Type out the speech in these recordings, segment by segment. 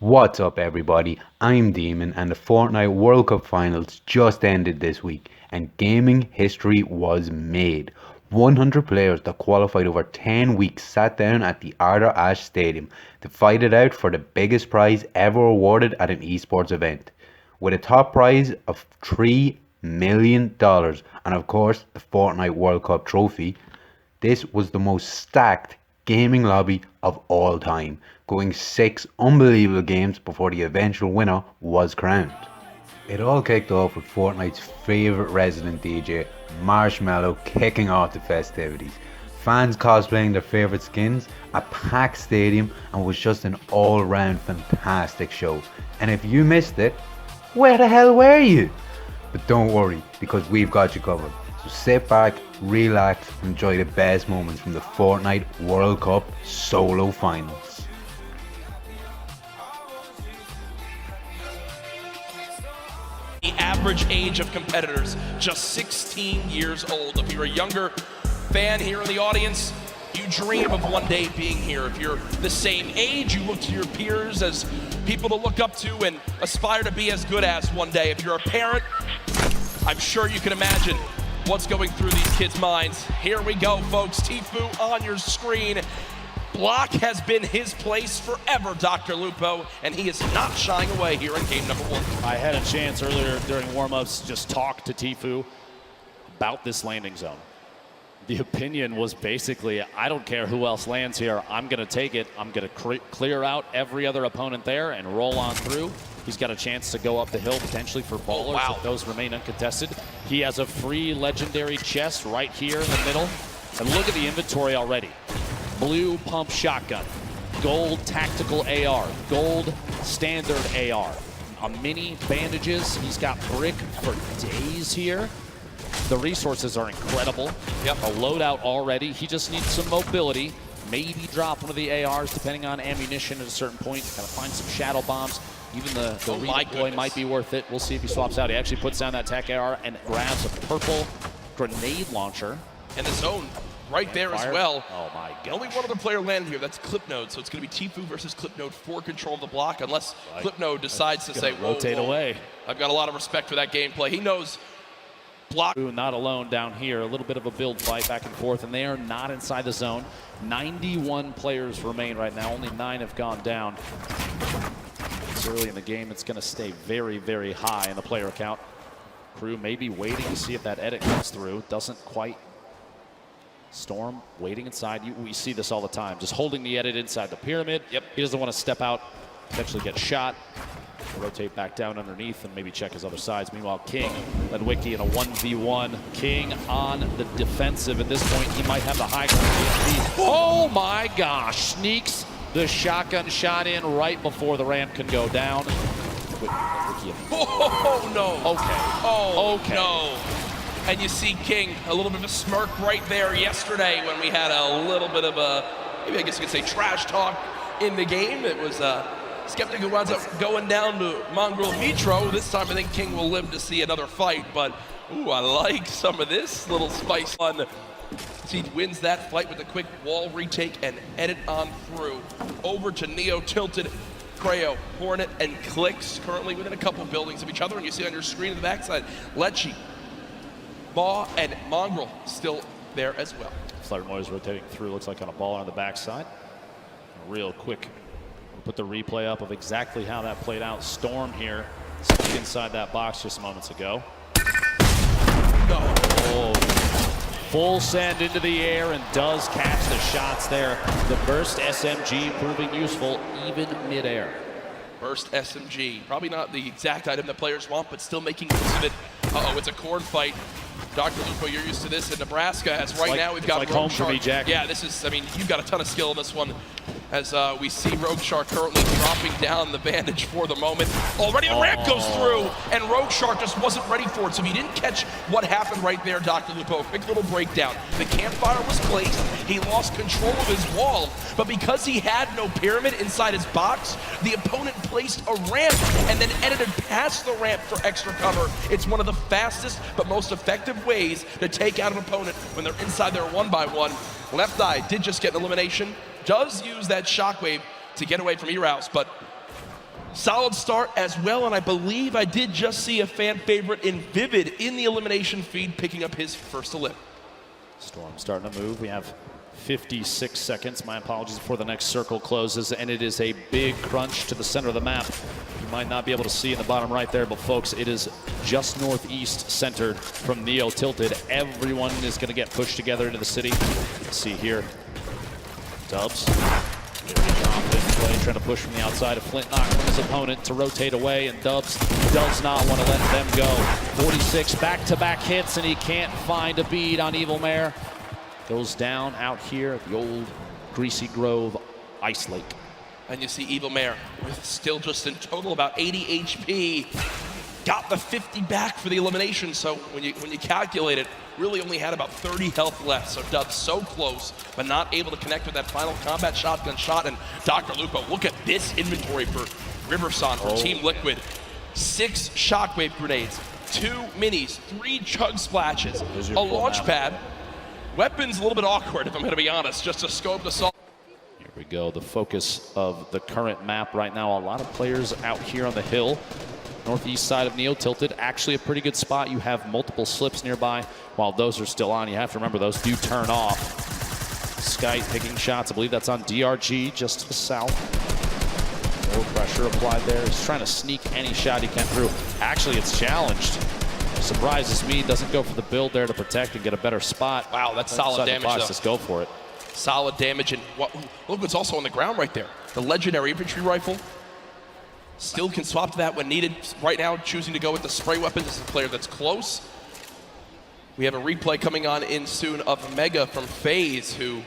What's up, everybody? I'm Demon, and the Fortnite World Cup finals just ended this week, and gaming history was made. 100 players that qualified over 10 weeks sat down at the Arthur Ashe Stadium to fight it out for the biggest prize ever awarded at an esports event, with a top prize of $3 million and, of course, the Fortnite World Cup trophy. This was the most stacked gaming lobby of all time, going 6 unbelievable games before the eventual winner was crowned. It all kicked off with Fortnite's favourite resident DJ, Marshmello, kicking off the festivities. Fans cosplaying their favourite skins, a packed stadium, and was just an all round fantastic show. And if you missed it, where the hell were you? But don't worry, because we've got you covered. So sit back, relax, and enjoy the best moments from the Fortnite World Cup solo finals. The average age of competitors, just 16 years old. If you're a younger fan here in the audience, you dream of one day being here. If you're the same age, you look to your peers as people to look up to and aspire to be as good as one day. If you're a parent, I'm sure you can imagine what's going through these kids' minds. Here we go, folks. Tfue on your screen. Block has been his place forever, Dr. Lupo, and he is not shying away here in game number one. I had a chance earlier during warm-ups just talk to Tfue about this landing zone. The opinion was basically, I don't care who else lands here, I'm going to take it. I'm going to clear out every other opponent there and roll on through. He's got a chance to go up the hill potentially for ballers if those remain uncontested. He has a free legendary chest right here in the middle. And look at the inventory already. Blue pump shotgun, gold tactical AR, gold standard AR, a mini bandages. He's got brick for days here. The resources are incredible. A loadout already. He just needs some mobility. Maybe drop one of the ARs depending on ammunition at a certain point. Gotta find some shadow bombs. Even the redeploy might be worth it. We'll see if he swaps out. He actually puts down that tac AR and grabs a purple grenade launcher. And the zone right there as well. Oh my god. Only one other player landed here. That's Clipnode. So it's going to be Tfue versus Clipnode for control of the block, unless Clipnode decides to say, rotate away. I've got a lot of respect for that gameplay. He knows block. Not alone down here. A little bit of a build fight back and forth, and they are not inside the zone. 91 players remain right now. Only 9 have gone down. It's early in the game. It's going to stay very, very high in the player count. Crew maybe waiting to see if that edit comes through. Doesn't quite. Storm waiting inside. We see this all the time. Just holding the edit inside the pyramid. He doesn't want to step out, potentially get shot. Rotate back down underneath and maybe check his other sides. Meanwhile, King led Wiki in a 1v1. King on the defensive. At this point, he might have the high ground. Oh my gosh. Sneaks the shotgun shot in right before the ramp can go down. Oh, no. Okay. Oh, okay. No. And you see King, a little bit of a smirk right there yesterday when we had a little bit of a, maybe I guess you could say trash talk in the game. It was Skeptic who winds up going down to Mongrel Mitro. This time I think King will live to see another fight, but ooh, I like some of this little spice on. He wins that fight with a quick wall retake and edit on through. Over to Neo Tilted, Creo, Hornet, and Clicks, currently within a couple buildings of each other, and you see on your screen on the backside, Lecce, Maw, and Mongrel still there as well. Flight noise rotating through, looks like on a ball on the backside. Real quick, we'll put the replay up of exactly how that played out. Storm here, stuck inside that box just moments ago. No. Oh. Full send into the air and does catch the shots there. The burst SMG proving useful even midair. Burst SMG, probably not the exact item that players want, but still making use of it. Uh-oh, it's a corn fight. Dr. Lupo, you're used to this in Nebraska, as right now we've got like Rogue home Shark. for me, Jack. Yeah, this is, I mean, you've got a ton of skill in this one, as we see Rogue Shark currently dropping down the bandage for the moment. Already the ramp goes through, and Rogue Shark just wasn't ready for it, so he didn't catch what happened right there, Dr. Lupo. Quick little breakdown. The campfire was placed, he lost control of his wall, but because he had no pyramid inside his box, the opponent placed a ramp and then edited past the ramp for extra cover. It's one of the fastest but most effective ways to take out an opponent when they're inside their 1x1. Left Eye did just get an elimination, does use that shockwave to get away from Eraus, but Solid start as well, and I believe I did just see a fan favorite in Vivid in the elimination feed picking up his first elim. Storm starting to move. We have 56 seconds. My apologies before the next circle closes, and it is a big crunch to the center of the map. You might not be able to see in the bottom right there, but folks, it is just northeast centered from Neo Tilted. Everyone is going to get pushed together into the city. Let's see here. Dubs. Confident play, trying to push from the outside of Flint, knock from his opponent to rotate away, and Dubs does not want to let them go. 46 back-to-back hits, and he can't find a bead on Evil Mare. Goes down out here at the old Greasy Grove Ice Lake. And you see Evil Mare with still just in total about 80 HP. Got the 50 back for the elimination, so when you calculate it, really only had about 30 health left. So Dubs so close, but not able to connect with that final combat shotgun shot. And Dr. Lupo, look at this inventory for Riverson for Team Liquid. 6 shockwave grenades, 2 minis, 3 chug splashes, a launch pad. Weapons a little bit awkward, if I'm going to be honest, just a scope assault. Here we go, the focus of the current map right now. A lot of players out here on the hill. Northeast side of Neo Tilted, actually a pretty good spot. You have multiple slips nearby. While those are still on, you have to remember those do turn off. Sky taking shots, I believe that's on DRG, just to the south. More pressure applied there. He's trying to sneak any shot he can through. Actually, it's challenged. Surprises me, doesn't go for the build there to protect and get a better spot. Wow, that's solid damage though. Just go for it. Solid damage, and look what's also on the ground right there. The legendary infantry rifle. Still can swap to that when needed. Right now, choosing to go with the spray weapon. This is a player that's close. We have a replay coming on in soon of Mega from FaZe, who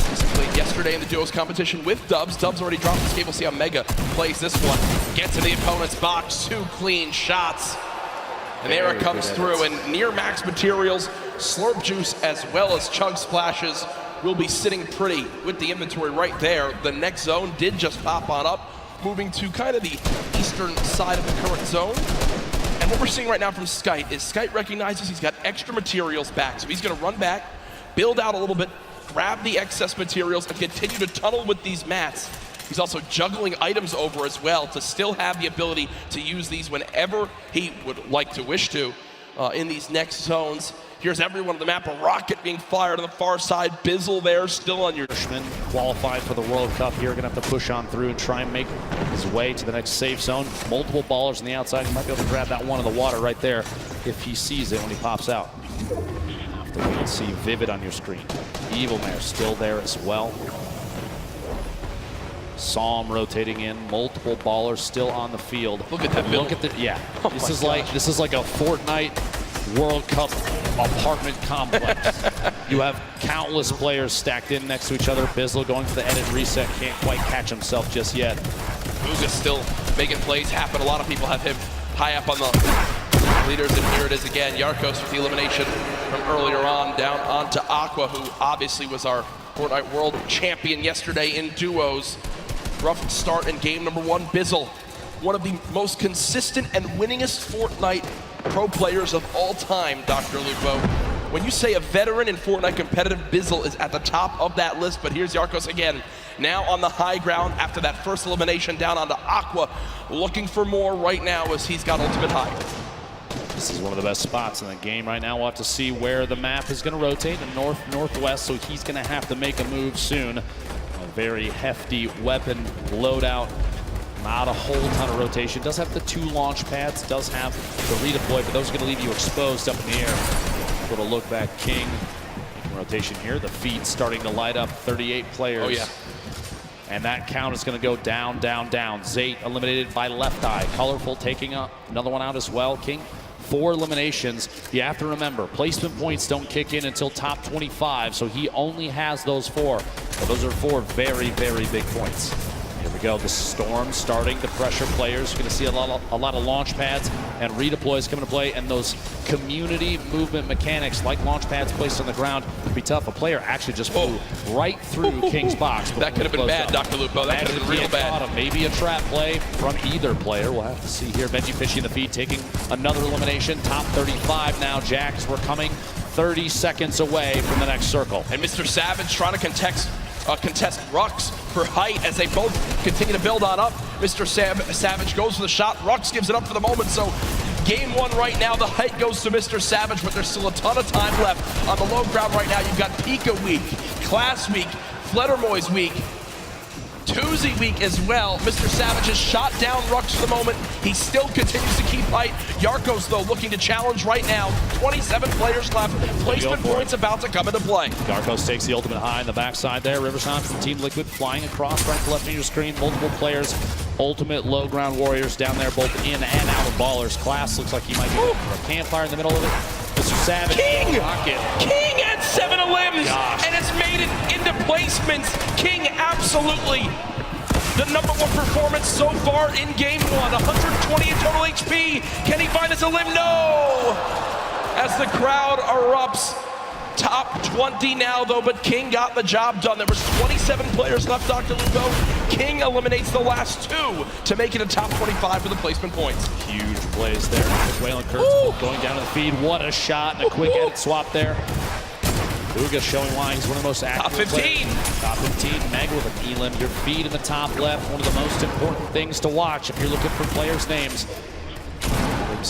played yesterday in the duos competition with Dubs. Dubs already dropped his cable. See how Mega plays this one. Gets to the opponent's box. 2 clean shots. And there it comes through. And near max materials, Slurp Juice as well as Chug Splashes will be sitting pretty with the inventory right there. The next zone did just pop on up, moving to kind of the eastern side of the current zone. And what we're seeing right now from Skite is Skite recognizes he's got extra materials back. So he's going to run back, build out a little bit, grab the excess materials, and continue to tunnel with these mats. He's also juggling items over as well to still have the ability to use these whenever he would like to wish to in these next zones. Here's everyone on the map, a rocket being fired on the far side. Bizzle there, still on your... Irishman qualified for the World Cup here, gonna have to push on through and try and make his way to the next safe zone. Multiple ballers on the outside. He might be able to grab that one in the water right there if he sees it when he pops out. After we can see Vivid on your screen. Evil Mare still there as well. Saw him rotating in, multiple ballers still on the field. Look at that build. Look at the, yeah. Oh this is like a Fortnite World Cup apartment complex. You have countless players stacked in next to each other. Bizzle going for the edit reset, can't quite catch himself just yet. Booga's still making plays happen. A lot of people have him high up on the leaders, and here it is again. Yarkos with the elimination from earlier on, down onto Aqua, who obviously was our Fortnite World Champion yesterday in duos. Rough start in game number 1. Bizzle, one of the most consistent and winningest Fortnite pro players of all time, Dr. Lupo. When you say a veteran in Fortnite competitive, Bizzle is at the top of that list, but here's Yarkos again, now on the high ground after that first elimination down onto Aqua, looking for more right now as he's got ultimate high. This is one of the best spots in the game right now. We'll have to see where the map is going to rotate, the north-northwest, so he's going to have to make a move soon. A very hefty weapon loadout. Not a whole ton of rotation. Does have the 2 launch pads, does have the redeploy, but those are going to leave you exposed up in the air. Little look back, King. Rotation here. The feed starting to light up. 38 players. Oh, yeah. And that count is going to go down, down, down. Zate eliminated by Left Eye. Colorful taking up another one out as well. King, 4 eliminations. You have to remember, placement points don't kick in until top 25, so he only has those 4. But those are 4 very, very big points. Here we go, the Storm starting to pressure players. You're going to see a lot of launch pads and redeploys coming to play, and those community movement mechanics like launch pads placed on the ground would be tough. A player actually just flew right through King's box. That could have been bad, Dr. Lupo. That could have been real bad. Maybe a trap play from either player. We'll have to see here. Benji Fishy in the feed taking another elimination. Top 35 now, Jax. We're coming 30 seconds away from the next circle. And Mr. Savage trying to contest Rux for height as they both continue to build on up. Mr. Savage goes for the shot. Rux gives it up for the moment, so game one right now, the height goes to Mr. Savage, but there's still a ton of time left on the low ground right now. You've got Pika week, Class week, Fledermoy's week, Tuesday week as well. Mr. Savage has shot down Rux for the moment. He still continues to keep height. Yarkos, though, looking to challenge right now. 27 players left. Placement points about to come into play. Yarkos takes the ultimate high in the backside there. Riverside from Team Liquid flying across right to left of your screen. Multiple players. Ultimate low ground warriors down there, both in and out of ballers. Class looks like he might be looking for a campfire in the middle of it. Mr. Savage. King at 7 limbs, and it's made it into placements. King absolutely the #1 performance so far in game one. 120 in total HP. Can he find us a limb? No! As the crowd erupts. Top 20 now, though, but King got the job done. There was 27 players left, Dr. Lupo. King eliminates the last 2 to make it a top 25 for the placement points. Huge plays there. Waylon Kurtz going down to the feed. What a shot and a quick edit swap there. Bugha showing why he's one of the most active Top 15. Players. Top 15. Meg with an elim. Your feed in the top left. One of the most important things to watch if you're looking for players' names.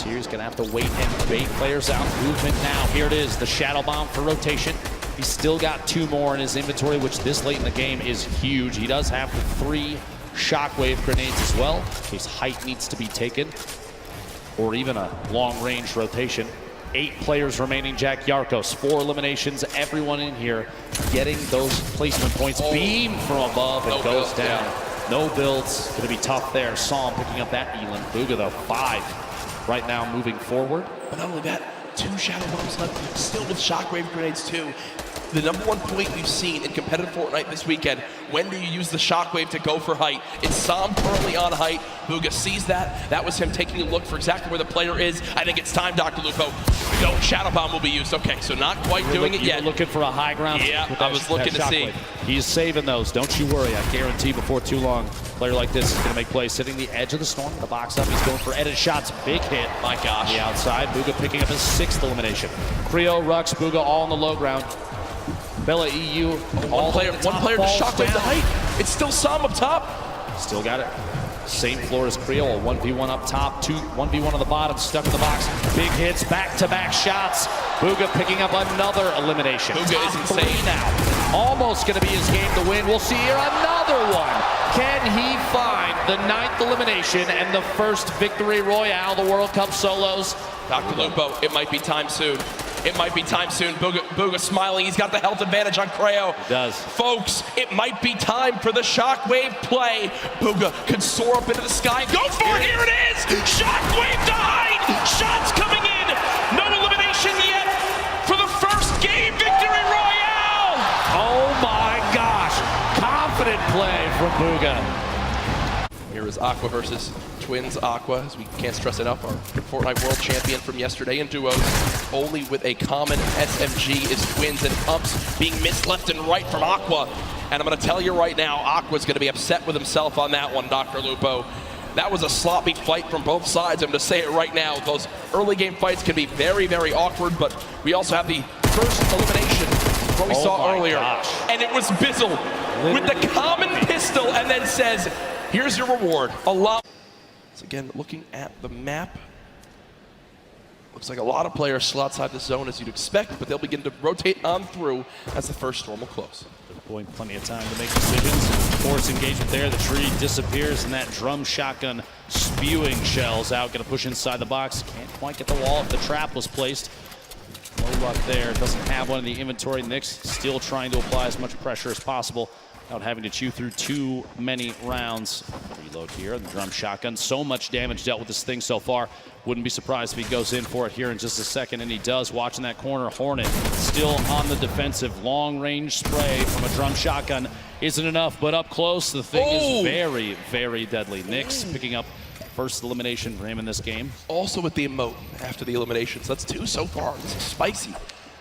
Here he's gonna have to wait and bait players out. Movement now. Here it is, the Shadow Bomb for rotation. He's still got 2 more in his inventory, which this late in the game is huge. He does have the 3 shockwave grenades as well, in case height needs to be taken, or even a long-range rotation. 8 players remaining, Jack Yarkos. 4 eliminations, everyone in here getting those placement points. Beam from above and goes down. No builds, gonna be tough there. Saw him picking up that elim. Bugha though, 5. Right now moving forward. But not only that, 2 Shadow Bombs left, still with shockwave grenades too. The #1 point we've seen in competitive Fortnite this weekend, when do you use the shockwave to go for height? It's Sam currently on height. Bugha sees that. That was him taking a look for exactly where the player is. I think it's time, Dr. Lupo. No, Shadow Bomb will be used. Okay, so not quite doing it yet. You're looking for a high ground. Yeah, I was looking to see. He's saving those. Don't you worry. I guarantee before too long, a player like this is going to make plays. Sitting the edge of the storm, the box up. He's going for edit shots. Big hit. My gosh. The outside. Bugha picking up his 6th elimination. Creo, Rux, Bugha all on the low ground. Bella EU. One player to shockwave the height. It's still Sam up top. Still got it. Same floor as Creo. 1v1 up top. 1v1 on the bottom. Stuck in the box. Big hits. Back-to-back shots. Bugha picking up another elimination. Bugha is insane now. Almost going to be his game to win. We'll see here another one. Can he find the 9th elimination and the first victory royale, the World Cup solos? Dr. Lupo, it might be time soon. It might be time soon. Bugha smiling. He's got the health advantage on Creo. He does. Folks, it might be time for the shockwave play. Bugha could soar up into the sky. Go for it. Here it is. Shockwave to height. Shots coming in. No elimination yet for the first game victory royale. Oh my gosh. Confident play from Bugha. Here is Aqua versus Twins Aqua, as we can't stress enough, our Fortnite World Champion from yesterday in duos. Only with a common SMG is Twins, and pumps being missed left and right from Aqua. And I'm going to tell you right now, Aqua's going to be upset with himself on that one, Dr. Lupo. That was a sloppy fight from both sides. I'm going to say it right now. Those early game fights can be very, very awkward, but we also have the first elimination, what we saw earlier. And it was Bizzle with the common pistol and then says, here's your reward. A lot. So again, looking at the map, looks like a lot of players still outside the zone as you'd expect, but they'll begin to rotate on through as the first storm will close. Good point, plenty of time to make decisions. Force engagement there, the tree disappears, and that drum shotgun spewing shells out, gonna push inside the box. Can't quite get the wall if the trap was placed. No luck there, doesn't have one in the inventory. Nick's still trying to apply as much pressure as possible without having to chew through too many rounds. Reload here, the drum shotgun. So much damage dealt with this thing so far. Wouldn't be surprised if he goes in for it here in just a second, and he does. Watching that corner, Hornet still on the defensive. Long-range spray from a drum shotgun isn't enough, but up close, the thing is very, very deadly. Nick's picking up first elimination for him in this game. Also with the emote after the eliminations. That's 2 so far. This is spicy.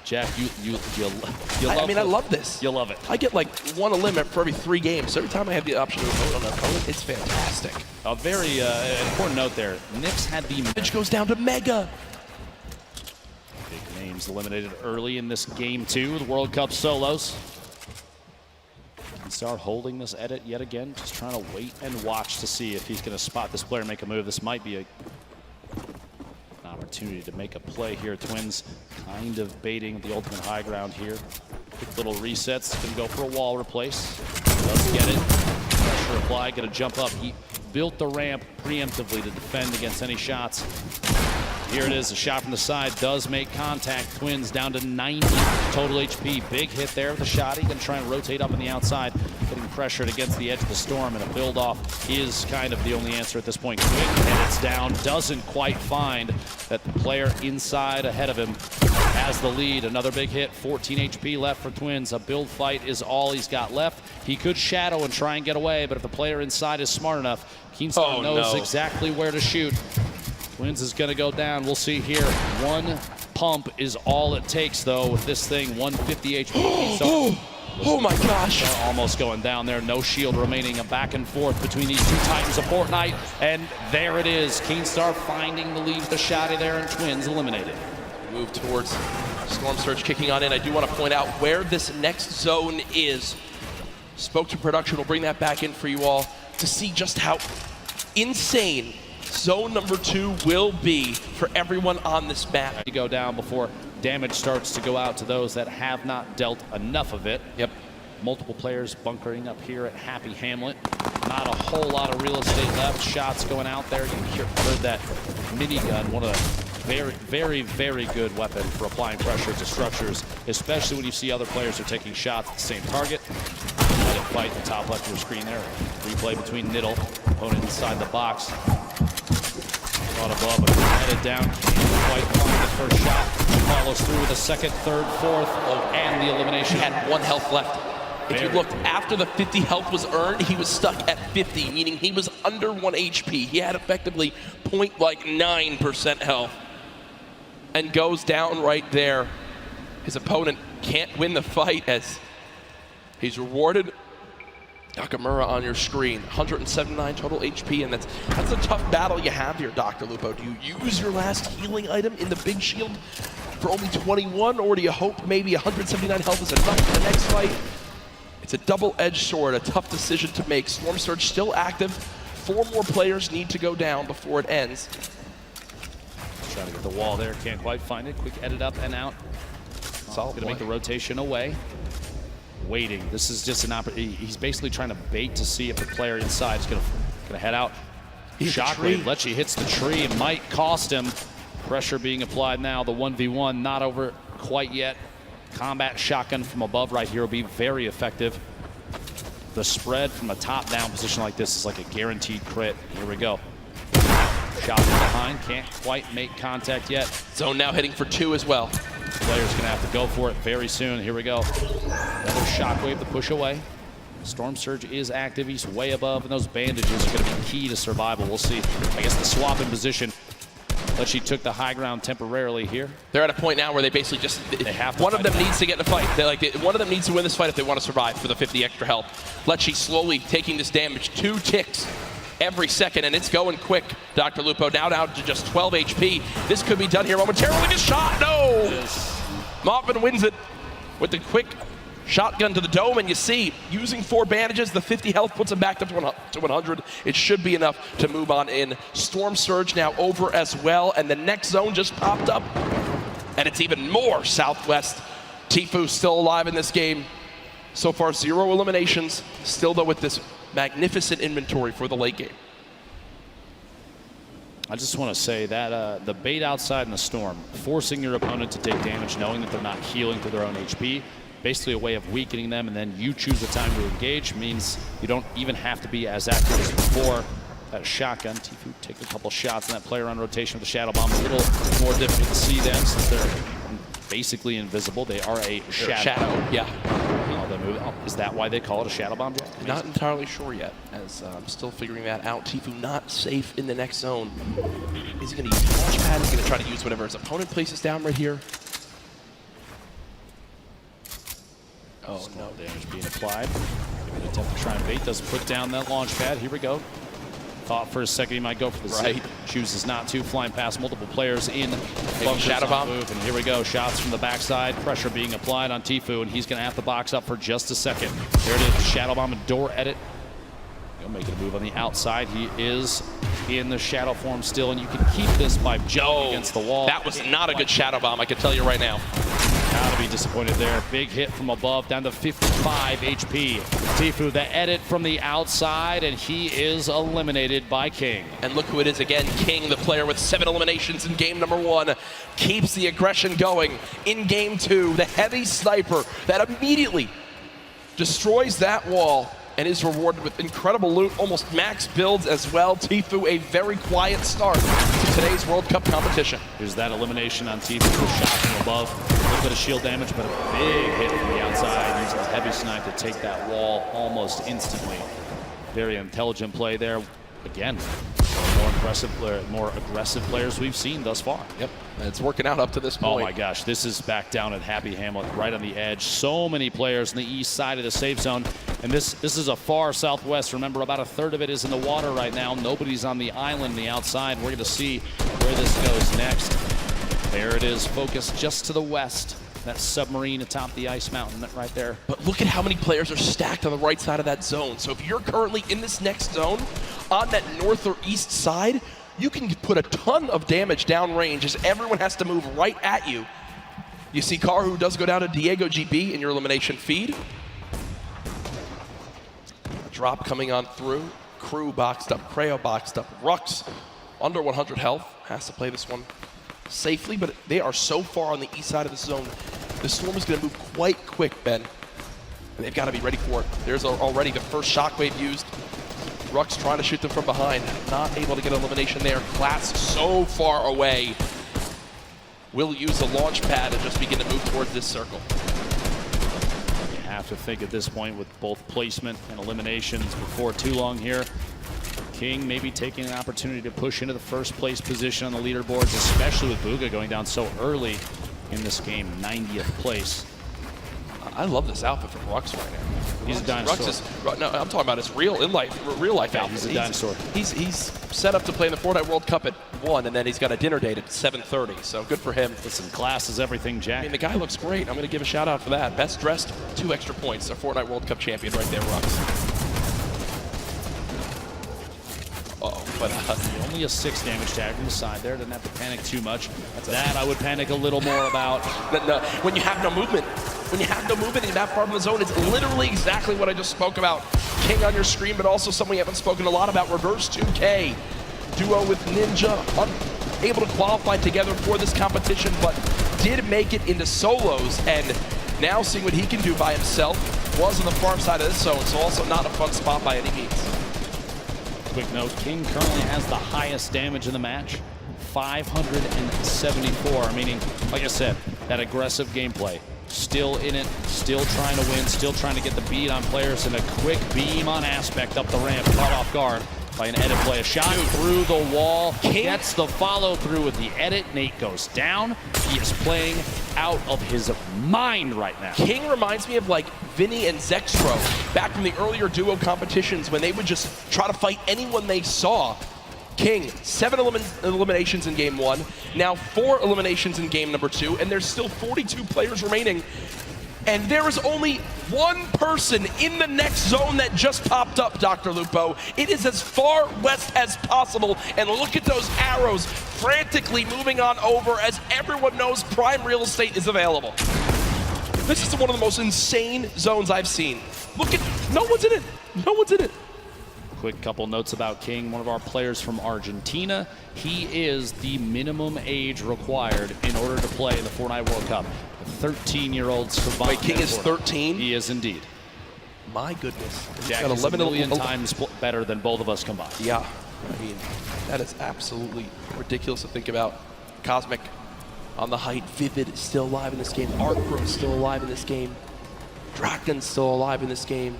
Jack, you love I mean, I love this. You love it. I get like 1 limit for every 3 games. So every time I have the option to vote on an opponent, it's fantastic. A very important note there. Nick's had the Pitch goes down to Mega. Big names eliminated early in this game 2, the World Cup solos. Keenstar holding this edit yet again, just trying to wait and watch to see if he's going to spot this player, make a move. This might be an opportunity to make a play here. Twins kind of baiting the ultimate high ground here. Quick little resets, going to go for a wall replace. Does get it. Pressure applied, going to jump up. He built the ramp preemptively to defend against any shots. Here it is, a shot from the side, does make contact. Twins down to 90 total HP. Big hit there with the shot. He can try and rotate up on the outside, getting pressured against the edge of the storm, and a build-off is kind of the only answer at this point. Quick edits down, doesn't quite find that the player inside ahead of him has the lead. Another big hit, 14 HP left for Twins. A build fight is all he's got left. He could shadow and try and get away, but if the player inside is smart enough, Keenstar knows exactly where to shoot. Twins is going to go down. We'll see here. One pump is all it takes, though, with this thing. 150 HP. Oh my gosh. They're almost going down there. No shield remaining. A back and forth between these two titans of Fortnite. And there it is. Keenstar finding the lead with the shotty there, and Twins eliminated. Move towards Storm Surge kicking on in. I do want to point out where this next zone is. Spoke to production. We'll bring that back in for you all to see just how insane zone number 2 will be for everyone on this map. To go down before damage starts to go out to those that have not dealt enough of it. Yep. Multiple players bunkering up here at Happy Hamlet. Not a whole lot of real estate left. Shots going out there. You heard that minigun, one of the very good weapon for applying pressure to structures, especially when you see other players are taking shots at the same target. Let it fight the top left of your screen there. Replay between Niddle, opponent inside the box. Caught above, but headed down. Can't quite find the first shot. Follows through with a second, third, fourth, and the elimination. He had 1 health left. If you looked, after the 50 health was earned, he was stuck at 50, meaning he was under 1 HP. He had effectively 0.9% health and goes down right there. His opponent can't win the fight as he's rewarded. Nakamura on your screen, 179 total HP, and that's a tough battle you have here, Dr. Lupo. Do you use your last healing item in the big shield for only 21, or do you hope maybe 179 health is enough for the next fight? It's a double-edged sword, a tough decision to make. Storm Surge still active. 4 more players need to go down before it ends. Trying to get the wall there, can't quite find it. Quick edit up and out. Solid Gonna make the rotation away. Waiting. This is just an opportunity. He's basically trying to bait to see if the player inside is gonna head out. Shockwave. Lecce hits the tree. It might cost him. Pressure being applied now. The 1v1 not over quite yet. Combat shotgun from above right here will be very effective. The spread from a top-down position like this is like a guaranteed crit. Here we go. Shot from behind. Can't quite make contact yet. Zone now hitting for 2 as well. Player's gonna have to go for it very soon. Here we go. Another shockwave to push away. Storm Surge is active. He's way above, and those bandages are gonna be key to survival. We'll see. I guess the swap in position. She took the high ground temporarily here. They're at a point now where they basically just, one of them needs to get in a fight. One of them needs to win this fight if they want to survive for the 50 extra health. Lecce slowly taking this damage. 2 ticks every second, and it's going quick. Dr. Lupo now down to just 12 HP. This could be done here momentarily. Good shot, no! Moffin wins it with the quick shotgun to the dome, and you see, using 4 bandages, the 50 health puts him back up to 100. It should be enough to move on in. Storm Surge now over as well, and the next zone just popped up, and it's even more southwest. Tfue still alive in this game. So far, 0 eliminations, still though with this magnificent inventory for the late game. I just want to say that the bait outside in the storm, forcing your opponent to take damage knowing that they're not healing through their own HP, basically a way of weakening them, and then you choose the time to engage, means you don't even have to be as active as before. That shotgun, Tfue take a couple shots on that player on rotation with the Shadow Bomb. A little more difficult to see them since they're basically invisible. They are a shadow. Yeah. Is that why they call it a Shadow Bomb? Not entirely sure yet, as I'm still figuring that out. Tfue not safe in the next zone. Is he going to use the launch pad? Is he going to try to use whatever his opponent places down right here? Oh, no damage being applied. Maybe an attempt to try and bait. Doesn't put down that launch pad. Here we go. Thought for a second he might go for the Right. zip. Chooses not to, flying past multiple players in bunkers shadow on bomb. move. And here we go, shots from the backside. Pressure being applied on Tfue, and he's going to have to box up for just a second. There it is, shadow bomb and door edit. He'll make a move on the outside. He is in the shadow form still, and you can keep this by jumping against the wall. That was not a good shadow bomb, I can tell you right now. Gotta be disappointed there. Big hit from above, down to 55 HP. Tfue, the edit from the outside, and he is eliminated by King. And look who it is again. King, the player with 7 eliminations in game number 1, keeps the aggression going in game 2. The heavy sniper that immediately destroys that wall and is rewarded with incredible loot, almost max builds as well. Tfue, a very quiet start to today's World Cup competition. Here's that elimination on Tfue, shot from above. A little bit of shield damage, but a big hit from the outside. Using heavy snipe to take that wall almost instantly. Very intelligent play there. Again, more aggressive players we've seen thus far. Yep, and it's working out up to this point. Oh my gosh, this is back down at Happy Hamlet, right on the edge. So many players on the east side of the safe zone, and this is a far southwest. Remember, about a third of it is in the water right now. Nobody's on the island, the outside. We're going to see where this goes next. There it is, focused just to the west. That submarine atop the ice mountain right there. But look at how many players are stacked on the right side of that zone. So if you're currently in this next zone, on that north or east side, you can put a ton of damage downrange as everyone has to move right at you. You see Karu does go down to Diego GB in your elimination feed. Drop coming on through. Crew boxed up, Creo boxed up. Rux under 100 health, has to play this one safely, but they are so far on the east side of the zone. The storm is going to move quite quick, Ben. And they've got to be ready for it. There's already the first shockwave used. Rux trying to shoot them from behind. Not able to get elimination there. Class so far away. Will use the launch pad and just begin to move towards this circle. You have to think at this point with both placement and eliminations before too long here. King maybe taking an opportunity to push into the first place position on the leaderboards, especially with Bugha going down so early in this game, 90th place. I love this outfit from Rux right now. He's a dinosaur. Rux is, no, I'm talking about his real life Yeah, outfit. he's a dinosaur. He's set up to play in the Fortnite World Cup at 1, and then he's got a dinner date at 7:30. So good for him. Listen, class is everything, Jack. I mean, the guy looks great. I'm going to give a shout out for that. Best dressed, 2 extra points. A Fortnite World Cup champion right there, Rux. But only a 6 damage tag from the side there. Doesn't have to panic too much. That I would panic a little more about. no, when you have no movement, in that part of the zone, it's literally exactly what I just spoke about. King on your screen, but also something we haven't spoken a lot about, Reverse 2K. Duo with Ninja, unable to qualify together for this competition, but did make it into solos, and now seeing what he can do by himself. Was on the farm side of this zone, so also not a fun spot by any means. Quick note, King currently has the highest damage in the match, 574, meaning, like I said, that aggressive gameplay. Still in it, still trying to win, still trying to get the beat on players, and a quick beam on Aspect up the ramp, caught off guard by an edit play. A shot through the wall, gets the follow through with the edit. Nate goes down. He is playing out of his mind right now. King reminds me of like Vinny and Zextro back from the earlier duo competitions when they would just try to fight anyone they saw. King, 7 eliminations in game 1, now 4 eliminations in game number 2, and there's still 42 players remaining. And there is only one person in the next zone that just popped up, Dr. Lupo. It is as far west as possible, and look at those arrows frantically moving on over as everyone knows prime real estate is available. This is one of the most insane zones I've seen. Look at, no one's in it. No one's in it. Quick couple notes about King, one of our players from Argentina. He is the minimum age required in order to play in the Fortnite World Cup. A 13-year-old savant. Wait, King is 13? He is indeed. My goodness. Jack is 11 million times better than both of us combined. Yeah, I mean, that is absolutely ridiculous to think about. Cosmic on the height. Vivid is still alive in this game. Artbro is still alive in this game. Draken's still alive in this game.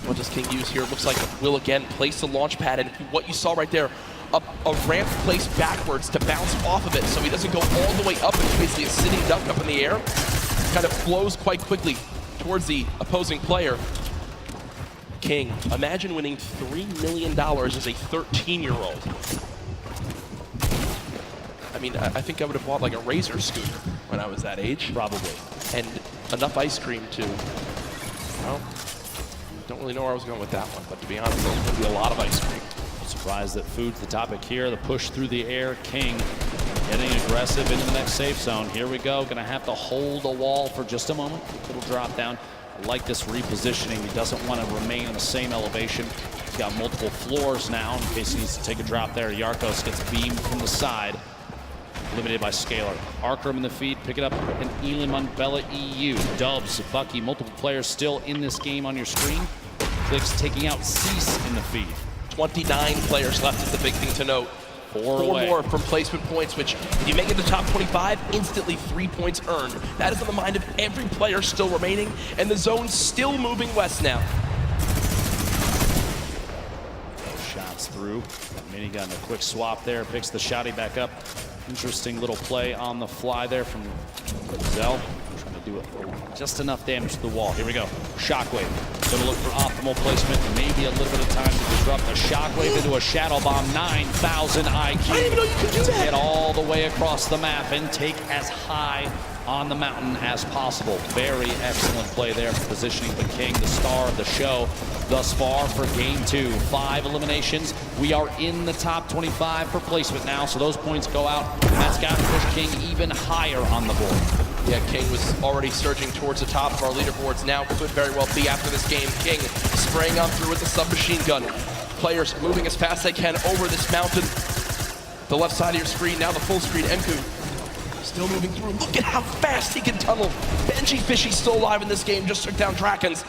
What does King use here? Looks like will again place the launch pad, and what you saw right there, a ramp placed backwards to bounce off of it so he doesn't go all the way up. It's basically a sitting duck up in the air. Kind of flows quite quickly towards the opposing player. King. Imagine winning $3 million as a 13-year-old. I mean, I think I would have bought like a Razor scooter when I was that age. Probably. And enough ice cream to, well, don't really know where I was going with that one, but to be honest, there's going to be a lot of ice cream. Surprised that food's the topic here. The push through the air. King getting aggressive into the next safe zone. Here we go. Going to have to hold a wall for just a moment. Little drop down. I like this repositioning. He doesn't want to remain in the same elevation. He's got multiple floors now in case he needs to take a drop there. Yarkos gets beamed from the side. Eliminated by Scalar. Arkram in the feed, pick it up, and Elam on Bella EU. Dubs, Bucky, multiple players still in this game on your screen. Clicks taking out Cease in the feed. 29 players left is the big thing to note. Four away. more from placement points, which if you make it to the top 25, instantly 3 points earned. That is on the mind of every player still remaining, and the zone's still moving west now. Shots through. Minigun, a quick swap there, picks the shotty back up. Interesting little play on the fly there from Zell. Trying to do it just enough damage to the wall. Here we go. Shockwave. Going to look for optimal placement. Maybe a little bit of time to disrupt a Shockwave into a Shadow Bomb. 9,000 IQ. I didn't even know you could do that. Get all the way across the map and take as high on the mountain as possible. Very excellent play there for positioning the King, the star of the show thus far for game 2. 5 eliminations. We are in the top 25 for placement now, so those points go out. That's got to push King even higher on the board. Yeah, King was already surging towards the top of our leaderboards. Now could very well be after this game. King spraying on through with the submachine gun. Players moving as fast as they can over this mountain. The left side of your screen, now the full screen. Enku still moving through. Look at how fast he can tunnel. Benji Fishy's still alive in this game, just took down Drakens.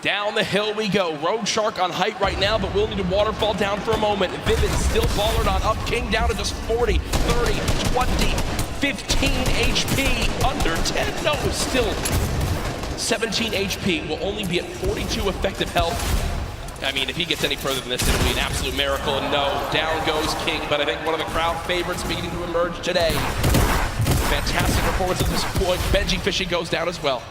Down the hill we go. Road Shark on height right now, but we'll need to waterfall down for a moment. Vivid still followed on up. King down to just 40, 30, 20, 15 HP. Under 10, no, still 17 HP. Will only be at 42 effective health. I mean, if he gets any further than this, it'll be an absolute miracle. And no, down goes King, but I think one of the crowd favorites beginning to emerge today. Fantastic performance at this point. Benji Fishy goes down as well.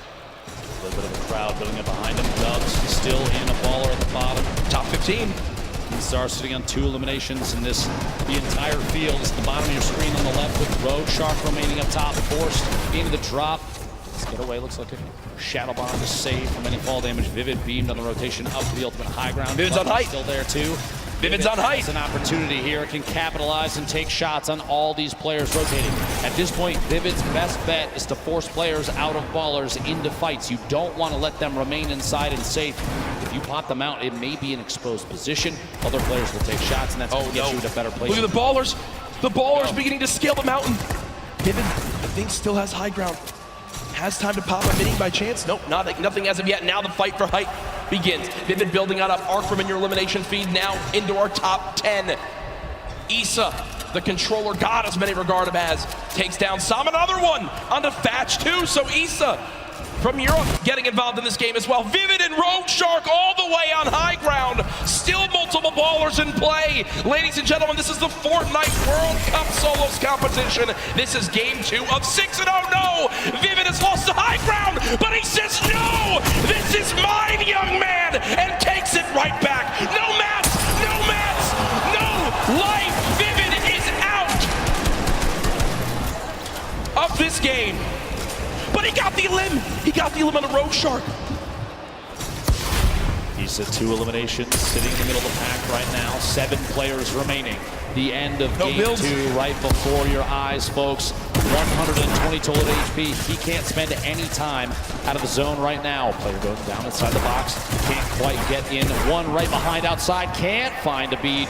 A little bit of a crowd building up behind him. Dubs still in a baller at the bottom. Top 15. Star sitting on 2 eliminations in this. The entire field is at the bottom of your screen on the left with Road Shark remaining up top, forced into the drop. Let's get away, looks like a Shadow Bomb to save from any fall damage. Vivid beamed on the rotation up to the ultimate high ground. Vivid's on height. Still there too. Vivid's on height. It's an opportunity here. Can capitalize and take shots on all these players rotating. At this point, Vivid's best bet is to force players out of ballers into fights. You don't want to let them remain inside and safe. If you pop them out, it may be an exposed position. Other players will take shots, and that's going to get you in a better place. Look at the ballers. The ballers beginning to scale the mountain. Vivid, I think, still has high ground. Has time to pop a mini by chance? Nope, nothing as of yet. Now the fight for height begins. Vivid building on up. Arkram in your elimination feed now into our top 10. Issa, the controller god as many regard him as, takes down Sam. Another one onto Thatch too. So Issa from Europe getting involved in this game as well. Vivid and Road Shark all the way on high ground. Still multiple ballers in play. Ladies and gentlemen, this is the Fortnite World Cup solos competition. This is game 2 of 6, and oh no! Vivid has lost the high ground, but he says no! This is mine, young man! And takes it right back. No mats! No mats! No life! Vivid is out of this game. But he got the elim. He got the elim on the Road Shark. He's at 2 eliminations, sitting in the middle of the pack right now. 7 players remaining. The end of game 2 right before your eyes, folks. 120 total HP. He can't spend any time out of the zone right now. Player going down inside the box. Can't quite get in. One right behind outside. Can't find a beat.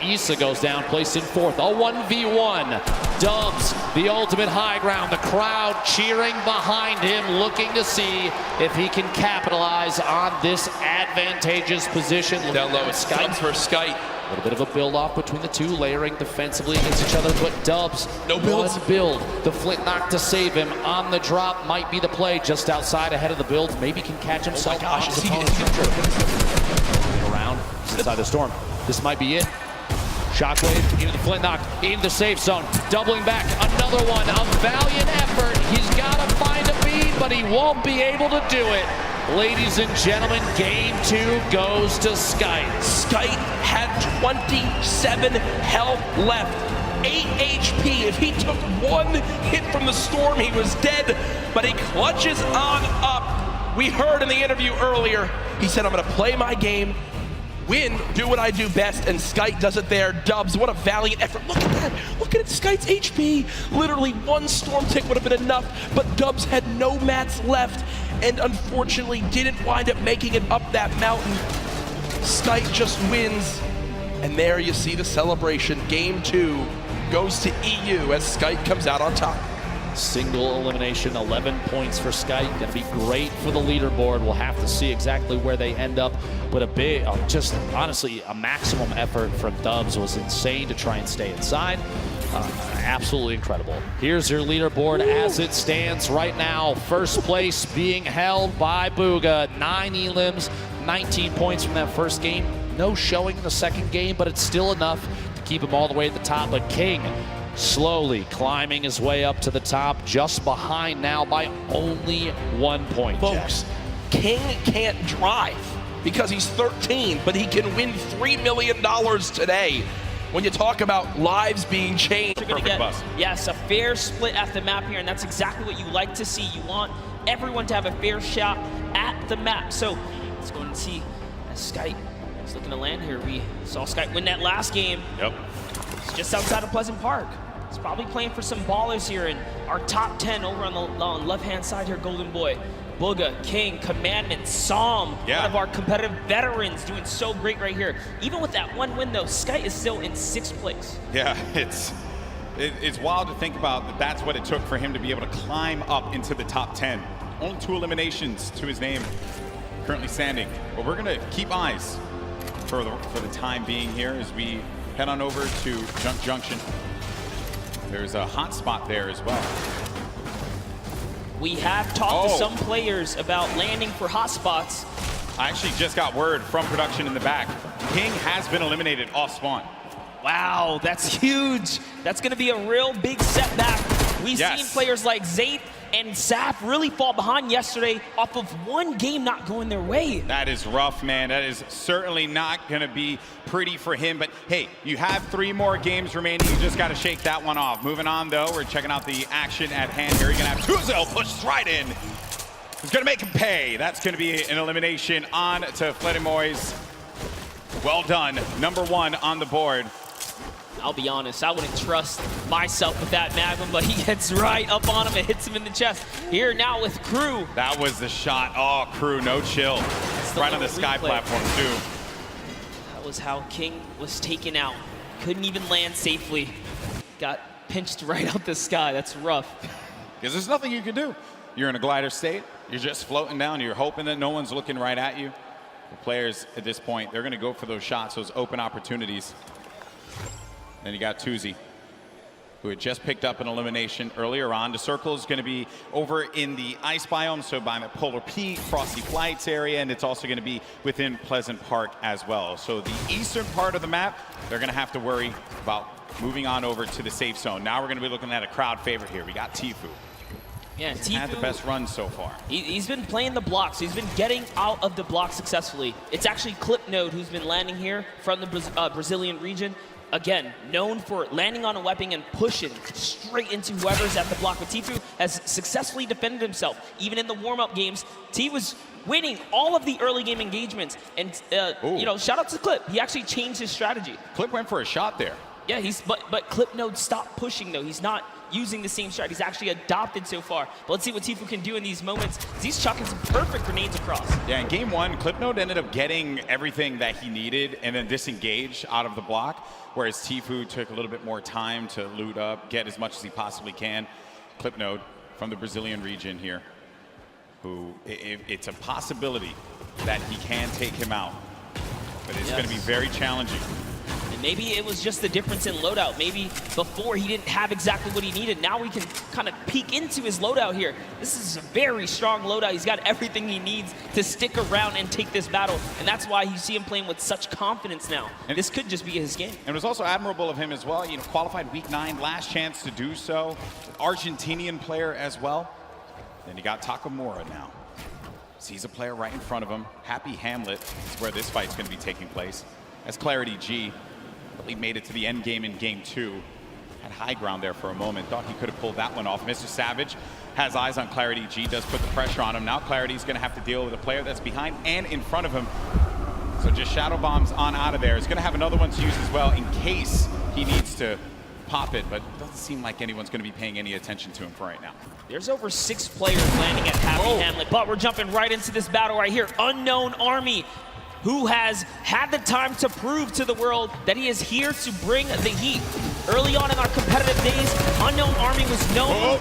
Issa goes down, placed in 4th. A 1v1. Dubs, the ultimate high ground. The crowd cheering behind him, looking to see if he can capitalize on this advantageous position. Down low, it's Dubs versus Skite. A little bit of a build-off between the two, layering defensively against each other, but Dubs, no builds. One build. The flint knock to save him on the drop might be the play, just outside ahead of the build. Maybe can catch himself. Oh my gosh, is he around inside the storm. This might be it. Shockwave into the flint knock, into the safe zone, doubling back, another one, a valiant effort. He's got to find a bead, but he won't be able to do it. Ladies and gentlemen, game 2 goes to Skite. Skite had 27 health left, 8 HP. If he took one hit from the storm, he was dead, but he clutches on up. We heard in the interview earlier, he said, I'm gonna play my game, win, do what I do best, and Skite does it there. Dubs, what a valiant effort. Look at that. Look at it, Skite's HP. Literally one storm tick would have been enough, but Dubs had no mats left and unfortunately didn't wind up making it up that mountain. Skite just wins, and there you see the celebration. Game 2 goes to EU as Skite comes out on top. Single elimination, 11 points for Skite. Gonna be great for the leaderboard. We'll have to see exactly where they end up. But a big, just honestly, a maximum effort from Dubs was insane to try and stay inside. Absolutely incredible. Here's your leaderboard as it stands right now. First place being held by Booga. 9 elims, 19 points from that first game. No showing in the second game, but it's still enough to keep him all the way at the top. But King slowly climbing his way up to the top, just behind now by only 1 point. Folks, King can't drive because he's 13, but he can win $3 million today. When you talk about lives being changed. You're gonna get, yes, a fair split at the map here, and that's exactly what you like to see. You want everyone to have a fair shot at the map. So let's go and see as Skite is looking to land here. We saw Skite win that last game. Yep. It's just outside of Pleasant Park. He's probably playing for some ballers here in our top 10 over on the left-hand side here, Golden Boy. Booga, King, Commandment, Psalm, one of our competitive veterans doing so great right here. Even with that one win though, Skite is still in 6th place. Yeah, it's wild to think about that that's what it took for him to be able to climb up into the top 10. Only 2 eliminations to his name currently standing. But we're gonna keep eyes for the time being here as we head on over to Junk Junction. There's a hot spot there as well. We have talked to some players about landing for hotspots. I actually just got word from production in the back. King has been eliminated off spawn. Wow, that's huge. That's gonna be a real big setback. We've seen players like Zayt and Sap really fall behind yesterday off of one game not going their way. That is rough, man. That is certainly not gonna be pretty for him, but hey, you have 3 more games remaining. You just gotta shake that one off. Moving on though, we're checking out the action at hand here. You're gonna have Tuzel push right in. He's gonna make him pay. That's gonna be an elimination on to Fledermoys. Well done, number 1 on the board. I'll be honest, I wouldn't trust myself with that Magnum, but he gets right up on him and hits him in the chest. Here now with Crew. That was the shot. Oh, Crew, no chill. Right on the sky platform too. That was how King was taken out. Couldn't even land safely. Got pinched right out the sky. That's rough. Because there's nothing you can do. You're in a glider state. You're just floating down. You're hoping that no one's looking right at you. The players at this point, they're going to go for those shots, those open opportunities. Then you got Tuzi, who had just picked up an elimination earlier on. The circle is going to be over in the ice biome, so by the Polar Peak, Frosty Flights area, and it's also going to be within Pleasant Park as well. So the eastern part of the map, they're going to have to worry about moving on over to the safe zone. Now we're going to be looking at a crowd favorite here. We got Tfue. Yeah, Tfue had the best run so far. He's been playing the blocks. He's been getting out of the block successfully. It's actually Clipnode who's been landing here from the Brazilian region. Again, known for landing on a weapon and pushing straight into whoever's at the block. But Tfue has successfully defended himself. Even in the warm-up games, T was winning all of the early game engagements. And, you know, shout out to Clip. He actually changed his strategy. Clip went for a shot there. Yeah, but Clipnode stopped pushing, though. He's not using the same strategy. He's actually adopted so far. But let's see what Tfue can do in these moments. He's chucking some perfect grenades across. Yeah, in game 1, Clipnode ended up getting everything that he needed and then disengaged out of the block, whereas Tfue took a little bit more time to loot up, get as much as he possibly can. Clipnode from the Brazilian region here, who it's a possibility that he can take him out, but it's going to be very challenging. Maybe it was just the difference in loadout. Maybe before he didn't have exactly what he needed. Now we can kind of peek into his loadout here. This is a very strong loadout. He's got everything he needs to stick around and take this battle. And that's why you see him playing with such confidence now. And this could just be his game. And it was also admirable of him as well. You know, qualified week 9, last chance to do so. Argentinian player as well. Then you got Takamura now. Sees a player right in front of him. Happy Hamlet is where this fight's going to be taking place. As Clarity G really made it to the end game in game 2. Had high ground there for a moment. Thought he could have pulled that one off. Mr. Savage has eyes on Clarity G. Does put the pressure on him. Now Clarity's going to have to deal with a player that's behind and in front of him. So just shadow bombs on out of there. He's going to have another one to use as well in case he needs to pop it, but it doesn't seem like anyone's going to be paying any attention to him for right now. There's over 6 players landing at Happy Hamlet, but we're jumping right into this battle right here. Unknown Army, who has had the time to prove to the world that he is here to bring the heat. Early on in our competitive days, Unknown Army was known.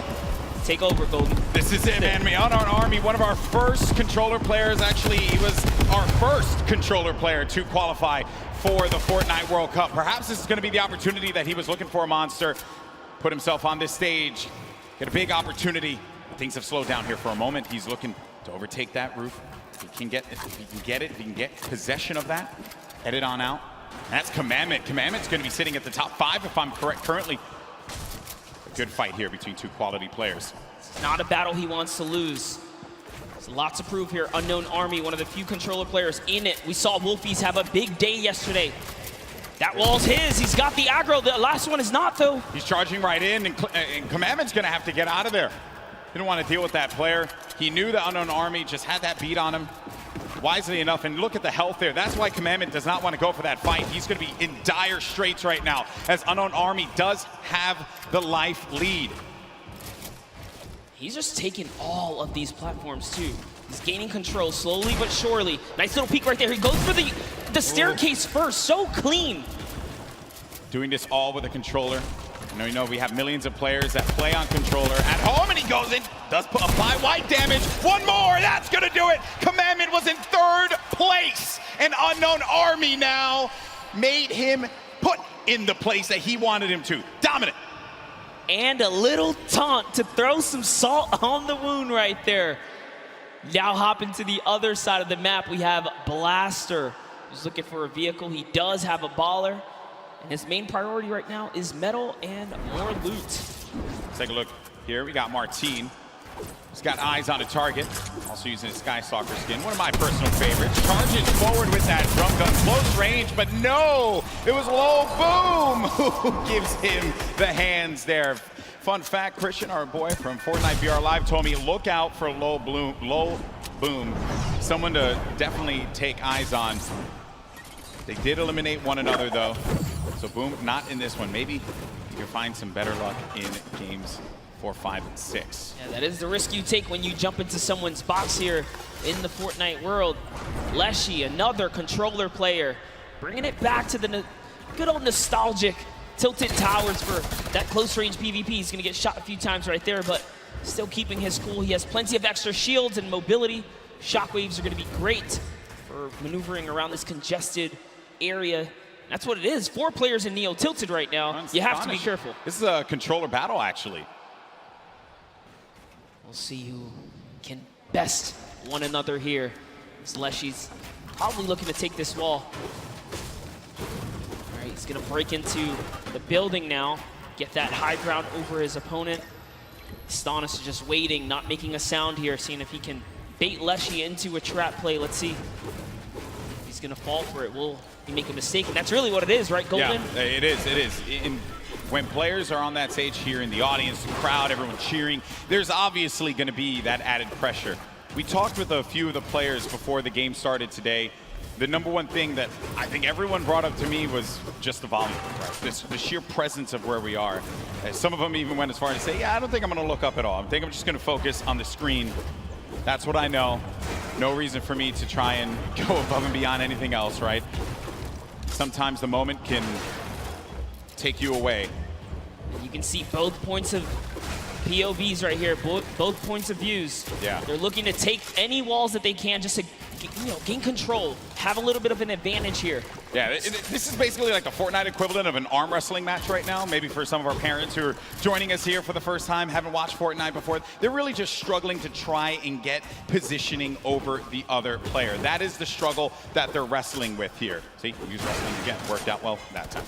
Take over, Golden. This is it, man. Unknown Army, one of our first controller players. Actually, he was our first controller player to qualify for the Fortnite World Cup. Perhaps this is going to be the opportunity that he was looking for, Monster. Put himself on this stage, get a big opportunity. Things have slowed down here for a moment. He's looking to overtake that roof. If he can get possession of that, head it on out. And that's Commandment. Commandment's going to be sitting at the top 5, if I'm correct currently. A good fight here between 2 quality players. It's not a battle he wants to lose. There's lots to prove here. Unknown Army, one of the few controller players in it. We saw Wolfies have a big day yesterday. That wall's his. He's got the aggro. The last one is not, though. He's charging right in, and Commandment's going to have to get out of there. He didn't want to deal with that player. He knew the Unknown Army just had that beat on him. Wisely enough, and look at the health there. That's why Commandment does not want to go for that fight. He's going to be in dire straits right now, as Unknown Army does have the life lead. He's just taking all of these platforms, too. He's gaining control slowly but surely. Nice little peek right there. He goes for the staircase first. So clean. Doing this all with a controller. You know we have millions of players that play on controller at home, and he goes in, does apply white damage. One more, that's going to do it. Commandment was in 3rd place, and Unknown Army now made him put in the place that he wanted him to. Dominant. And a little taunt to throw some salt on the wound right there. Now hopping to the other side of the map, we have Blaster, who's looking for a vehicle. He does have a baller, and his main priority right now is metal and more loot. Let's take a look here. We got Martine. He's got eyes on a target. Also using his Skystalker skin, one of my personal favorites. Charges forward with that drum gun, close range, but no, it was Low Boom who gives him the hands there. Fun fact, Christian, our boy from Fortnite VR Live, told me look out for Low Boom. Someone to definitely take eyes on. They did eliminate one another though, so Boom not in this one. Maybe you can find some better luck in games 4, 5, and 6. Yeah, that is the risk you take when you jump into someone's box here in the Fortnite world. Leshy, another controller player, bringing it back to the good old nostalgic Tilted Towers for that close-range PvP. He's going to get shot a few times right there, but still keeping his cool. He has plenty of extra shields and mobility. Shockwaves are going to be great for maneuvering around this congested area. That's what it is. 4 players in Neo Tilted right now. You have to be careful. This is a controller battle, actually. We'll see who can best one another here. Leshy's probably looking to take this wall. All right, he's gonna break into the building now, get that high ground over his opponent. Astonis is just waiting, not making a sound here, seeing if he can bait Leshy into a trap play. Let's see. He's gonna fall for it. Will he make a mistake? And that's really what it is, right, Golden? Yeah, it is. When players are on that stage here in the audience, the crowd, everyone cheering, there's obviously going to be that added pressure. We talked with a few of the players before the game started today. The number one thing that I think everyone brought up to me was just the volume, right? The sheer presence of where we are. Some of them even went as far as to say, yeah, I don't think I'm going to look up at all. I think I'm just going to focus on the screen. That's what I know. No reason for me to try and go above and beyond anything else, right? Sometimes the moment can take you away. You can see both points of POVs right here, both points of views. Yeah. They're looking to take any walls that they can just to gain control, have a little bit of an advantage here. Yeah, this is basically like the Fortnite equivalent of an arm wrestling match right now. Maybe for some of our parents who are joining us here for the first time, haven't watched Fortnite before, they're really just struggling to try and get positioning over the other player. That is the struggle that they're wrestling with here. See, use wrestling again, worked out well that time.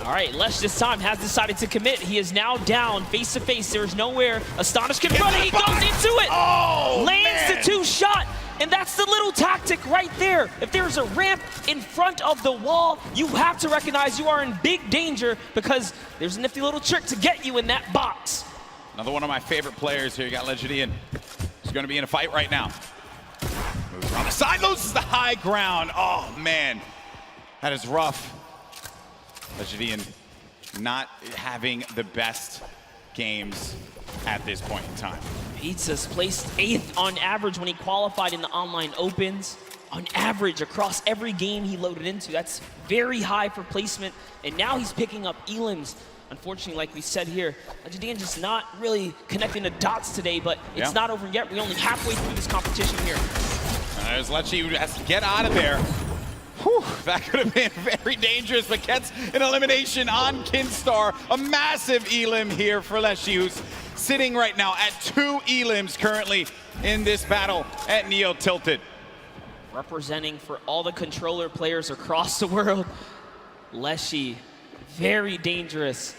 All right, Lesh this time has decided to commit. He is now down face to face. There's nowhere Astonish can run. He goes into it. Oh, lands man. the 2 shot. And that's the little tactic right there. If there's a ramp in front of the wall, you have to recognize you are in big danger because there's a nifty little trick to get you in that box. Another one of my favorite players here. You got Legidian. He's going to be in a fight right now. Moves around the side, loses the high ground. Oh, man. That is rough. Legidian not having the best games at this point in time. Pizza's placed 8th on average when he qualified in the online opens. On average, across every game he loaded into. That's very high for placement. And now he's picking up elims. Unfortunately, like we said here, Legidian just not really connecting the dots today, but it's not over yet. We're only halfway through this competition here. There's Lechi who has to get out of there. Whew, that could have been very dangerous, but gets an elimination on Kinstar. A massive elim here for Lechi, who's sitting right now at 2 elims currently in this battle at Neo Tilted. Representing for all the controller players across the world, Lechi, very dangerous.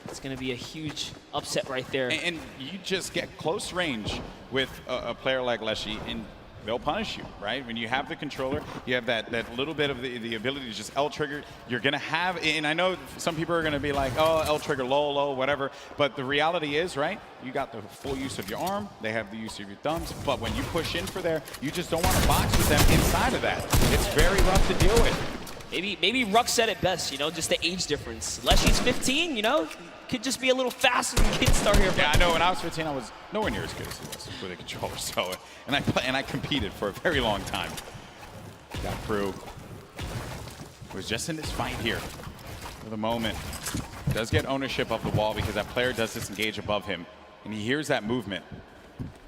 It's going to be a huge upset right there. And you just get close range with a player like Lechi, and they'll punish you, right? When you have the controller, you have that little bit of the ability to just L-trigger. You're going to have, and I know some people are going to be like, oh, L-trigger, low, whatever. But the reality is, right, you got the full use of your arm. They have the use of your thumbs. But when you push in for there, you just don't want to box with them inside of that. It's very rough to deal with. Maybe Ruck said it best, you know, just the age difference. Lechi's 15, you know, could just be a little faster than Kinstar here. Yeah, I know. When I was 15, I was nowhere near as good as he was with a controller. So, and I competed for a very long time. Got through. Was just in this fight here for the moment. Does get ownership of the wall because that player does disengage above him, and he hears that movement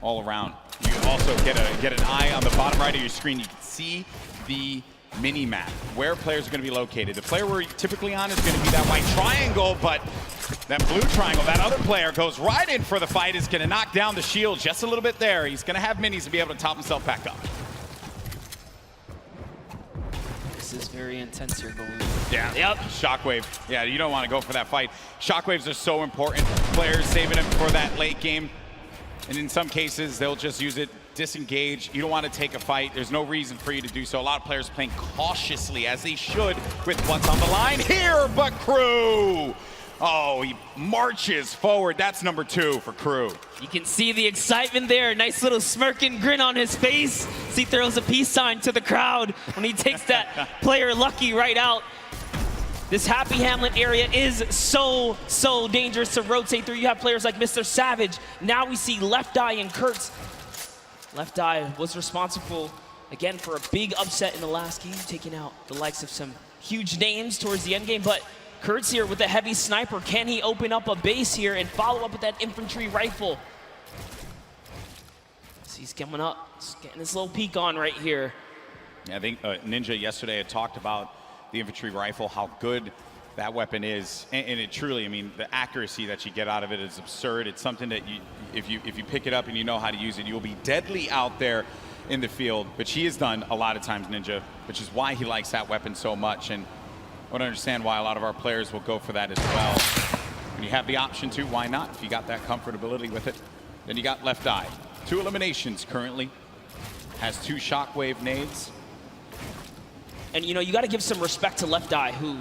all around. You also get an eye on the bottom right of your screen. You can see the mini map where players are going to be located. The player we're typically on is going to be that white triangle, but that blue triangle, that other player goes right in for the fight, is going to knock down the shield just a little bit there. He's going to have minis to be able to top himself back up. This is very intense here going. Yeah. Yep. Shockwave. Yeah, you don't want to go for that fight. Shockwaves are so important. Players saving them for that late game. And in some cases, they'll just use it, disengage. You don't want to take a fight. There's no reason for you to do so. A lot of players playing cautiously, as they should, with what's on the line here. But Crew, oh, he marches forward. That's number 2 for Crew. You can see the excitement there. Nice little smirking grin on his face. He throws a peace sign to the crowd when he takes that player Lucky right out. This Happy Hamlet area is so dangerous to rotate through. You have players like Mr. Savage. Now we see Left Eye and Kurtz. Left Eye was responsible, again, for a big upset in the last game, taking out the likes of some huge names towards the end game. But Kurtz here with a heavy sniper. Can he open up a base here and follow up with that infantry rifle? So he's coming up, he's getting his little peek on right here. Yeah, I think Ninja yesterday had talked about the infantry rifle, how good that weapon is, and it truly, I mean, the accuracy that you get out of it is absurd. It's something that if you pick it up and you know how to use it, you'll be deadly out there in the field, which he has done a lot of times, Ninja, which is why he likes that weapon so much, and I would understand why a lot of our players will go for that as well. When you have the option to, why not? If you got that comfortability with it. Then you got Left Eye. 2 eliminations currently. Has 2 shockwave nades. And you know, you got to give some respect to Left Eye, who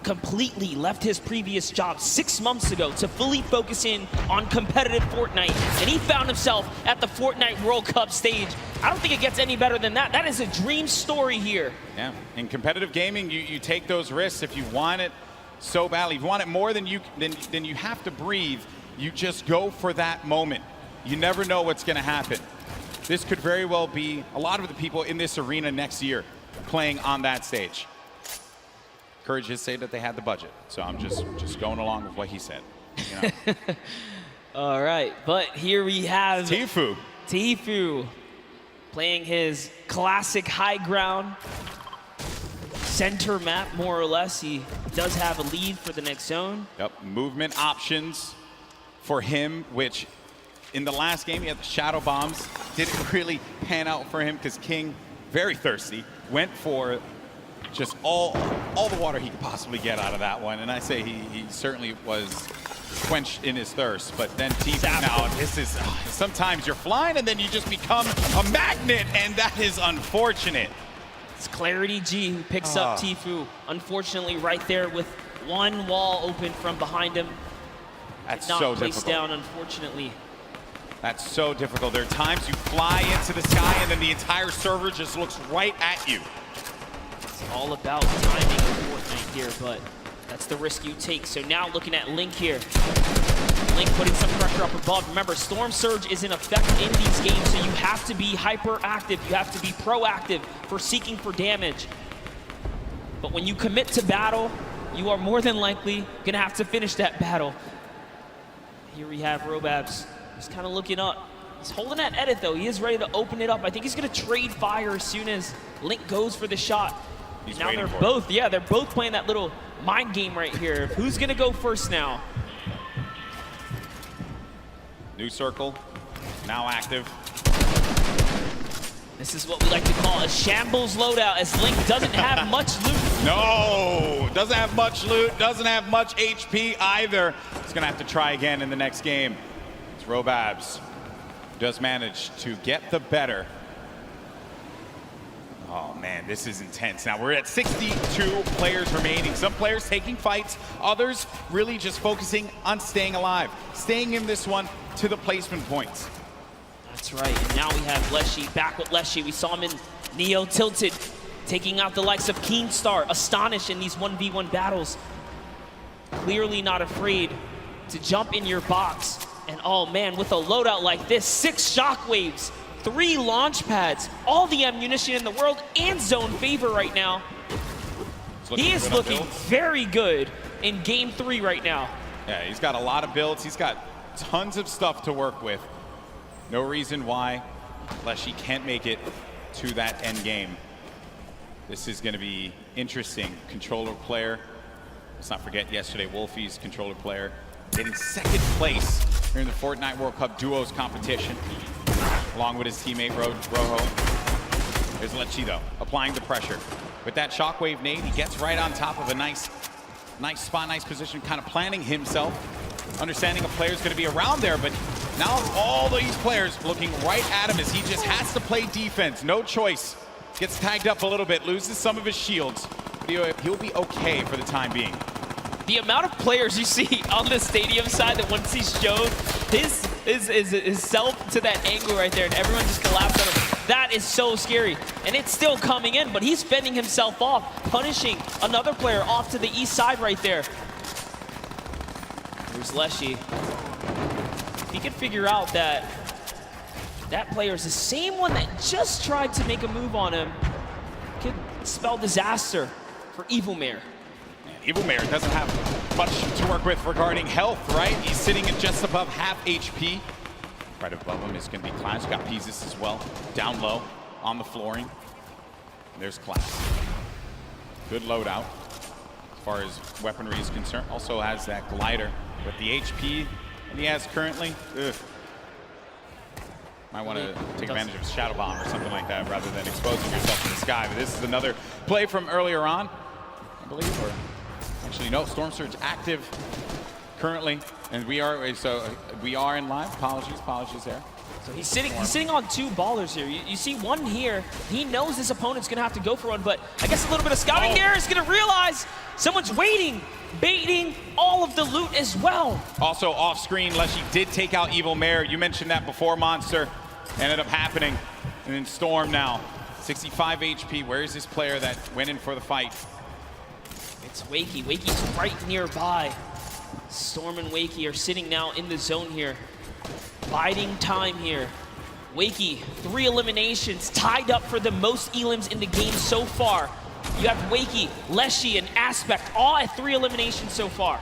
completely left his previous job 6 months ago to fully focus in on competitive Fortnite. And he found himself at the Fortnite World Cup stage. I don't think it gets any better than that. That is a dream story here. Yeah, in competitive gaming, you take those risks if you want it so badly. If you want it more than you have to breathe, you just go for that moment. You never know what's going to happen. This could very well be a lot of the people in this arena next year playing on that stage. Courage did say that they had the budget, so I'm just going along with what he said. You know? All right, but here we have Tfue. Tfue playing his classic high ground center map, more or less. He does have a lead for the next zone. Yep, movement options for him, which in the last game he had the shadow bombs. Didn't really pan out for him because King, very thirsty, went for just all the water he could possibly get out of that one. And I say he certainly was quench in his thirst. But then Tfue now, this is, sometimes you're flying and then you just become a magnet, and that is unfortunate. It's Clarity G who picks up Tfue. Unfortunately, right there with one wall open from behind him. That's Not so placed difficult. down, unfortunately. That's so difficult. There are times you fly into the sky and then the entire server just looks right at you. It's all about timing in Fortnite here, but that's the risk you take. So now looking at Link here. Link putting some pressure up above. Remember, Storm Surge is in effect in these games, so you have to be hyperactive. You have to be proactive for seeking for damage. But when you commit to battle, you are more than likely gonna have to finish that battle. Here we have Robabs. He's kind of looking up. He's holding that edit though. He is ready to open it up. I think he's gonna trade fire as soon as Link goes for the shot. He's Now waiting they're for both, yeah, they're both playing that little mind game right here. Who's gonna go first now? New circle, now active. This is what we like to call a shambles loadout, as Link doesn't have much loot. No, doesn't have much loot, doesn't have much HP either. He's gonna have to try again in the next game. It's Robabs, does manage to get the better. Oh man, this is intense. Now we're at 62 players remaining. Some players taking fights, others really just focusing on staying alive, staying in this one to the placement points. That's right, and now we have Leshy back with Leshy. We saw him in Neo Tilted, taking out the likes of Keemstar, Astonish in these 1v1 battles. Clearly not afraid to jump in your box. And oh man, with a loadout like this, 6 shockwaves, 3 launch pads, all the ammunition in the world, and zone favor right now. He is looking very good in game 3 right now. Yeah, he's got a lot of builds. He's got tons of stuff to work with. No reason why Leshy can't make it to that end game. This is going to be interesting. Controller player. Let's not forget yesterday, Wolfie's controller player getting 2nd place here in the Fortnite World Cup duos competition, along with his teammate Rojo. There's Leshy though, applying the pressure. With that shockwave nade, he gets right on top of a nice spot, nice position, kind of planning himself, understanding a player's going to be around there, but now all these players looking right at him as he just has to play defense. No choice. Gets tagged up a little bit, loses some of his shields, but he'll be okay for the time being. The amount of players you see on the stadium side that once he's shown his self to that angle right there, and everyone just collapsed on him. That is so scary. And it's still coming in, but he's fending himself off, punishing another player off to the east side right there. Here's Leshy. If he can figure out that that player is the same one that just tried to make a move on him, could spell disaster for Evil Mare. Evil Mare doesn't have much to work with regarding health, right? He's sitting at just above half HP. Right above him is going to be Clash. Got Peasus as well. Down low on the flooring. There's Clash. Good loadout as far as weaponry is concerned. Also has that glider with the HP that he has currently. Ugh. Might want to take advantage of Shadow Bomb or something like that rather than exposing yourself to the sky. But this is another play from earlier on, I believe. Or actually, no, Storm Surge active currently, and we are in live. Apologies there. So he's sitting on 2 ballers here. You see one here. He knows his opponent's gonna have to go for one, but I guess a little bit of scouting here is gonna realize someone's waiting, baiting all of the loot as well. Also off screen, Leshy did take out Evil Mare. You mentioned that before, Monster. Ended up happening. And then Storm now, 65 HP. Where is this player that went in for the fight? It's Wakey. Wakey's right nearby. Storm and Wakey are sitting now in the zone here. Biding time here. Wakey, 3 eliminations, tied up for the most elims in the game so far. You have Wakey, Leshy, and Aspect, all at 3 eliminations so far.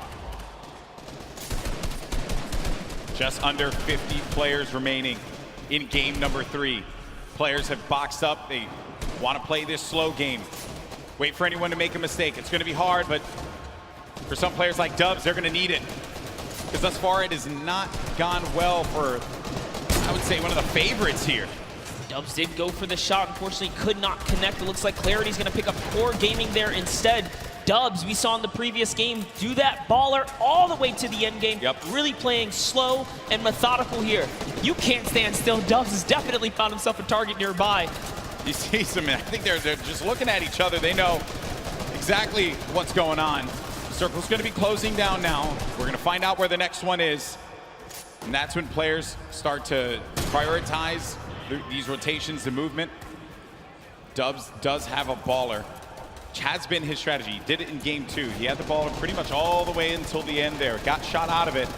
Just under 50 players remaining in game number 3. Players have boxed up. They want to play this slow game. Wait for anyone to make a mistake. It's going to be hard, but for some players like Dubs, they're going to need it. Because thus far, it has not gone well for, I would say, one of the favorites here. Dubs did go for the shot, unfortunately could not connect. It looks like Clarity's gonna pick up Core Gaming there instead. Dubs, we saw in the previous game, do that baller all the way to the end game. Yep. Really playing slow and methodical here. You can't stand still. Dubs has definitely found himself a target nearby. You see some, I think they're just looking at each other. They know exactly what's going on. Circle's going to be closing down now. We're going to find out where the next one is. And that's when players start to prioritize these rotations, the movement. Dubs does have a baller, which has been his strategy. He did it in game 2. He had the ball pretty much all the way until the end there. Got shot out of it,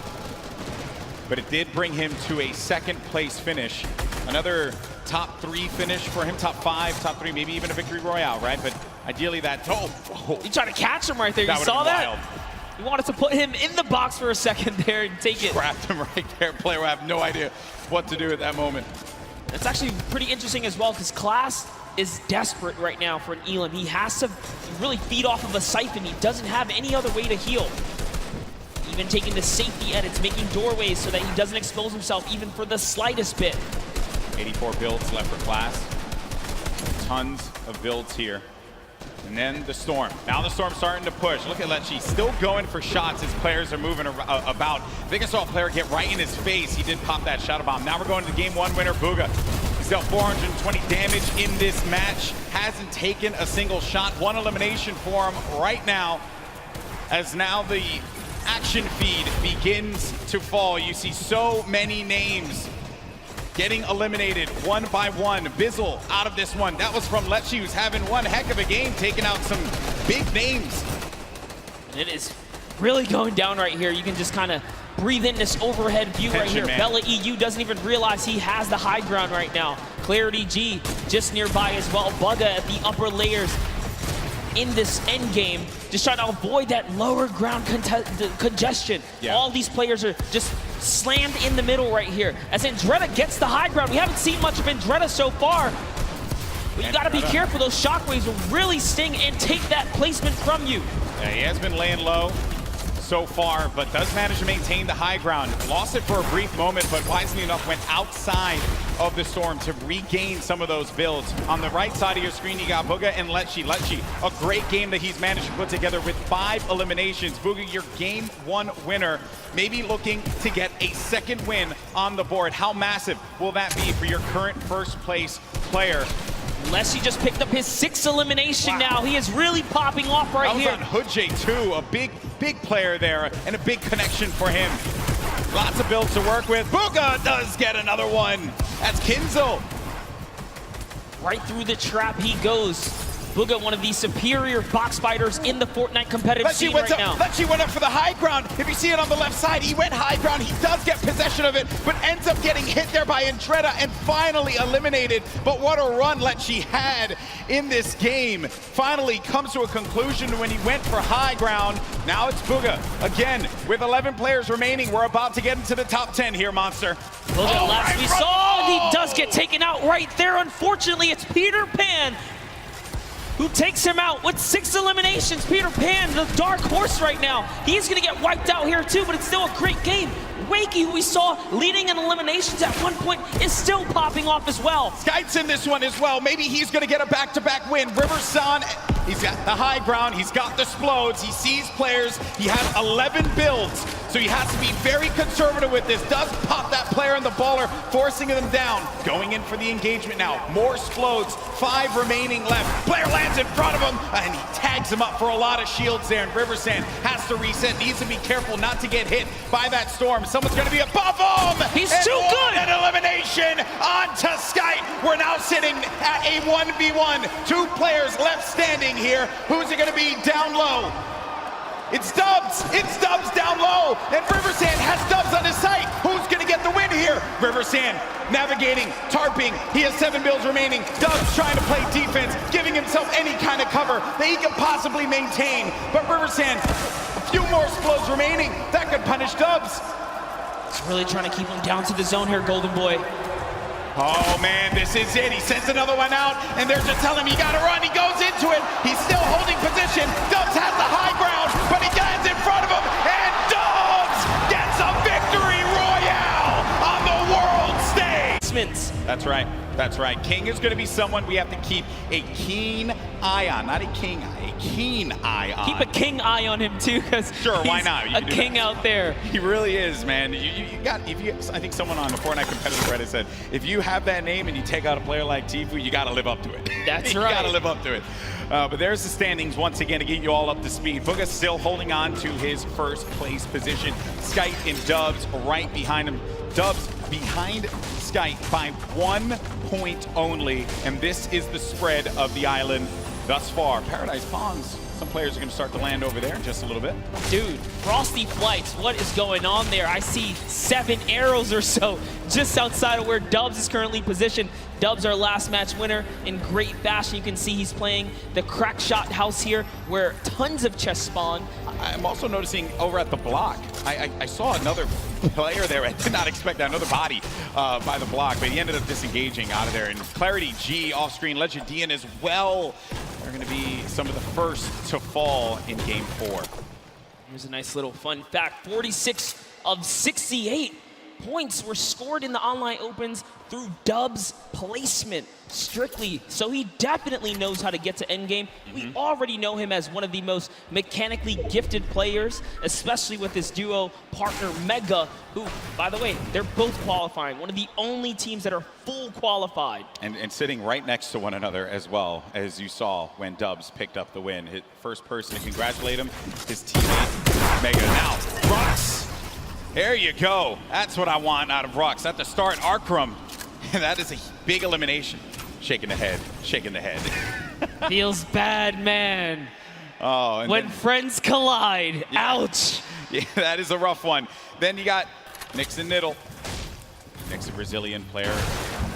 but it did bring him to a second place finish. Another top 3 finish for him, top 5, top 3, maybe even a victory royale, right? But ideally that, You tried to catch him right there. You saw that? Wild. You wanted to put him in the box for a second there and take it. Trapped him right there. Player will have no idea what to do at that moment. That's actually pretty interesting as well, because Class is desperate right now for an Elam. He has to really feed off of a Siphon. He doesn't have any other way to heal. Even taking the safety edits, making doorways so that he doesn't expose himself even for the slightest bit. 84 builds left for Class. Tons of builds here. And then the Storm. Now the Storm's starting to push. Look at Lecce still going for shots as players are moving about. I think I saw a player get right in his face. He did pop that shadow bomb. Now we're going to the game 1 winner, Bugha. He's dealt 420 damage in this match. Hasn't taken a single shot. 1 elimination for him right now. As now the action feed begins to fall. You see so many names getting eliminated one by one. Bizzle out of this one. That was from Lecce, who's having one heck of a game, taking out some big names. And it is really going down right here. You can just kind of breathe in this overhead view right here. Man. Bella EU doesn't even realize he has the high ground right now. Clarity G just nearby as well. Bugha at the upper layers in this end game, just trying to avoid that lower ground congestion. Yeah. All these players are just slammed in the middle right here. As Andretta gets the high ground. We haven't seen much of Andretta so far. But you gotta be careful. Those shockwaves will really sting and take that placement from you. Yeah, he has been laying low so far, but does manage to maintain the high ground. Lost it for a brief moment, but wisely enough went outside of the Storm to regain some of those builds. On the right side of your screen, you got Bugha and Lecce. Lecce, a great game that he's managed to put together with 5 eliminations. Bugha, your game 1 winner, maybe looking to get a second win on the board. How massive will that be for your current first place player? Lecce just picked up his 6th elimination now. He is really popping off right here. That was on Hoodjay too, a big player there, and a big connection for him. Lots of builds to work with. Bugha does get another one. That's Kinzel. Right through the trap he goes. Bugha, one of the superior box fighters in the Fortnite competitive scene right now. Lecce went up for the high ground. If you see it on the left side, he went high ground. He does get possession of it, but ends up getting hit there by Andretta and finally eliminated. But what a run Lecce had in this game. Finally comes to a conclusion when he went for high ground. Now it's Bugha. Again, with 11 players remaining, we're about to get into the top 10 here, Monster. Bugha, last we saw, he does get taken out right there. Unfortunately, it's Peter Pan who takes him out with 6 eliminations. Peter Pan, the dark horse right now. He's gonna get wiped out here too, but it's still a great game. Wakey, who we saw leading in eliminations at one point, is still popping off as well. Skype's in this one as well. Maybe he's gonna get a back-to-back win. Riverson, he's got the high ground, he's got the explodes, he sees players, he has 11 builds, so he has to be very conservative with this. Does pop that player and the baller, forcing them down. Going in for the engagement now. More explodes, 5 remaining left. Player lands in front of him, and he tags him up for a lot of shields there, and Riversand has to reset, needs to be careful not to get hit by that Storm. Someone's gonna be above him! He's too good! An elimination onto Skype. We're now sitting at a 1v1. 2 players left standing here. Who's it gonna be down low? It's Dubs! It's Dubs down low! And Riversand has Dubs on his site! Who's gonna get the win here? Riversand navigating, tarping. He has 7 builds remaining. Dubs trying to play defense, giving himself any kind of cover that he can possibly maintain. But Riversand, a few more explodes remaining. That could punish Dubs. He's really trying to keep him down to the zone here, Golden Boy. Oh man, this is it. He sends another one out, and they're just telling him, you gotta run. He goes into it. He's still holding position. Dubs has the high ground, but he gets in front of him, and Dubs gets a victory royale on the world stage. Smiths. That's right. That's right. King is going to be someone we have to keep a keen eye on, not a king eye, a keen eye on. Keep a king eye on him too, because Sure, why not? You a can do king that. out there. He really is, man. I think someone on the Fortnite competitive Reddit said, if you have that name and you take out a player like Tfue, you got to live up to it. That's you right. got to live up to it. But there's the standings once again to get you all up to speed. Booga still holding on to his first place position. Skype and Dubs right behind him. Dubs behind Skype by 1 point only, and this is the spread of the island thus far. Paradise Palms, some players are going to start to land over there in just a little bit. Dude, Frosty Flights, what is going on there? I see 7 arrows or so just outside of where Dubs is currently positioned. Dubs, our last match winner, in great fashion. You can see he's playing the crack shot house here, where tons of chests spawn. I'm also noticing over at the block, I saw another player there. I did not expect that, another body by the block, but he ended up disengaging out of there. And Clarity G off screen, Legend Dian as well. They're going to be some of the first to fall in game 4. Here's a nice little fun fact. 46 of 68 points were scored in the online opens through Dubs' placement strictly. So he definitely knows how to get to endgame. We already know him as one of the most mechanically gifted players, especially with his duo partner Mega, who, by the way, they're both qualifying. One of the only teams that are full qualified. And sitting right next to one another as well, as you saw when Dubs picked up the win. His first person to congratulate him, his teammate Mega. Now, Rux. There you go. That's what I want out of Rux. At the start, Arkram. That is a big elimination. Shaking the head, shaking the head. Feels bad, man. Oh, and when then, friends collide, ouch. Yeah, that is a rough one. Then you got Nix and Niddle. Nix, a Brazilian player.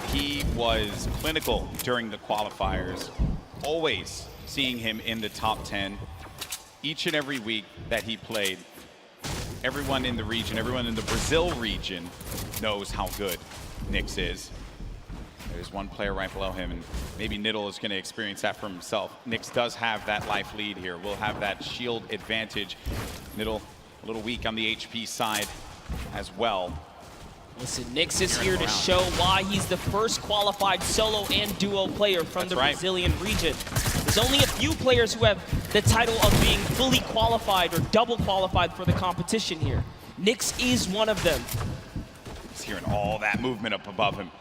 He was clinical during the qualifiers. Always seeing him in the top 10. Each and every week that he played, everyone in the region, everyone in the Brazil region knows how good Nix is. There's one player right below him, and maybe Niddle is going to experience that for himself. Nix does have that life lead here. We'll have that shield advantage. Niddle a little weak on the HP side as well. Listen, Nix is here to show why he's the first qualified solo and duo player from the Brazilian region. There's only a few players who have the title of being fully qualified or double qualified for the competition here. Nix is one of them. He's hearing all that movement up above him.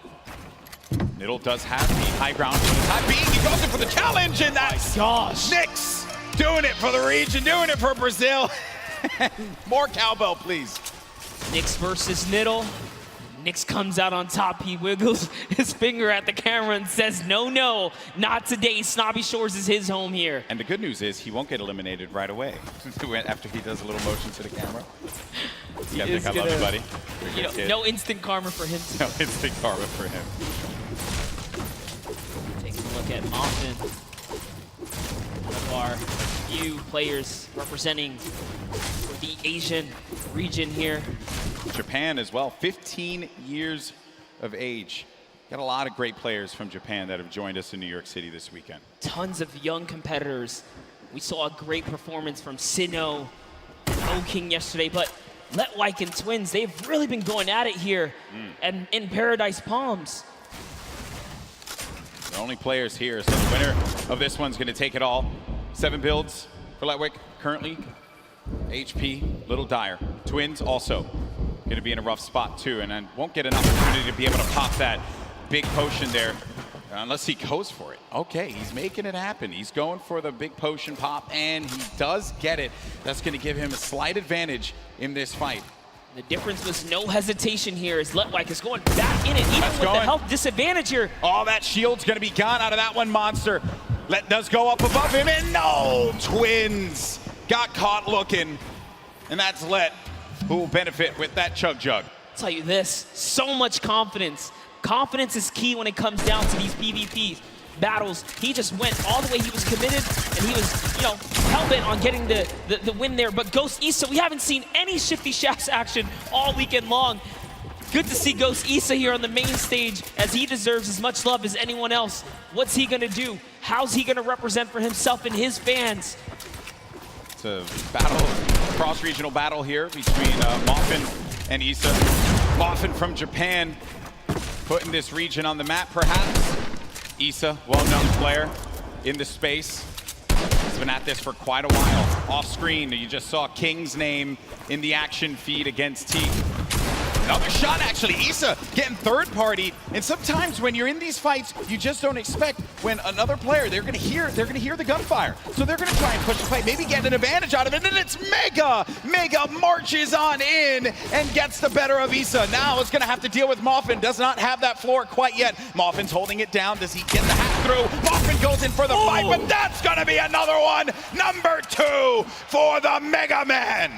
Niddle does have the high ground for the time being. He goes in for the challenge, and that's Nix doing it for the region, doing it for Brazil. More cowbell, please. Nix versus Niddle. Nix comes out on top. He wiggles his finger at the camera and says, no, no, not today. Snobby Shores is his home here. And the good news is he won't get eliminated right away after he does a little motion to the camera. Yeah, I think I love you, buddy. You know, no instant karma for him. No instant karma for him. Taking a look at Moffin. One of our few players representing for the Asian region here. Japan as well, 15 years of age. Got a lot of great players from Japan that have joined us in New York City this weekend. Tons of young competitors. We saw a great performance from Sinnoh and O-King yesterday, but Letwike and Twins, they've really been going at it here and in Paradise Palms. The only players here, so the winner of this one's going to take it all. 7 builds for Letwike currently. HP, Little Dire. Twins also going to be in a rough spot too, and then won't get an opportunity to be able to pop that big potion there unless he goes for it. Okay, he's making it happen. He's going for the big potion pop, and he does get it. That's going to give him a slight advantage in this fight. The difference was no hesitation here as Letwike is going back in it, even with the health disadvantage here. Oh, that shield's going to be gone out of that one monster. Let does go up above him, and no! Twins got caught looking, and that's Let, who will benefit with that Chug Jug. I'll tell you this, so much confidence. Confidence is key when it comes down to these PvP battles. He just went all the way. He was committed, and he was, you know, hell-bent on getting the win there. But Ghost Issa, we haven't seen any Shifty Shafts action all weekend long. Good to see Ghost Issa here on the main stage, as he deserves as much love as anyone else. What's he gonna do? How's he gonna represent for himself and his fans? It's a battle, cross-regional battle here between Moffin and Issa. Moffin from Japan, putting this region on the map perhaps. Issa, well-known player, in the space. He's been at this for quite a while. Off screen, you just saw King's name in the action feed against Teak. Another shot, actually. Issa getting third party. And sometimes when you're in these fights, you just don't expect when another player, they're gonna hear the gunfire. So they're gonna try and push the fight, maybe get an advantage out of it. And it's Mega! Mega marches on in and gets the better of Issa. Now it's gonna have to deal with Moffin. Does not have that floor quite yet. Moffin's holding it down. Does he get the hack through? Moffin goes in for the fight, but that's gonna be another one. Number 2 for the Mega Man.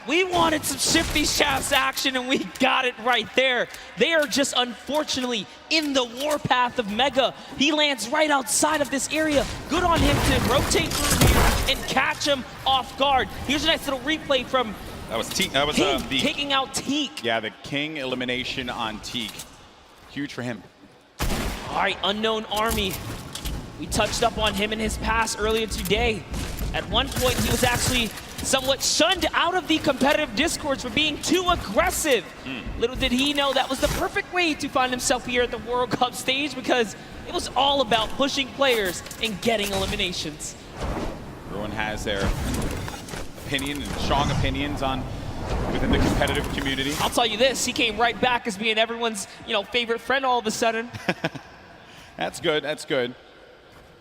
We wanted some Shifty Shafts action, and we got it right there. They are just unfortunately in the warpath of Mega. He lands right outside of this area. Good on him to rotate through here and catch him off guard. Here's a nice little replay from That was Teak. That was King the taking out Teak. Yeah, the King elimination on Teak. Huge for him. All right, Unknown Army. We touched up on him in his past earlier today. At one point, he was actually somewhat shunned out of the competitive discords for being too aggressive. Little did he know that was the perfect way to find himself here at the World Cup stage, because it was all about pushing players and getting eliminations. Everyone has their opinion and strong opinions on within the competitive community. I'll tell you this, he came right back as being everyone's, favorite friend all of a sudden. That's good. That's good.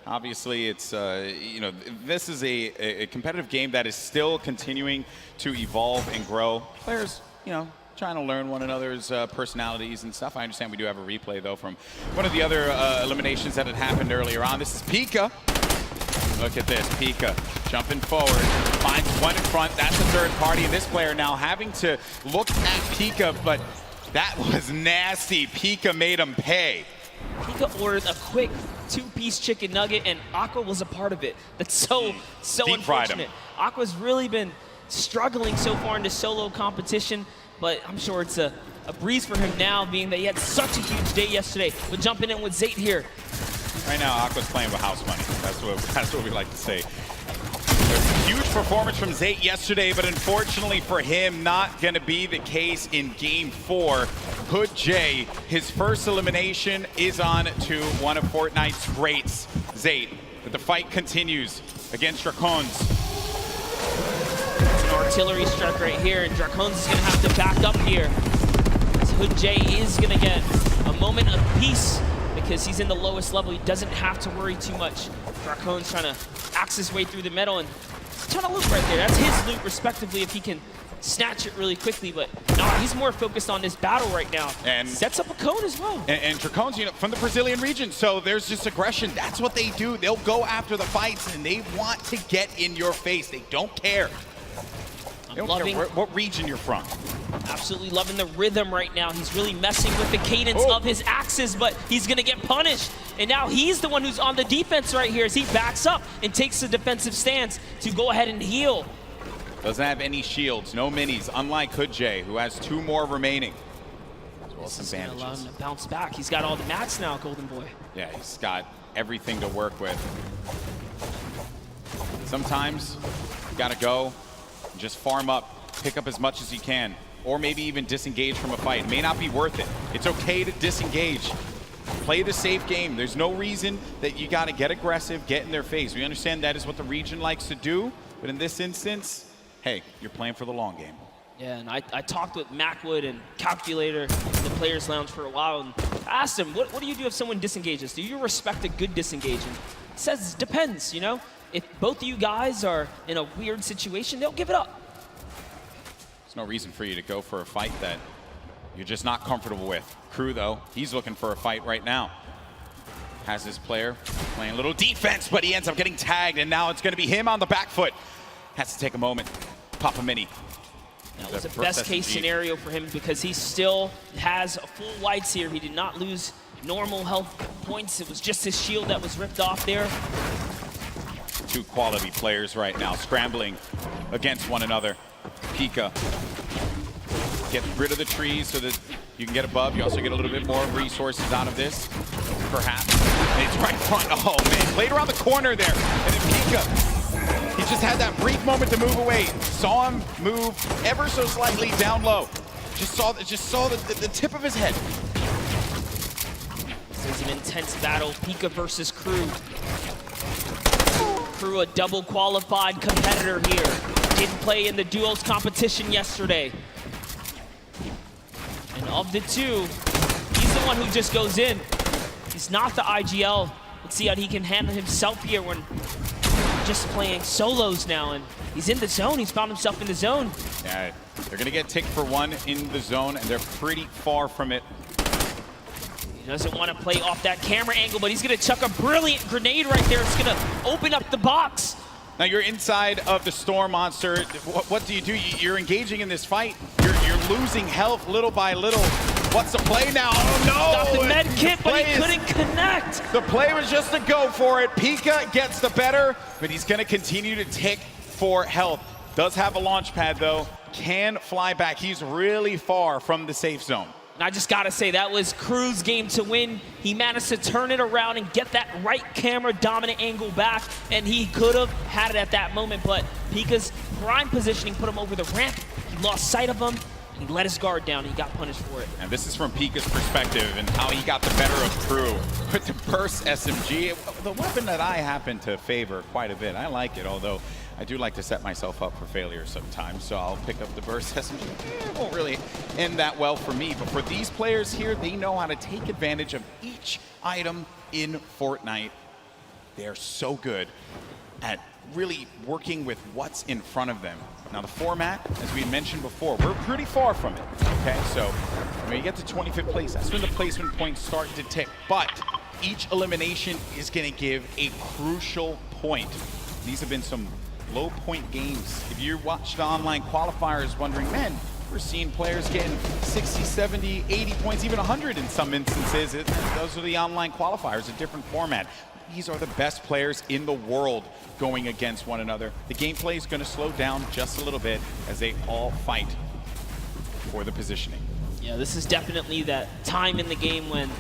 Obviously, it's, this is a competitive game that is still continuing to evolve and grow. Players, trying to learn one another's personalities and stuff. I understand we do have a replay, though, from one of the other eliminations that had happened earlier on. This is Pika. Look at this, Pika jumping forward, finds one in front. That's the third party, and this player now having to look at Pika, but that was nasty. Pika made him pay. Pika ordered a quick 2-piece chicken nugget, and Aqua was a part of it. That's so Deep fried him. unfortunate. Aqua's really been struggling so far in the solo competition, but I'm sure it's a breeze for him now, being that he had such a huge day yesterday. But jumping in with Zayt here. Right now, Aqua's playing with house money. That's what we like to say. Huge performance from Zayt yesterday, but unfortunately for him, not going to be the case in Game 4. Hood J, his first elimination is on to one of Fortnite's greats, Zayt. But the fight continues against Dracons. It's an artillery strike right here, and Dracons is going to have to back up here. As Hood J is going to get a moment of peace because he's in the lowest level. He doesn't have to worry too much. Dracons trying to axe his way through the middle, and he's trying to loot right there. That's his loot, respectively, if he can snatch it really quickly, but no, he's more focused on this battle right now. And sets up a cone as well. And Dracons, from the Brazilian region, so there's just aggression. That's what they do. They'll go after the fights, and they want to get in your face. They don't care. They don't care what region you're from. Absolutely loving the rhythm right now. He's really messing with the cadence of his axes, but he's going to get punished. And now he's the one who's on the defense right here as he backs up and takes a defensive stance to go ahead and heal. Doesn't have any shields, no minis, unlike Hood J, who has 2 more remaining. As well as some bandages. Allow him to bounce back. He's got all the mats now, Golden Boy. Yeah, he's got everything to work with. Sometimes you gotta go and just farm up, pick up as much as you can, or maybe even disengage from a fight. It may not be worth it. It's okay to disengage. Play the safe game. There's no reason that you gotta get aggressive, get in their face. We understand that is what the region likes to do, but in this instance, hey, you're playing for the long game. Yeah, and I talked with Macwood and Calculator in the Players Lounge for a while, and I asked him, what do you do if someone disengages? Do you respect a good disengaging? He says, depends, If both of you guys are in a weird situation, they'll give it up. There's no reason for you to go for a fight that you're just not comfortable with. Crew, though, he's looking for a fight right now. Has his player playing a little defense, but he ends up getting tagged, and now it's going to be him on the back foot. Has to take a moment. Pop a mini. That was a best case scenario for him because he still has a full whites here. He did not lose normal health points. It was just his shield that was ripped off there. 2 quality players right now scrambling against one another. Pika. Get rid of the trees so that you can get above. You also get a little bit more resources out of this. Perhaps. And it's right in front. Oh, man. Played around the corner there. And then Pika. He just had that brief moment to move away. Saw him move ever so slightly down low. Just saw the tip of his head. This is an intense battle. Pika versus Crew. Crew, a double qualified competitor here. Didn't play in the duos competition yesterday. And of the two, he's the one who just goes in. He's not the IGL. Let's see how he can handle himself here when just playing solos now. And he's in the zone. He's found himself in the zone. Yeah, they're going to get ticked for one in the zone, and they're pretty far from it. He doesn't want to play off that camera angle, but he's going to chuck a brilliant grenade right there. It's going to open up the box. Now you're inside of the Storm Monster. What do? You're engaging in this fight. You're losing health little by little. What's the play now? Oh no! Got the med kit, but he couldn't connect. The play was just to go for it. Pika gets the better, but he's going to continue to tick for health. Does have a launch pad though. Can fly back. He's really far from the safe zone. And I just gotta say, that was Crew's game to win. He managed to turn it around and get that right camera dominant angle back, and he could have had it at that moment, but Pika's prime positioning put him over the ramp. He lost sight of him, and he let his guard down. He got punished for it. And this is from Pika's perspective and how he got the better of Crew. With the burst SMG, the weapon that I happen to favor quite a bit. I like it, although I do like to set myself up for failure sometimes, so I'll pick up the burst SMG. It won't really end that well for me, but for these players here, they know how to take advantage of each item in Fortnite. They're so good at really working with what's in front of them. Now the format, as we mentioned before, we're pretty far from it, okay? So when you get to 25th place, that's when the placement points start to tick, but each elimination is gonna give a crucial point. These have been some low point games. If you watch the online qualifiers wondering, man, we're seeing players getting 60, 70, 80 points, even 100 in some instances. Those are the online qualifiers, a different format. These are the best players in the world going against one another. The gameplay is going to slow down just a little bit as they all fight for the positioning. Yeah, this is definitely that time in the game when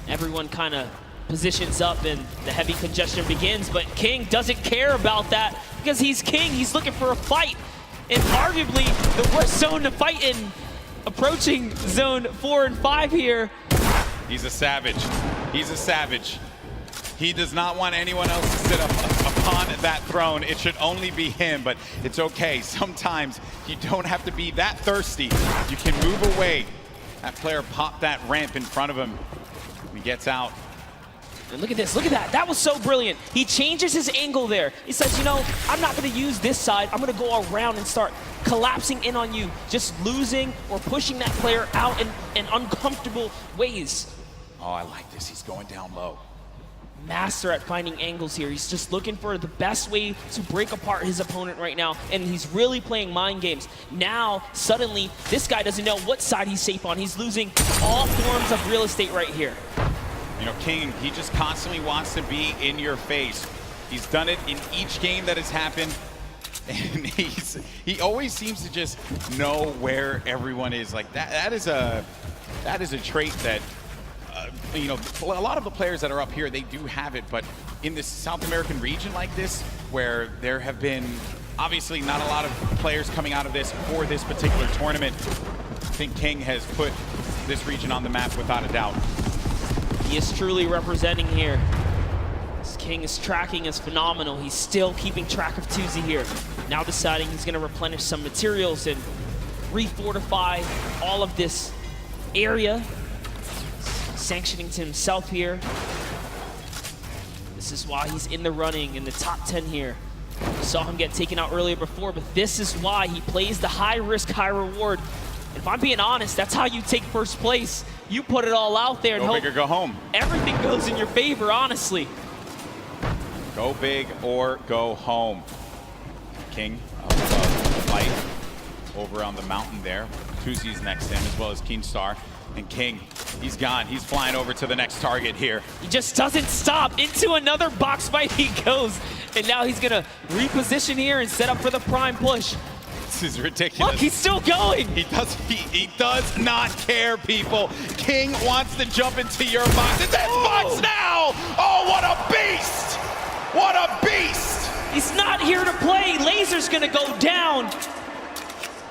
everyone kind of positions up and the heavy congestion begins, but King doesn't care about that because he's King. He's looking for a fight in arguably the worst zone to fight in, approaching zone 4 and 5 here. He's a savage. He's a savage. He does not want anyone else to sit up upon that throne. It should only be him, but it's okay. Sometimes you don't have to be that thirsty. You can move away. That player popped that ramp in front of him. He gets out. And look at this, look at that. That was so brilliant. He changes his angle there. He says, you know, I'm not going to use this side. I'm going to go around and start collapsing in on you, just losing or pushing that player out in uncomfortable ways. Oh, I like this. He's going down low. Master at finding angles here. He's just looking for the best way to break apart his opponent right now, and he's really playing mind games. Now, suddenly, this guy doesn't know what side he's safe on. He's losing all forms of real estate right here. You know, King, he just constantly wants to be in your face. He's done it in each game that has happened, and he always seems to just know where everyone is. Like that is a trait that you know, a lot of the players that are up here, they do have it, but in this South American region like this, where there have been obviously not a lot of players coming out of this for this particular tournament, I think King has put this region on the map without a doubt. He is truly representing here. This King is tracking is phenomenal. He's still keeping track of Tuesday here. Now deciding he's going to replenish some materials and refortify all of this area. Sanctioning to himself here. This is why he's in the running in the top 10 here. We saw him get taken out earlier before, but this is why he plays the high risk, high reward. And if I'm being honest, that's how you take first place. You put it all out there and go big or go home. Everything goes in your favor, honestly. Go big or go home. King of light over on the mountain there. Tuzi's next to him, as well as Keenstar. And King, he's gone. He's flying over to the next target here. He just doesn't stop. Into another box fight he goes. And now he's going to reposition here and set up for the prime push. This is ridiculous. Look, he's still going. He does not care, people. King wants to jump into your box. It's his box now! Oh, what a beast! What a beast! He's not here to play. Laser's going to go down.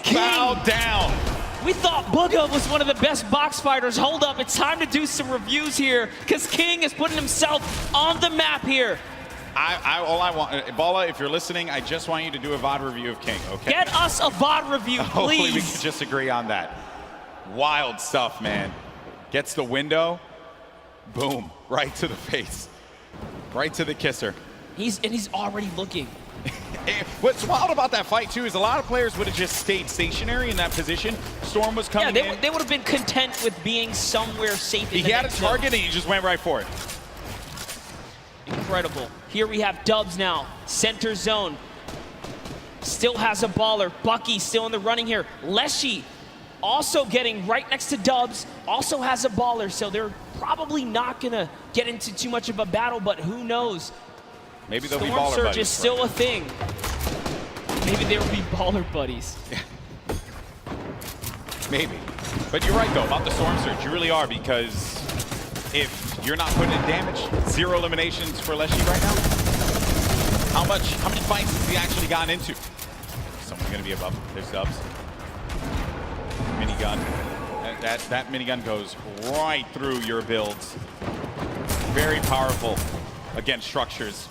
King. Bow down. We thought Booga was one of the best box fighters. Hold up, it's time to do some reviews here because King is putting himself on the map here. All I want, Bala, if you're listening, I just want you to do a VOD review of King, okay? Get us a VOD review, please. Hopefully we can just agree on that. Wild stuff, man. Gets the window, boom, right to the face, right to the kisser. He's already looking. What's wild about that fight, too, is a lot of players would have just stayed stationary in that position. Storm was coming in. They would have been content with being somewhere safe in the He had a next target, zone. and he just went right for it. Incredible. Here we have Dubs now. Center zone. Still has a baller. Bucky still in the running here. Leshy also getting right next to Dubs. Also has a baller, so they're probably not going to get into too much of a battle, but who knows? Maybe they'll be Storm baller Surge buddies. is still a thing. Maybe they'll be baller buddies. Maybe. But you're right, though, about the Storm Surge. You really are, because if you're not putting in damage, 0 eliminations for Leshy right now. How many fights has he actually gotten into? Someone's going to be above. There's Dubs. Minigun. That minigun goes right through your builds. Very powerful against structures.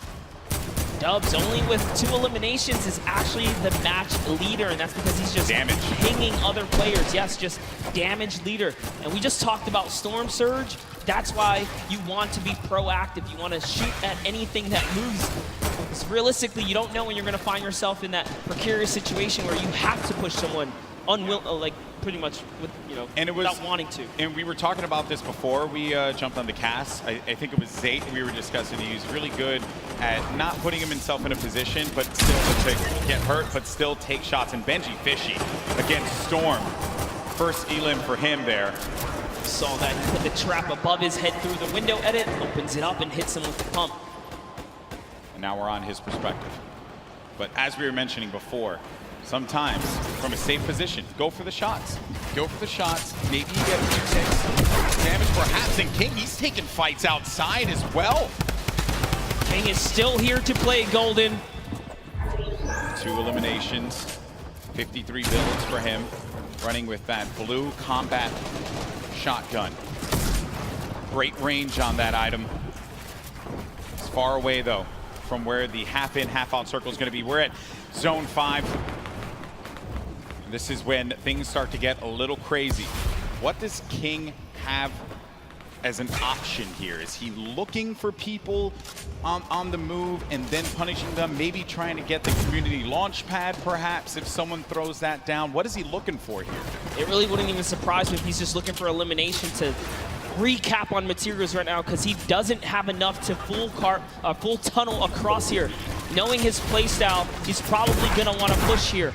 Dubs, only with 2 eliminations, is actually the match leader, and that's because he's just pinging other players. Yes, just damage leader. And we just talked about Storm Surge. That's why you want to be proactive. You want to shoot at anything that moves. Because realistically, you don't know when you're going to find yourself in that precarious situation where you have to push someone like pretty much with, without wanting to. And we were talking about this before we jumped on the cast. I think it was Zayt we were discussing. He's really good at not putting himself in a position, but still to get hurt, but still take shots. And Benji fishy against Storm. First elim for him there. Saw that. He put the trap above his head through the window edit, opens it up and hits him with the pump. And now we're on his perspective. But as we were mentioning before, sometimes from a safe position, go for the shots. Go for the shots. Maybe you get a few ticks. Damage perhaps. And King, he's taking fights outside as well. King is still here to play Golden. 2 eliminations. 53 builds for him. Running with that blue combat shotgun. Great range on that item. It's far away, though, from where the half-in, half-out circle is going to be. We're at Zone 5. This is when things start to get a little crazy. What does King have as an option here? Is he looking for people on the move and then punishing them? Maybe trying to get the community launch pad, perhaps, if someone throws that down. What is he looking for here? It really wouldn't even surprise me if he's just looking for elimination to recap on materials right now, because he doesn't have enough to full tunnel across here. Knowing his playstyle, he's probably gonna want to push here.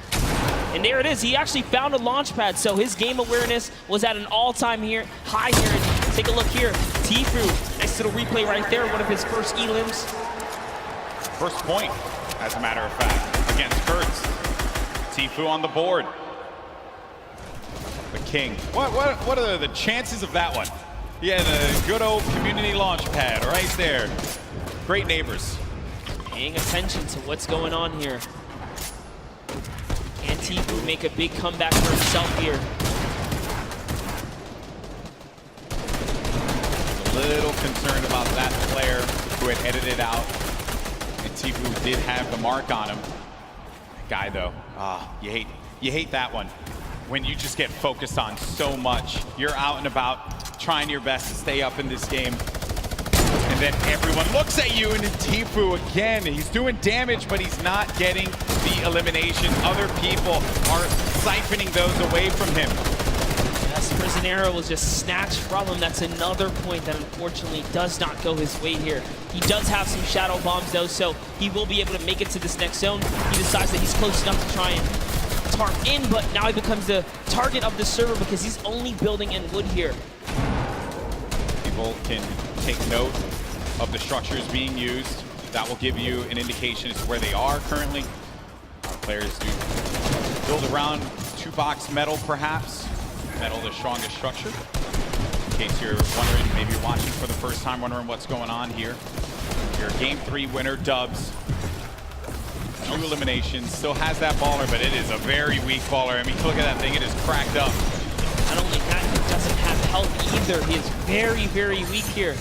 And there it is. He actually found a launch pad, so his game awareness was at an all-time high here. And take a look here. Tfue, nice little replay right there. One of his first elims. First point, as a matter of fact, against Kurtz. Tfue on the board. The King. What are the chances of that one? Yeah, the good old community launch pad right there. Great neighbors. Paying attention to what's going on here. Can Tfue make a big comeback for himself here? A little concerned about that player who had edited out. And Tfue did have the mark on him. That guy, though, you hate that one. When you just get focused on so much. You're out and about, trying your best to stay up in this game. And then everyone looks at you, and Tfue again, he's doing damage, but he's not getting the elimination. Other people are siphoning those away from him. Yes, Prisionero was just snatched from him. That's another point that unfortunately does not go his way here. He does have some shadow bombs though, so he will be able to make it to this next zone. He decides that he's close enough to try and tarp in, but now he becomes the target of the server because he's only building in wood here. People can take note of the structures being used. That will give you an indication as to where they are currently. Our players do build around 2-box metal, perhaps. Metal, the strongest structure. In case you're wondering, maybe you're watching for the first time, wondering what's going on here. Your Game 3 winner, Dubs. 2 eliminations, still has that baller, but it is a very weak baller. I mean, look at that thing, it is cracked up. Not only that, he doesn't have health either. He is very, very weak here.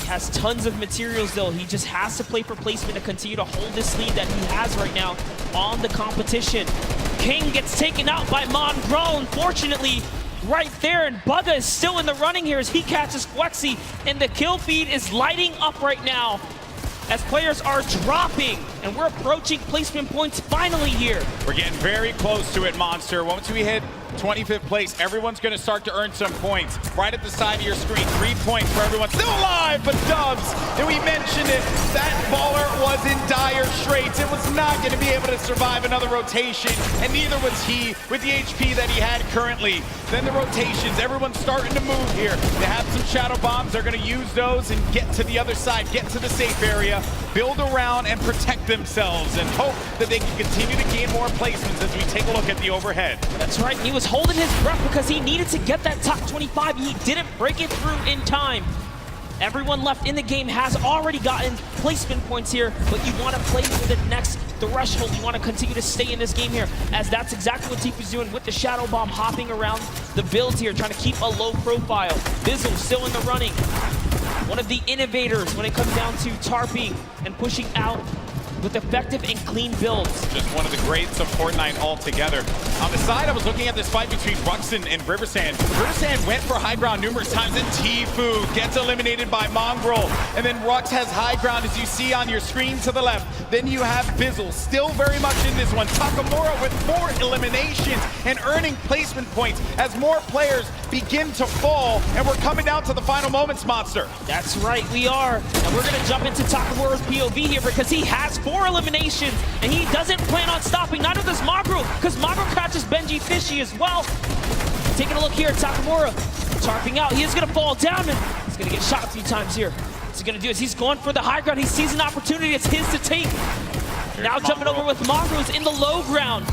has tons of materials though. He just has to play for placement to continue to hold this lead that he has right now on the competition. King gets taken out by Mongrel, unfortunately, right there, and Bugga is still in the running here as he catches Quexy, and the kill feed is lighting up right now as players are dropping, and we're approaching placement points finally here. We're getting very close to it, Monster. Once we hit 25th place, everyone's going to start to earn some points. Right at the side of your screen, 3 points for everyone still alive, but Dubs, and we mentioned it, that baller was in dire straits. It was not going to be able to survive another rotation, and neither was he with the HP that he had currently. Then the rotations, everyone's starting to move here. They have some shadow bombs. They're going to use those and get to the other side, get to the safe area, build around and protect themselves, and hope that they can continue to gain more placements as we take a look at the overhead. That's right, he was holding his breath because he needed to get that top 25. He didn't break it through in time. Everyone left in the game has already gotten placement points here, but you want to play for the next threshold. You want to continue to stay in this game here, as that's exactly what Tifu's doing with the Shadow Bomb, hopping around the builds here, trying to keep a low profile. Bizzle still in the running. One of the innovators when it comes down to tarping and pushing out with effective and clean builds. Just one of the greats of Fortnite altogether. On the side, I was looking at this fight between Rux and Riversand. Riversand went for high ground numerous times, and Tifu gets eliminated by Mongrel. And then Rux has high ground, as you see on your screen to the left. Then you have Bizzle, still very much in this one. Takamura with 4 eliminations and earning placement points as more players begin to fall. And we're coming down to the final moments, Monster. That's right, we are. And we're going to jump into Takamura's POV here because he has 4 eliminations, and he doesn't plan on stopping. Neither does Magru, because Magru catches Benji Fishy as well. Taking a look here at Takamura, tarping out. He is going to fall down, and he's going to get shot a few times here. What's he going to do is he's going for the high ground. He sees an opportunity. It's his to take. Now jumping over with Magru's in the low ground.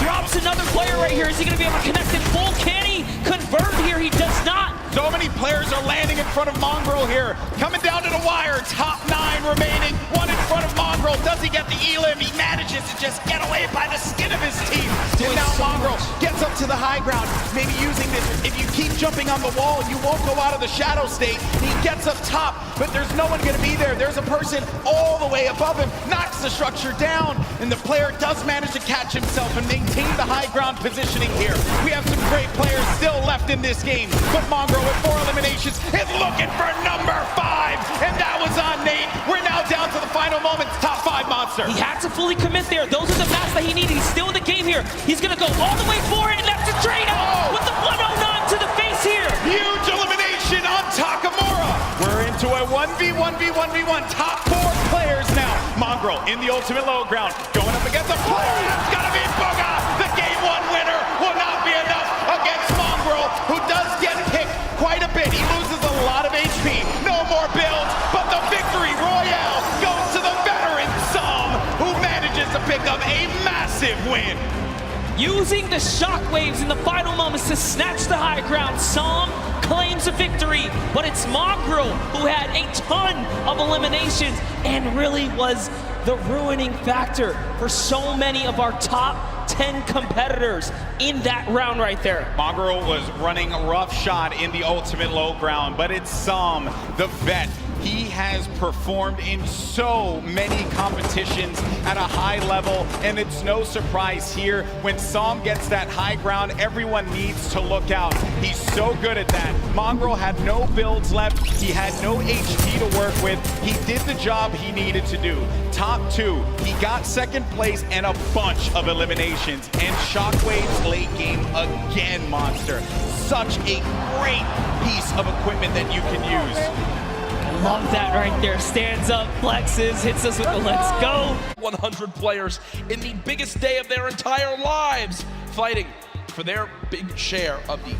Drops another player right here. Is he going to be able to connect in full? Can he convert here? He does not. So many players are landing in front of Mongrel here. Coming down to the wire. Top 9 remaining. 1 in front of Mongrel. Does he get the elim? He manages to just get away by the skin of his teeth. And now Mongrel gets up to the high ground. Maybe using this. If you keep jumping on the wall, you won't go out of the shadow state. He gets up top, but there's no one going to be there. There's a person all the way above him. Knocks the structure down. And the player does manage to catch himself and maintain the high ground positioning here. We have some great players still left in this game, but Mongrel with 4 eliminations is looking for number 5, and that was on Nate. We're now down to the final moments. Top 5 Monster. He had to fully commit there. Those are the maps that he needed. He's still in the game here. He's going to go all the way for it, and that's a trade out with the 109 to the face here. Huge elimination on Takamura. We're into a 1v1v1v1. Top 4 players now. Mongrel in the ultimate low ground, going up against a player that's going to be Bugga. The game 1 winner will not be enough against Mongrel, who does get picked quite a bit. He loses a lot of HP. No more builds, but the victory royale goes to the veteran Som, who manages to pick up a massive win. Using the shockwaves in the final moments to snatch the high ground, Som claims a victory, but it's Mongrel who had a ton of eliminations and really was the ruining factor for so many of our top 10 competitors in that round right there. Mongrel was running roughshod in the ultimate low ground, but it's Som, the vet. He has performed in so many competitions at a high level, and it's no surprise here. When Som gets that high ground, everyone needs to look out. He's so good at that. Mongrel had no builds left. He had no HP to work with. He did the job he needed to do. Top 2, he got 2nd place and a bunch of eliminations. And Shockwave's late game again, Monster. Such a great piece of equipment that you can use. Love that right there. Stands up, flexes, hits us with the let's go. 100 players in the biggest day of their entire lives, fighting for their big share of the,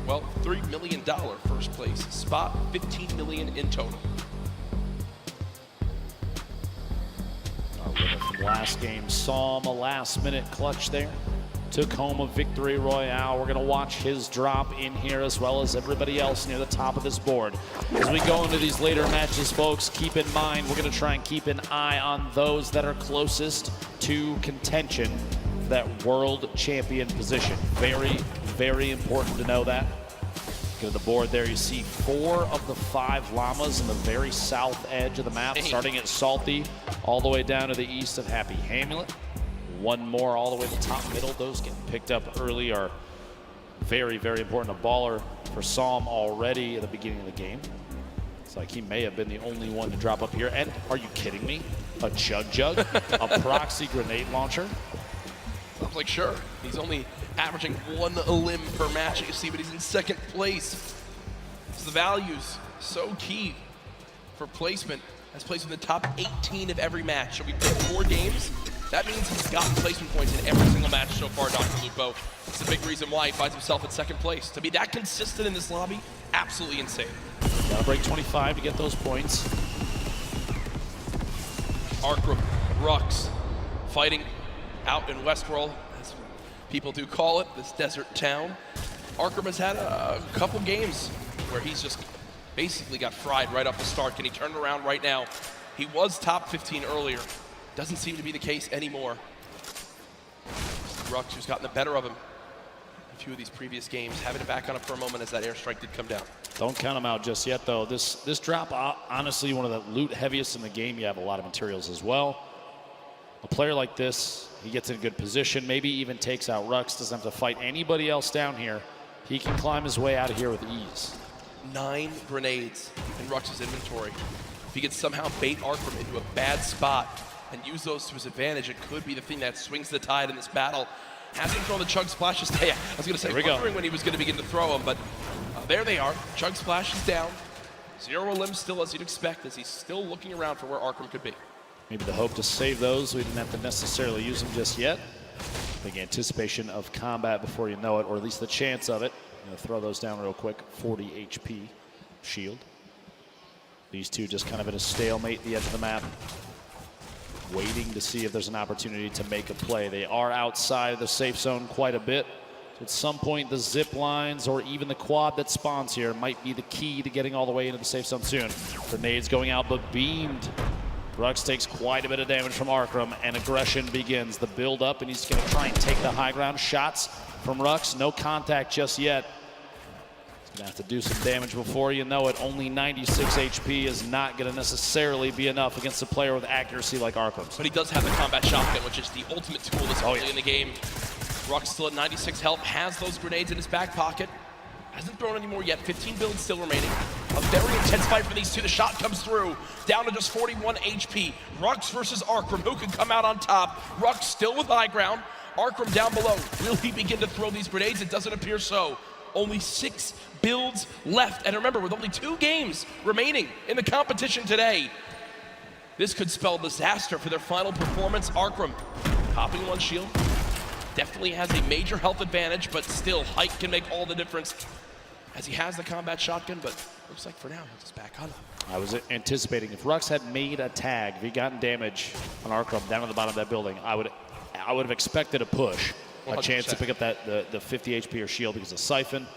well, $3 million first place spot, $15 million in total. Our winner from last game, Som, a last-minute clutch there. Took home a victory royale. We're gonna watch his drop in here as well as everybody else near the top of this board. As we go into these later matches, folks, keep in mind, we're gonna try and keep an eye on those that are closest to contention for that world champion position. Very, very important to know that. Look at the board there. You see 4 of the 5 llamas in the very south edge of the map, starting at Salty, all the way down to the east of Happy Hamlet. 1 more all the way to the top middle. Those getting picked up early are very, very important. A baller for Psalm already at the beginning of the game. It's like he may have been the only one to drop up here. And are you kidding me? A Jug, a proxy grenade launcher. I'm like, sure. He's only averaging 1 limb per match, you see, but he's in 2nd place. So the value's so key for placement. Has placed in the top 18 of every match. So we played 4 games. That means he's gotten placement points in every single match so far, Dr. Lupo. It's the big reason why he finds himself in 2nd place. To be that consistent in this lobby, absolutely insane. Gotta break 25 to get those points. Arkram, Rux, fighting out in Westworld, as people do call it, this desert town. Arkram has had a couple games where he's just basically got fried right off the start. Can he turn it around right now? He was top 15 earlier. Doesn't seem to be the case anymore. Rux, who's gotten the better of him in a few of these previous games, having to back on it for a moment as that airstrike did come down. Don't count him out just yet, though. This drop, honestly, one of the loot heaviest in the game. You have a lot of materials as well. A player like this, he gets in a good position, maybe even takes out Rux, doesn't have to fight anybody else down here. He can climb his way out of here with ease. 9 grenades in Rux's inventory. If he could somehow bait Arkram into a bad spot and use those to his advantage, it could be the thing that swings the tide in this battle. Hasn't thrown the Chug Splashes. Yeah, I was going to say, wondering when he was going to begin to throw them, but there they are. Chug Splash is down. 0 limbs still, as you'd expect, as he's still looking around for where Arkram could be. Maybe the hope to save those. We didn't have to necessarily use them just yet. Big anticipation of combat before you know it, or at least the chance of it. I'm going to throw those down real quick. 40 HP shield. These two just kind of at a stalemate at the edge of the map, waiting to see if there's an opportunity to make a play. They are outside the safe zone quite a bit. So at some point, the zip lines or even the quad that spawns here might be the key to getting all the way into the safe zone soon. Grenades going out, but beamed. Rux takes quite a bit of damage from Arkram, and aggression begins. The build up, and he's going to try and take the high ground. Shots from Rux, no contact just yet. He's going to have to do some damage before you know it. Only 96 HP is not going to necessarily be enough against a player with accuracy like Arkram. But he does have the combat shotgun, which is the ultimate tool this early in the game. Rux still at 96 health, has those grenades in his back pocket. Hasn't thrown any more yet, 15 builds still remaining. A very intense fight for these two. The shot comes through, down to just 41 HP. Rux versus Arkram, who can come out on top? Rux still with high ground. Arkram down below. Will he begin to throw these grenades? It doesn't appear so. Only 6 builds left. And remember, with only 2 games remaining in the competition today, this could spell disaster for their final performance. Arkram popping 1 shield. Definitely has a major health advantage, but still, height can make all the difference as he has the combat shotgun, but looks like for now, he'll just back on up. I was anticipating if Rux had made a tag, if he'd gotten damage on Arkram down at the bottom of that building, I would have expected a push, 100%. A chance to pick up the 50 HP or shield because of Siphon.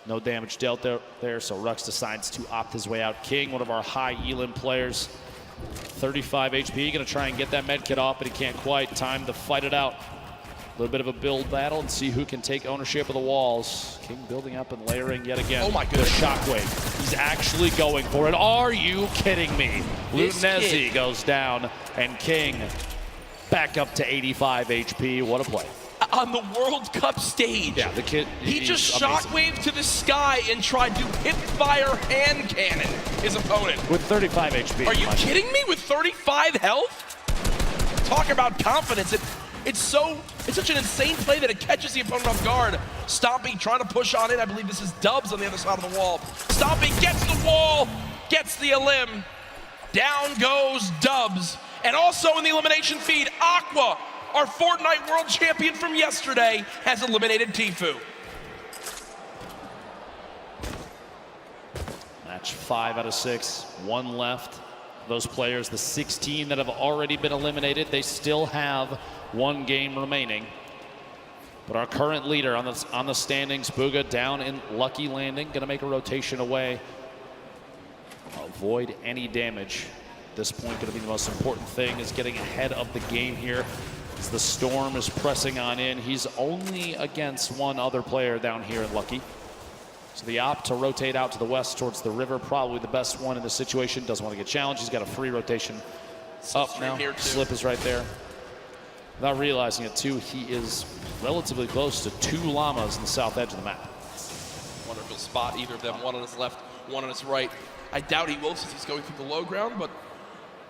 No damage dealt there, so Rux decides to opt his way out. King, one of our high Elim players, 35 HP, gonna try and get that med kit off, but he can't quite. Time to fight it out. A little bit of a build battle and see who can take ownership of the walls. King building up and layering yet again. Oh my goodness. The shockwave. He's actually going for it. Are you kidding me? Lutinezi goes down, and King back up to 85 HP. What a play. On the World Cup stage. Yeah, the kid. He just shockwaved to the sky and tried to hip fire hand cannon his opponent. With 35 HP. Are you kidding me? With 35 health? Talk about confidence. It's such an insane play that it catches the opponent off guard. Stompy trying to push on in. I believe this is Dubs on the other side of the wall. Stompy gets the wall, gets the elim. Down goes Dubs. And also in the elimination feed, Aqua, our Fortnite World Champion from yesterday, has eliminated Tfue. Match 5 out of 6, 1 left. Those players, the 16 that have already been eliminated, they still have 1 game remaining. But our current leader on the standings, Booga, down in Lucky Landing, gonna make a rotation away. Avoid any damage. At this point, gonna be the most important thing is getting ahead of the game here. As the storm is pressing on in, he's only against 1 other player down here in Lucky. So the opt to rotate out to the west towards the river, probably the best one in this situation. Doesn't want to get challenged. He's got a free rotation up now. Slip is right there. Without realizing it, too, he is relatively close to 2 llamas in the south edge of the map. Wonderful spot, either of them, one on his left, one on his right. I doubt he will since he's going through the low ground, but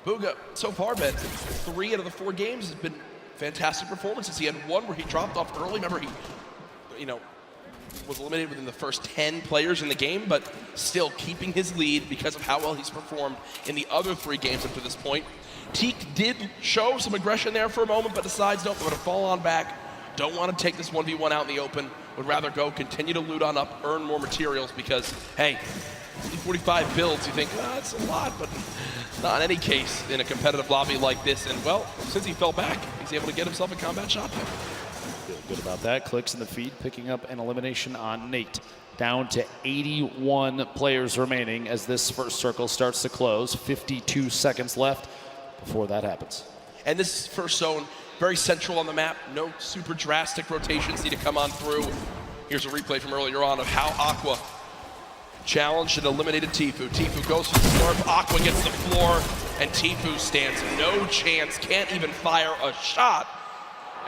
Bugha, so far, Ben, 3 out of the 4 games has been fantastic performances. He had one where he dropped off early. Remember, he, was eliminated within the first 10 players in the game, but still keeping his lead because of how well he's performed in the other 3 games up to this point. Teak did show some aggression there for a moment, but decides, nope, I'm going to fall on back. Don't want to take this 1v1 out in the open. Would rather go continue to loot on up, earn more materials because, hey, 45 builds, you think, that's a lot, but not in any case in a competitive lobby like this. And, well, since he fell back, he's able to get himself a combat shotgun. Feel good about that. Clicks in the feed, picking up an elimination on Nate. Down to 81 players remaining as this first circle starts to close. 52 seconds left before that happens. And this first zone, very central on the map. No super drastic rotations need to come on through. Here's a replay from earlier on of how Aqua challenged and eliminated Tfue. Tfue goes for the slurp, Aqua gets the floor, and Tfue stands no chance, can't even fire a shot.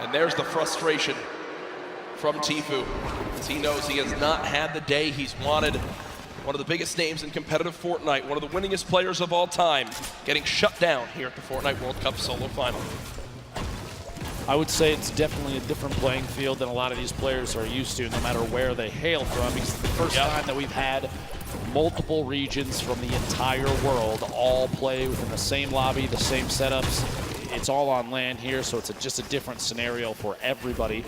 And there's the frustration from Tfue, as he knows he has not had the day he's wanted. One of the biggest names in competitive Fortnite, one of the winningest players of all time, getting shut down here at the Fortnite World Cup solo final. I would say it's definitely a different playing field than a lot of these players are used to, no matter where they hail from. Because it's the first time that we've had multiple regions from the entire world all play within the same lobby, the same setups. It's all on land here, so it's just a different scenario for everybody.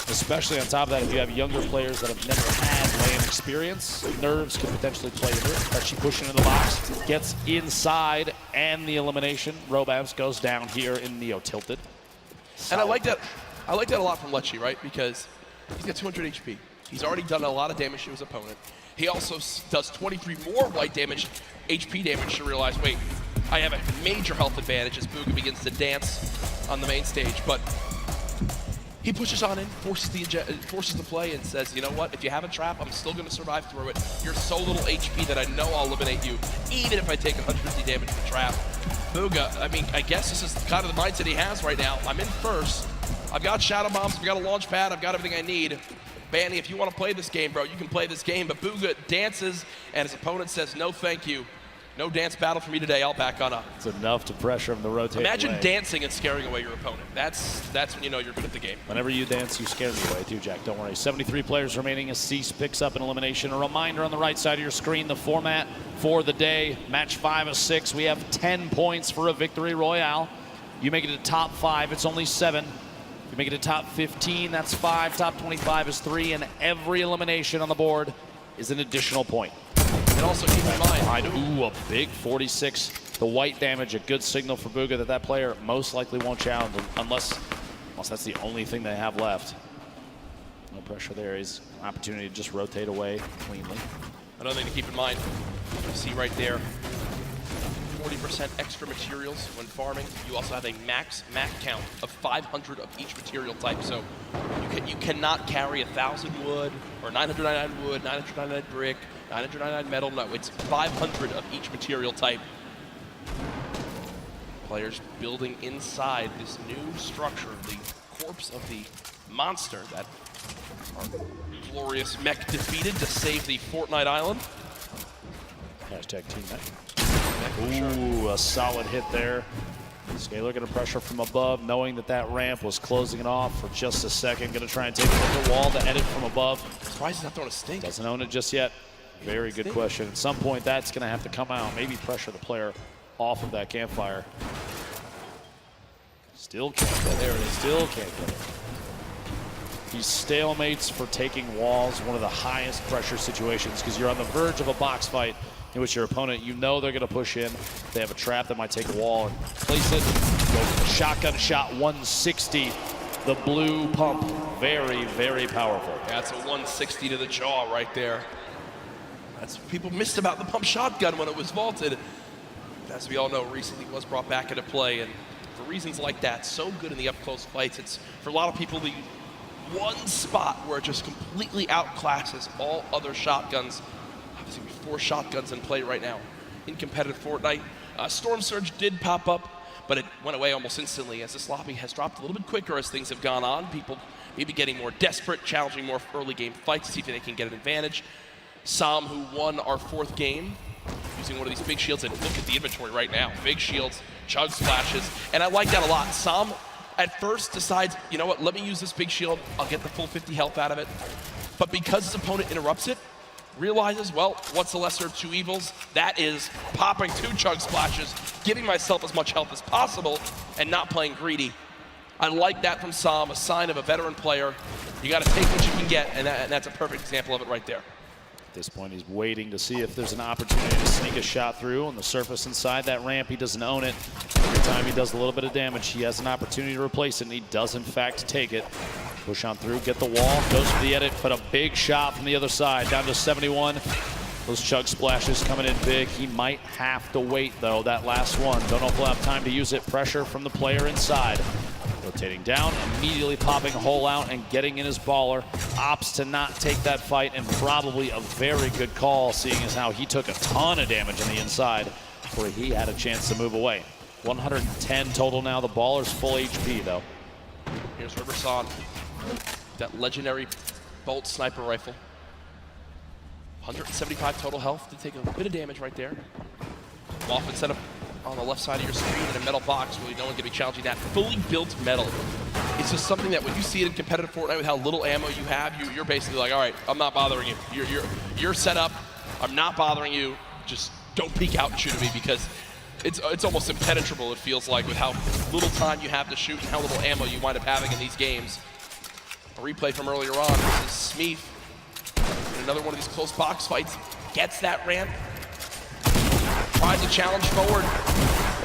Especially on top of that, if you have younger players that have never had land experience, nerves could potentially play into it. But she pushes into the box, gets inside, and the elimination. Robabs goes down here in Neo tilted. And I like that a lot from Lechi, right? Because he's got 200 HP. He's already done a lot of damage to his opponent. He also does 23 more white damage, HP damage to realize, wait, I have a major health advantage as Bugha begins to dance on the main stage. But he pushes on in, forces the play, and says, you know what, if you have a trap, I'm still going to survive through it. You're so little HP that I know I'll eliminate you, even if I take 150 damage to the trap. Bugha, I mean, I guess this is kind of the mindset he has right now. I'm in first. I've got shadow bombs, I've got a launch pad, I've got everything I need. Banny, if you want to play this game, bro, you can play this game. But Bugha dances, and his opponent says, no thank you. No dance battle for me today, I'll back on up. It's enough to pressure him to rotate. Imagine dancing and scaring away your opponent. That's when you know you're good at the game. Whenever you dance, you scare me away too, Jack. Don't worry. 73 players remaining as Cease picks up an elimination. A reminder on the right side of your screen, the format for the day. Match 5 of 6. We have 10 points for a victory royale. You make it to top 5, it's only 7. If you make it to top 15, that's 5. Top 25 is 3. And every elimination on the board is an additional point. And also keep in mind, ooh, a big 46. The white damage, a good signal for Bugha that player most likely won't challenge unless that's the only thing they have left. No pressure there. He's an opportunity to just rotate away cleanly. Another thing to keep in mind, you see right there, 40% extra materials when farming. You also have a max count of 500 of each material type. So you cannot carry 1,000 wood or 999 wood, 999 brick, 999 metal. No, it's 500 of each material type. Players building inside this new structure, the corpse of the monster that our glorious mech defeated to save the Fortnite Island. Hashtag team mech. Ooh, a solid hit there. Scalar going to pressure from above, knowing that ramp was closing it off for just a second. Going to try and take it to the wall to edit from above. Surprised he's not throwing a stink. Doesn't own it just yet. Very good question. At some point, that's going to have to come out. Maybe pressure the player off of that campfire. Still can't get it. There it is. Still can't get it. These stalemates for taking walls, one of the highest pressure situations, because you're on the verge of a box fight in which your opponent, you know they're going to push in. They have a trap that might take a wall and place it. Go shotgun shot 160. The blue pump, very, very powerful. That's a 160 to the jaw right there. That's what people missed about the pump shotgun when it was vaulted. As we all know, recently was brought back into play, and for reasons like that, so good in the up-close fights. It's, for a lot of people, the one spot where it just completely outclasses all other shotguns. Obviously, 4 shotguns in play right now in competitive Fortnite. Storm Surge did pop up, but it went away almost instantly as this lobby has dropped a little bit quicker as things have gone on. People maybe getting more desperate, challenging more early game fights to see if they can get an advantage. Sam, who won our 4th game, using one of these big shields, and look at the inventory right now. Big shields, chug splashes, and I like that a lot. Sam at first decides, you know what, let me use this big shield. I'll get the full 50 health out of it. But because his opponent interrupts it, realizes, well, what's the lesser of 2 evils? That is popping 2 chug splashes, giving myself as much health as possible, and not playing greedy. I like that from Sam, a sign of a veteran player. You got to take what you can get, and that's a perfect example of it right there. At this point, he's waiting to see if there's an opportunity to sneak a shot through on the surface inside that ramp. He doesn't own it. Every time he does a little bit of damage, he has an opportunity to replace it, and he does, in fact, take it. Push on through, get the wall, goes for the edit, but a big shot from the other side, down to 71. Those chug splashes coming in big. He might have to wait, though, that last one. Don't know if he'll have time to use it. Pressure from the player inside. Rotating down, immediately popping a hole out and getting in his baller. Opts to not take that fight, and probably a very good call, seeing as how he took a ton of damage on the inside where he had a chance to move away. 110 total now. The baller's full HP, though. Here's Riverson, that legendary bolt sniper rifle. 175 total health to take a bit of damage right there. Often set up on the left side of your screen in a metal box, really no one can be challenging that. Fully built metal. It's just something that when you see it in competitive Fortnite with how little ammo you have, you're basically like, all right, I'm not bothering you. You're set up. I'm not bothering you. Just don't peek out and shoot at me, because it's almost impenetrable, it feels like, with how little time you have to shoot and how little ammo you wind up having in these games. A replay from earlier on. This is Smeeth in another one of these close box fights. Gets that ramp. Tries to challenge forward.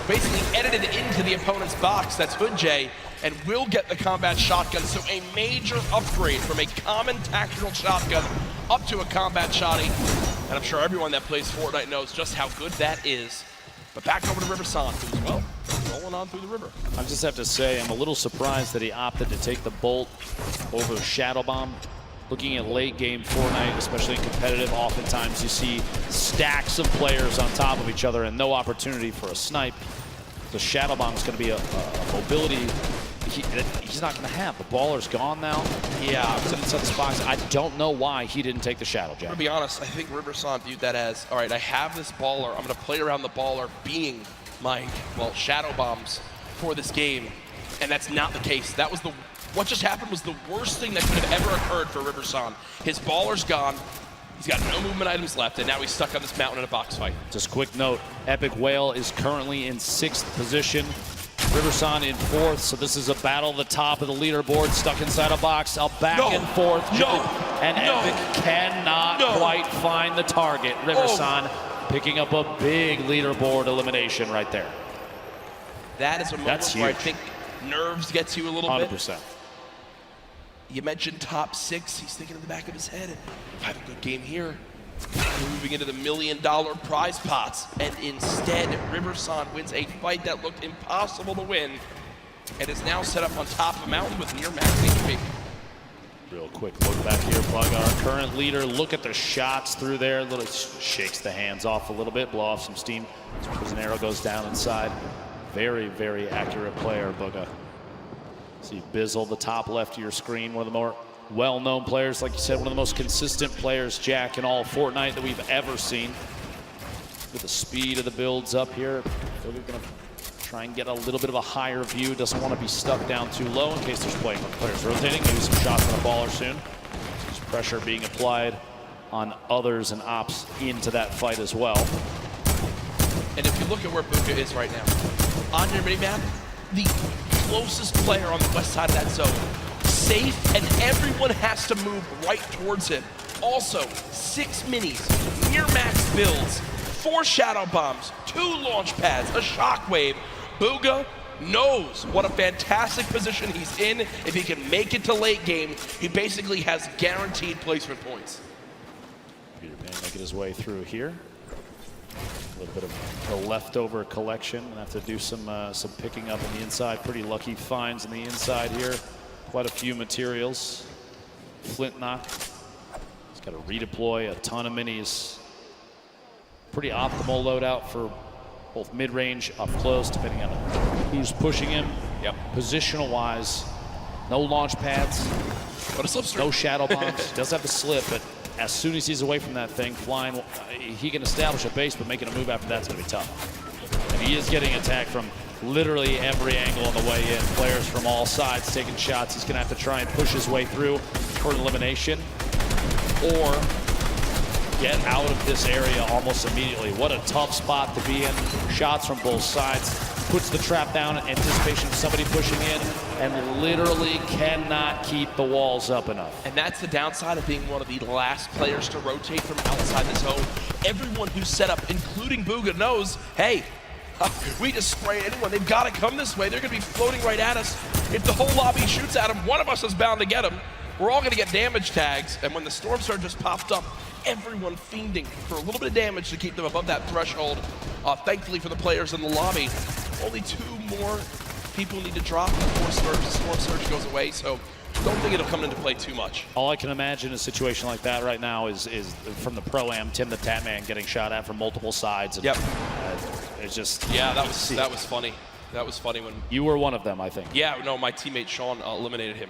Basically edited into the opponent's box. That's Hood J. And will get the combat shotgun. So a major upgrade from a common tactical shotgun up to a combat shotty. And I'm sure everyone that plays Fortnite knows just how good that is. But back over to Riverson, who's, well, rolling on through the river. I just have to say, I'm a little surprised that he opted to take the bolt over Shadow Bomb. Looking at late game Fortnite, especially in competitive, oftentimes you see stacks of players on top of each other and no opportunity for a snipe. The Shadow Bomb is going to be a mobility he's not going to have. The baller's gone now. Yeah. Inside the box. I don't know why he didn't take the Shadow Jack. To be honest, I think Riverson viewed that as, all right, I have this baller. I'm going to play around the baller being my, well, Shadow Bombs for this game. And that's not the case. That was what just happened was the worst thing that could have ever occurred for Riverson. His baller's gone. He's got no movement items left, and now he's stuck on this mountain in a box fight. Just quick note, Epic Whale is currently in 6th position. Riverson in 4th, so this is a battle at the top of the leaderboard, stuck inside a box, back and forth. And Epic cannot quite find the target. Riverson picking up a big leaderboard elimination right there. That is a moment where I think nerves gets you a little 100%. bit. You mentioned top 6. He's thinking in the back of his head, if I have a good game here, we're moving into the $1 million prize pots. And instead, Riverson wins a fight that looked impossible to win and is now set up on top of a mountain with near max HP. Real quick look back here, Plug, our current leader. Look at the shots through there. Little shakes the hands off a little bit, blow off some steam. As an arrow goes down inside. Very, very accurate player, Booga. See Bizzle, the top left of your screen, one of the more well-known players, like you said, one of the most consistent players, Jack, in all Fortnite that we've ever seen. With the speed of the builds up here, we're gonna try and get a little bit of a higher view. Doesn't want to be stuck down too low in case there's players rotating. Maybe some shots on a baller soon. There's pressure being applied on others and ops into that fight as well. And if you look at where Booga is right now, on your minimap, the closest player on the west side of that zone, safe, and everyone has to move right towards him. Also, 6 minis, near max builds, 4 shadow bombs, 2 launch pads, a shockwave. Booga knows what a fantastic position he's in. If he can make it to late game, he basically has guaranteed placement points. Peter Pan making his way through here. A little bit of a leftover collection. Gonna have to do some picking up on the inside. Pretty lucky finds on the inside here. Quite a few materials. Flint knock. He's got to redeploy a ton of minis. Pretty optimal loadout for both mid-range, up close, depending on who's pushing him. Yep. Positional wise, no launch pads, But a slipstream. no shadow bombs. He does have the slip, but as soon as he's away from that thing, flying, he can establish a base, but making a move after that's going to be tough. And he is getting attacked from literally every angle on the way in. Players from all sides taking shots. He's going to have to try and push his way through for an elimination, or get out of this area almost immediately. What a tough spot to be in. Shots from both sides. Puts the trap down in anticipation of somebody pushing in, and literally cannot keep the walls up enough. And that's the downside of being one of the last players to rotate from outside the zone. Everyone who's set up, including Bugha, knows, hey, we just spray anyone. They've got to come this way. They're going to be floating right at us. If the whole lobby shoots at them, one of us is bound to get them. We're all going to get damage tags. And when the Storm Surge just popped up, everyone fiending for a little bit of damage to keep them above that threshold. Thankfully for the players in the lobby, only 2 more people need to drop before Storm Surge goes away. So don't think it'll come into play too much. All I can imagine in a situation like that right now is from the Pro-Am, Tim the Tatman getting shot at from multiple sides. And, Yep. It's just... Yeah, that was funny. That was funny when... You were one of them, I think. Yeah, no, my teammate Sean eliminated him.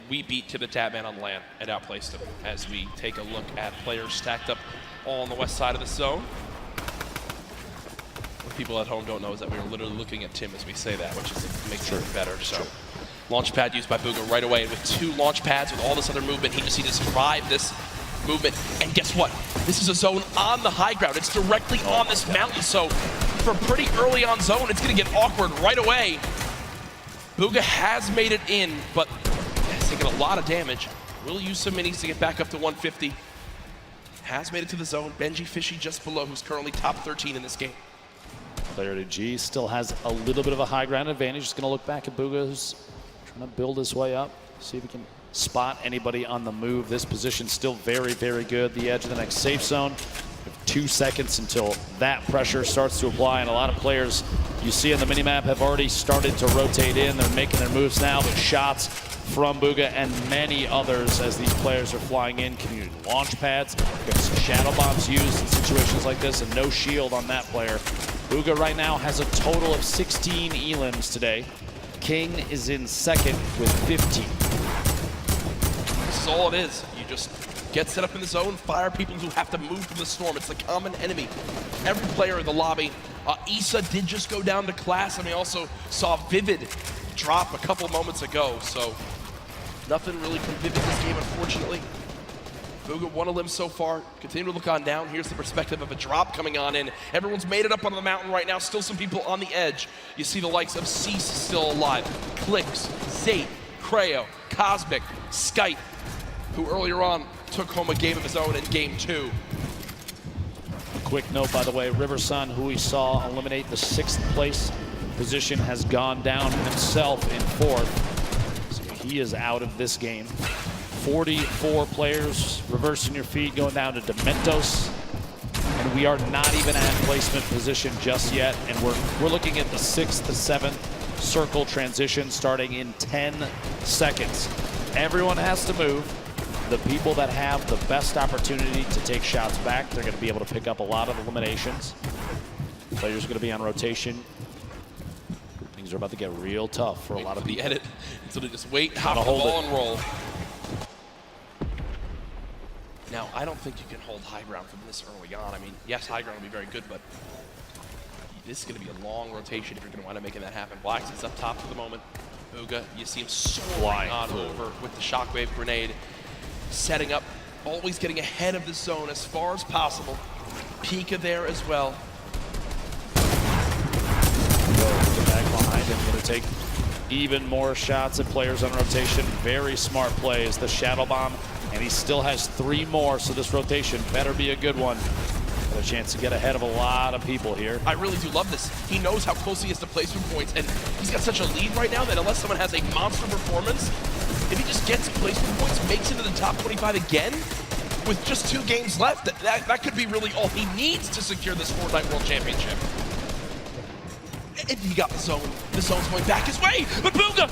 We beat Tim the Tatman on LAN and outplaced him as we take a look at players stacked up all on the west side of the zone. What people at home don't know is that we were literally looking at Tim as we say that, which makes it better. So, launch pad used by Bugha right away. And with 2 launch pads, with all this other movement, he just needs to survive this movement. And guess what? This is a zone on the high ground. It's directly on this mountain. So, for pretty early on zone, it's going to get awkward right away. Bugha has made it in, but taking a lot of damage. Will use some minis to get back up to 150. Has made it to the zone. Benji Fishy just below, who's currently top 13 in this game. Player to G still has a little bit of a high ground advantage. Just going to look back at Bugha, who's trying to build his way up. See if he can spot anybody on the move. This position still very, very good. The edge of the next safe zone. 2 seconds until that pressure starts to apply, and a lot of players you see on the minimap have already started to rotate in. They're making their moves now, but shots from Bugha and many others as these players are flying in. Community launch pads, there's shadow bombs used in situations like this, and no shield on that player. Bugha right now has a total of 16 elims today. King is in second with 15. This is all it is. You just get set up in the zone, fire people who have to move from the storm. It's the common enemy. Every player in the lobby. Issa did just go down to class, and we also saw Vivid drop a couple moments ago. So nothing really from Vivid this game, unfortunately. Bugha 1 elim so far. Continue to look on down. Here's the perspective of a drop coming on in. Everyone's made it up on the mountain right now. Still some people on the edge. You see the likes of Cease still alive. Clicks, Zate, Creo, Cosmic, Skype, who earlier on took home a game of his own in game 2. Quick note, by the way, Riversun, who we saw eliminate the 6th place position, has gone down himself in 4th. So he is out of this game. 44 players reversing your feet, going down to Dementos. And we are not even at placement position just yet. And we're looking at the 6th to 7th circle transition starting in 10 seconds. Everyone has to move. The people that have the best opportunity to take shots back, they're going to be able to pick up a lot of eliminations. Players are going to be on rotation. Things are about to get real tough for a lot of people. The edit, so they just wait, hop the ball, and roll. Now, I don't think you can hold high ground from this early on. I mean, yes, high ground will be very good, but this is going to be a long rotation if you're going to wind up making that happen. Blacks is up top for the moment. Bugha, you see him soaring on over with the shockwave grenade. Setting up, always getting ahead of the zone as far as possible. Pika there as well. Get back behind him, going to take even more shots at players on rotation. Very smart play is the shadow bomb, and he still has 3 more, so this rotation better be a good one. Got a chance to get ahead of a lot of people here. I really do love this. He knows how close he is to placement points, and he's got such a lead right now that unless someone has a monster performance, if he just gets placement points, makes it to the top 25 again, with just 2 games left, that could be really all he needs to secure this Fortnite World Championship. And he got the zone. The zone's going back his way, but Bugha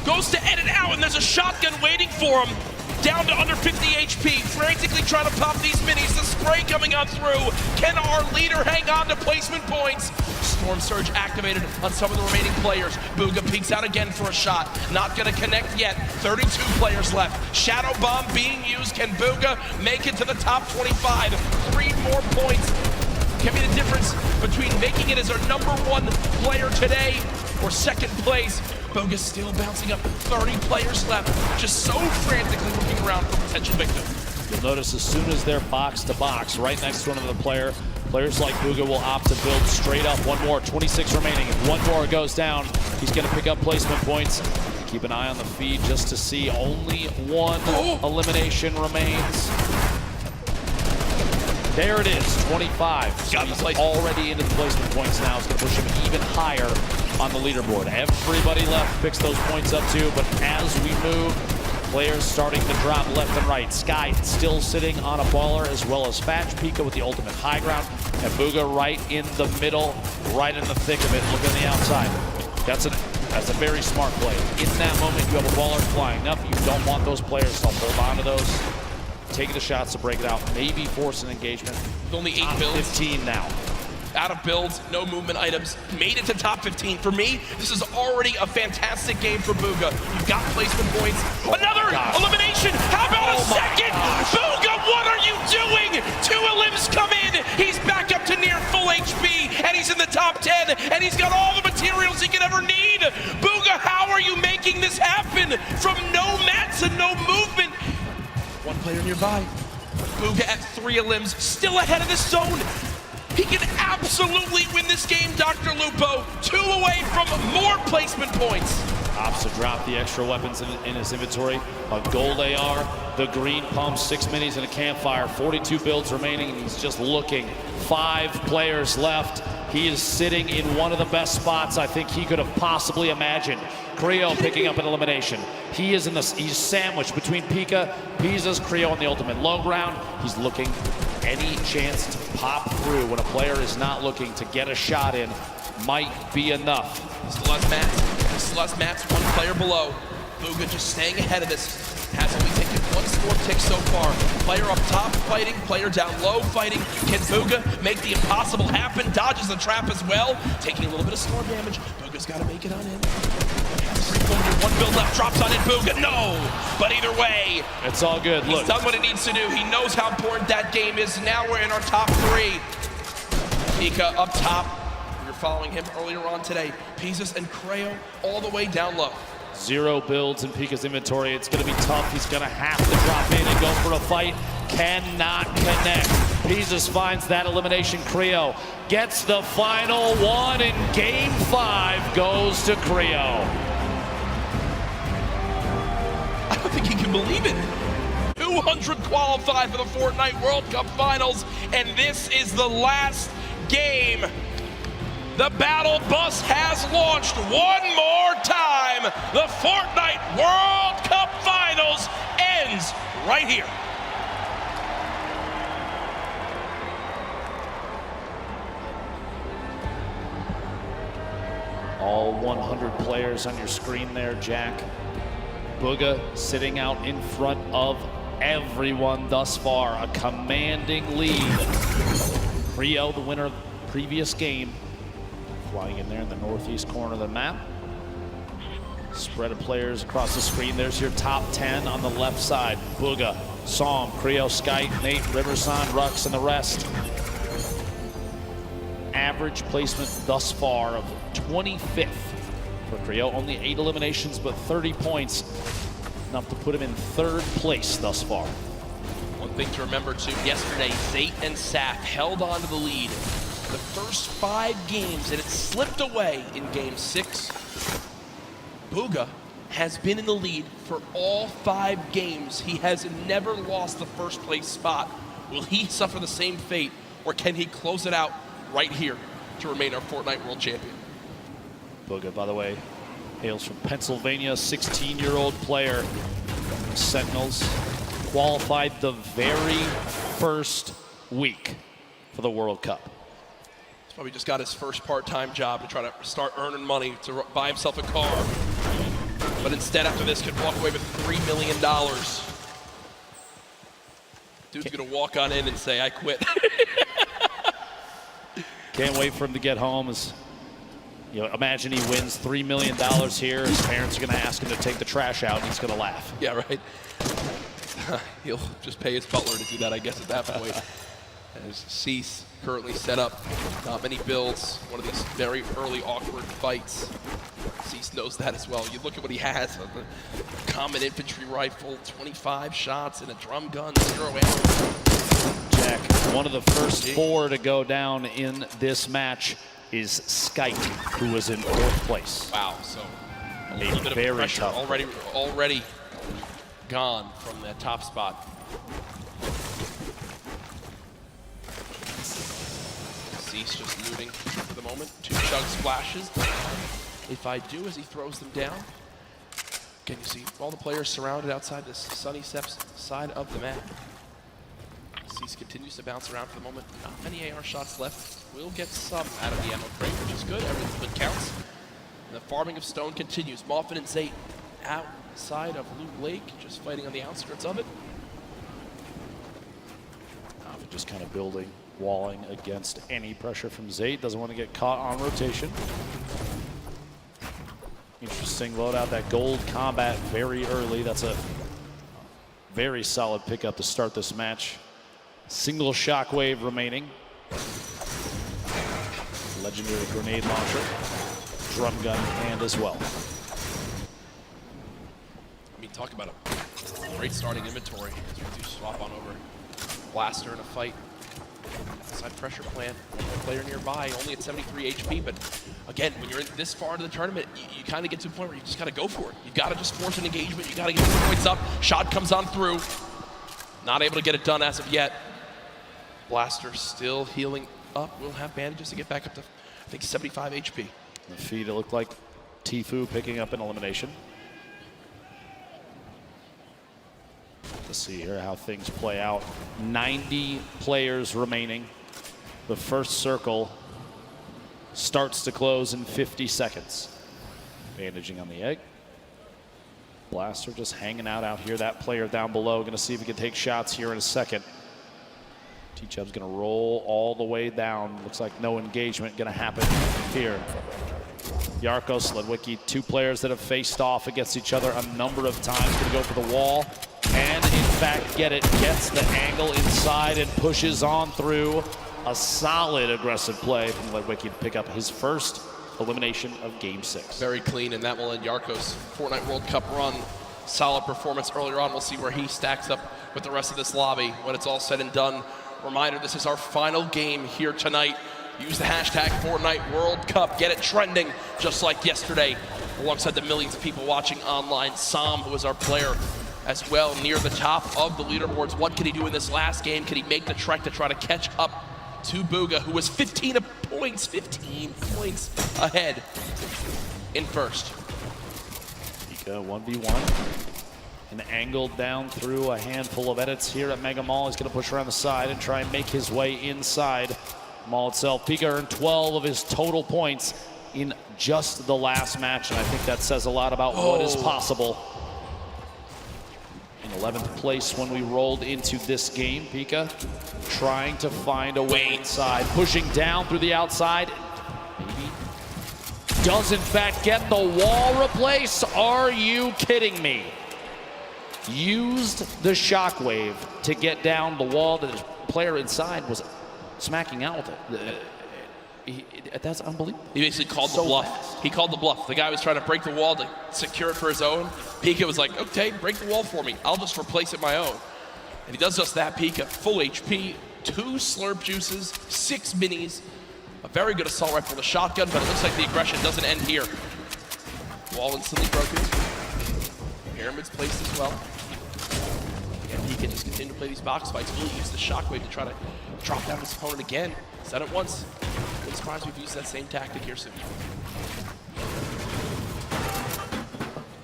goes to edit out, and there's a shotgun waiting for him. down to under 50 HP, frantically trying to pop these minis. The spray coming on through. Can our leader hang on to placement points? Storm Surge activated on some of the remaining players. Bugha peeks out again for a shot. Not gonna connect yet. 32 players left. Shadow Bomb being used. Can Bugha make it to the top 25? 3 more points can be the difference between making it as our #1 player today or second place. Bugha still bouncing up. 30 players left. Just so frantically looking around for potential victim. You'll notice as soon as they're box to box, right next to another player, players like Bugha will opt to build straight up. One more, 26 remaining. If one more goes down, he's going to pick up placement points. Keep an eye on the feed just to see only one elimination remains. There it is, 25. So he's already into the placement points now. It's going to push him even higher on the leaderboard. Everybody left picks those points up too, but as we move, players starting to drop left and right. Sky still sitting on a baller, as well as Fatch. Pika with the ultimate high ground, and Bugha right in the middle, right in the thick of it. Look on the outside. That's a very smart play. In that moment, you have a baller flying up. You don't want those players to hold on to those. Taking the shots to break it out, maybe force an engagement. With only 8 builds. 15 now. Out of builds, no movement items, made it to top 15. For me, this is already a fantastic game for Bugha. You've got placement points. Another elimination! How about a second? Bugha, what are you doing? 2 elims come in. He's back up to near full HP, and he's in the top 10, and he's got all the materials he could ever need. Bugha, how are you making this happen? From no mats and no movement. One player nearby. Bugha at 3 elims, still ahead of the zone. He can absolutely win this game, Dr. Lupo. 2 away from more placement points. Opts to drop the extra weapons in his inventory. A gold AR, the green pump, 6 minis and a campfire. 42 builds remaining, and he's just looking. 5 players left. He is sitting in one of the best spots I think he could have possibly imagined. Creo picking up an elimination. He's sandwiched between Pika, Pisa's, Creo on the ultimate low ground. He's looking any chance to pop through when a player is not looking to get a shot in might be enough. Still has mats. Still has mats, 1 player below. Bugha just staying ahead of this. Has only taken 1 score tick so far. Player up top fighting, player down low fighting. Can Bugha make the impossible happen? Dodges the trap as well. Taking a little bit of storm damage. Bugha's got to make it on in. Has 3-400, 1 build left, drops on in. Bugha, no! But either way, it's all good. He's done what he needs to do. He knows how important that game is. Now we're in our top 3. Pika up top. We were following him earlier on today. Pizzas and Creo all the way down low. 0 builds in Pika's inventory. It's going to be tough. He's going to have to drop in and go for a fight. Cannot connect. Pizzas finds that elimination. Creo gets the final one, and game 5 goes to Creo. I don't think he can believe it. 200 qualified for the Fortnite World Cup Finals, and this is the last game. The battle bus has launched one more time. The Fortnite World Cup Finals ends right here. All 100 players on your screen there, Jack. Bugha sitting out in front of everyone thus far. A commanding lead. Creo, the winner of the previous game, flying in there in the northeast corner of the map. Spread of players across the screen. There's your top 10 on the left side. Bugha, Psalm, Creo, Skype, Nate, Riverson, Rux, and the rest. Average placement thus far of 25th for Creo. Only 8 eliminations, but 30 points. Enough to put him in 3rd place thus far. One thing to remember too, yesterday, Zayt and Saf held on to the lead the first 5 games, and it slipped away in game 6. Bugha has been in the lead for all 5 games. He has never lost the 1st place spot. Will he suffer the same fate, or can he close it out right here to remain our Fortnite World Champion? Bugha, by the way, hails from Pennsylvania, 16-year-old player. Sentinels qualified the very first week for the World Cup. He's probably just got his first part-time job to try to start earning money to buy himself a car. But instead, after this, could walk away with $3 million. Dude's going to walk on in and say, I quit. Can't wait for him to get home. Imagine he wins $3 million here. His parents are going to ask him to take the trash out, and he's going to laugh. Yeah, right. He'll just pay his butler to do that, I guess, at that point. As Cease currently set up, not many builds. One of these very early awkward fights. Cease knows that as well. You look at what he has: a common infantry rifle, 25 shots, and a drum gun, 0 ammo. Jack, one of the first 4 to go down in this match is Skype, who was in 4th place. Wow, so a little bit of pressure already gone from that top spot. Cease just looting for the moment. 2 chug splashes. If I do, as he throws them down. Can you see all the players surrounded outside this Sunny Steps side of the map? Cease continues to bounce around for the moment. Not many AR shots left. Will get some out of the ammo crate, which is good. Everything but counts. And the farming of stone continues. Moffin and Zayt outside of Loot Lake, just fighting on the outskirts of it. Moffin just kind of building, walling against any pressure from Zayt. Doesn't want to get caught on rotation. Interesting loadout. That gold combat very early. That's a very solid pickup to start this match. Single shockwave remaining. Legendary grenade launcher. Drum gun in hand as well. I mean, talk about a great starting inventory as we do swap on over. Blaster in a fight. Side pressure plant. One more player nearby, only at 73 HP. But again, when you're in this far into the tournament, you kind of get to a point where you just got to go for it. You got to just force an engagement. You got to get the points up. Shot comes on through. Not able to get it done as of yet. Blaster still healing up. Will have bandages to get back up to, I think, 75 HP. The feed, it looked like Tfue picking up an elimination. Let's see here how things play out. 90 players remaining. The first circle starts to close in 50 seconds. Bandaging on the egg. Blaster just hanging out here. That player down below, going to see if he can take shots here in a second. T-Chub's going to roll all the way down. Looks like no engagement going to happen here. Yarkos, Ledwicki, 2 players that have faced off against each other a number of times. Going to go for the wall and, in fact, get it. Gets the angle inside and pushes on through. A solid aggressive play from Ledwicki to pick up his first elimination of Game 6. Very clean, and that will end Yarkos' Fortnite World Cup run. Solid performance earlier on. We'll see where he stacks up with the rest of this lobby when it's all said and done. Reminder, this is our final game here tonight. Use the hashtag Fortnite World Cup. Get it trending just like yesterday alongside the millions of people watching online. Sam, who is our player as well, near the top of the leaderboards. What can he do in this last game? Can he make the trek to try to catch up to Booga, who was 15 points ahead in first? Pika 1v1. And angled down through a handful of edits here at Mega Mall. He's going to push around the side and try and make his way inside Mall itself. Pika earned 12 of his total points in just the last match, and I think that says a lot about what is possible. In 11th place when we rolled into this game, Pika trying to find a way inside, pushing down through the outside. Maybe does in fact get the wall replace. Are you kidding me? Used the shockwave to get down the wall that the player inside was smacking out with it. That's unbelievable. He basically called the bluff. Fast. He called the bluff. The guy was trying to break the wall to secure it for his own. Pika was like, okay, break the wall for me. I'll just replace it my own. And he does just that. Pika, full HP, 2 slurp juices, 6 minis, a very good assault rifle, a shotgun, but it looks like the aggression doesn't end here. Wall instantly broken. Pyramid's placed as well. And he can just continue to play these box fights. Really use the shockwave to try to drop down his opponent again. Said it once. Wouldn't surprise me if we use that same tactic here soon.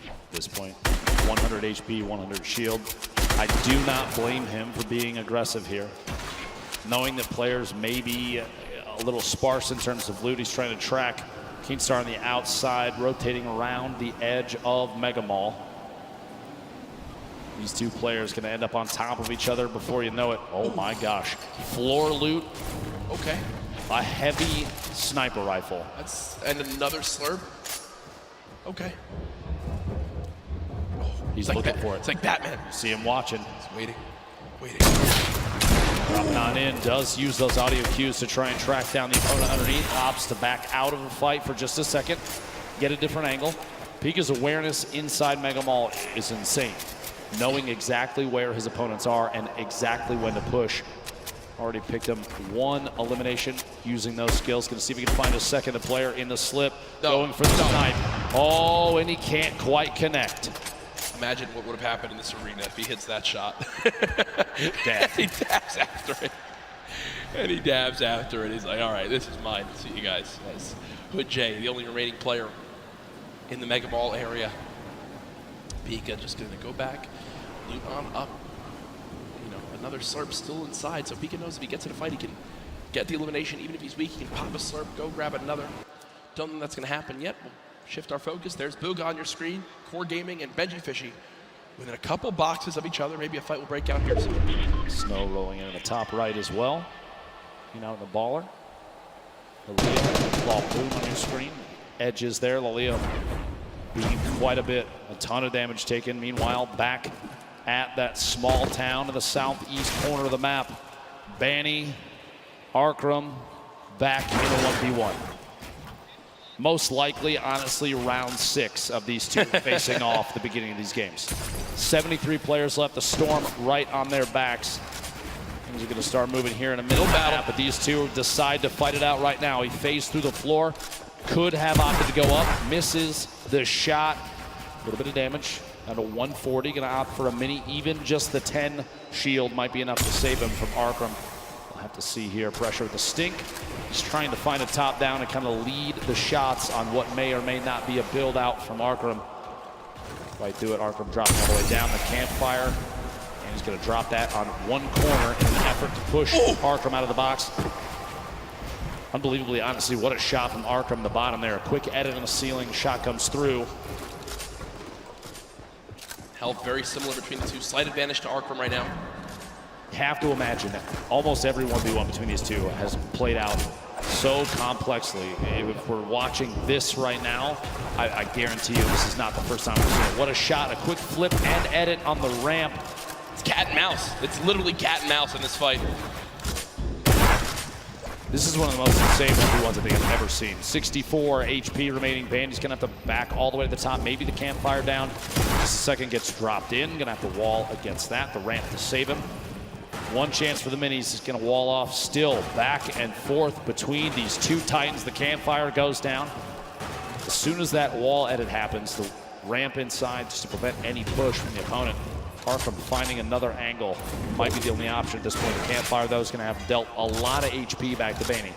At this point, 100 HP, 100 shield. I do not blame him for being aggressive here. Knowing that players may be a little sparse in terms of loot, he's trying to track Keemstar on the outside, rotating around the edge of Mega Mall. These two players going to end up on top of each other before you know it. Oh my gosh. Floor loot. Okay. A heavy sniper rifle. And another slurp. Okay. He's It's like looking for it. It's like Batman. See him watching. He's waiting. Dropping on in, does use those audio cues to try and track down the opponent underneath. Opts to back out of the fight for just a second. Get a different angle. Pika's awareness inside Mega Mall is insane. Knowing exactly where his opponents are and exactly when to push. Already picked him one elimination using those skills. Gonna see if he can find a second player in the slip. Going for the snipe. Oh, and he can't quite connect. Imagine what would have happened in this arena if he hits that shot. Dab. He dabs after it. And he dabs after it. He's like, all right, this is mine. See you guys. That's Hood J, the only remaining player in the Mega Ball area. Pika just going to go back, loot on up. You know, another slurp still inside. So Pika knows if he gets in a fight, he can get the elimination. Even if he's weak, he can pop a slurp, go grab another. Don't think that's going to happen yet. We'll shift our focus. There's Boog on your screen, Core Gaming, and Benji Fishy. Within a couple boxes of each other, maybe a fight will break out here soon. Snow rolling in the top right as well. You know, the baller. Lalia, ball boom on your screen. Edges there, Lalia being quite a bit. A ton of damage taken. Meanwhile, back at that small town in the southeast corner of the map. Banny, Arkram, back in a 1v1. Most likely, honestly, round 6 of these two facing off the beginning of these games. 73 players left. The Storm right on their backs. Things are going to start moving here in a minute. But these two decide to fight it out right now. He phased through the floor. Could have opted to go up. Misses the shot. A little bit of damage. Down to 140. Going to opt for a mini. Even just the 10 shield might be enough to save him from Arkram. We'll have to see here. Pressure with the stink. Just trying to find a top down and kind of lead the shots on what may or may not be a build out from Arkram. Right through it, Arkram dropping all the way down the campfire. And he's going to drop that on one corner in an effort to push Arkram out of the box. Unbelievably, honestly, what a shot from Arkram, the bottom there. A quick edit on the ceiling, shot comes through. Health very similar between the two. Slight advantage to Arkram right now. Have to imagine that almost every 1v1 between these two has played out so complexly. If we're watching this right now, I guarantee you this is not the first time we've seen it. What a shot, a quick flip and edit on the ramp. It's cat and mouse. It's literally cat and mouse in this fight. This is one of the most insane 1v1s I think I've ever seen. 64 HP remaining. Bandy's gonna have to back all the way to the top. Maybe the campfire down. Just a second gets dropped in. Gonna have to wall against that. The ramp to save him. One chance for the minis is going to wall off. Still back and forth between these two titans. The campfire goes down. As soon as that wall edit happens, the ramp inside just to prevent any push from the opponent. Arkram finding another angle might be the only option at this point. The campfire, though, is going to have dealt a lot of HP back to Banny.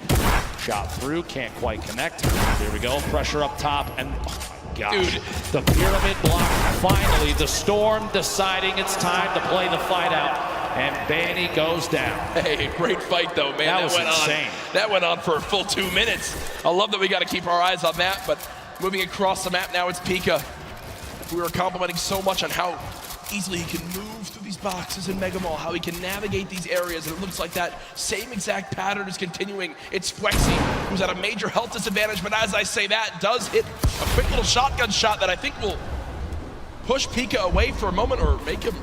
Shot through, can't quite connect. There we go. Pressure up top, and oh my gosh. Dude. The pyramid block. Finally, the Storm deciding it's time to play the fight out. And Banny goes down. Hey, great fight though, man. That was insane. That went on for a full 2 minutes. I love that we got to keep our eyes on that, but moving across the map now, it's Pika. We were complimenting so much on how easily he can move through these boxes in Mega Mall, how he can navigate these areas, and it looks like that same exact pattern is continuing. It's Flexi, who's at a major health disadvantage, but as I say that, does hit a quick little shotgun shot that I think will push Pika away for a moment or make him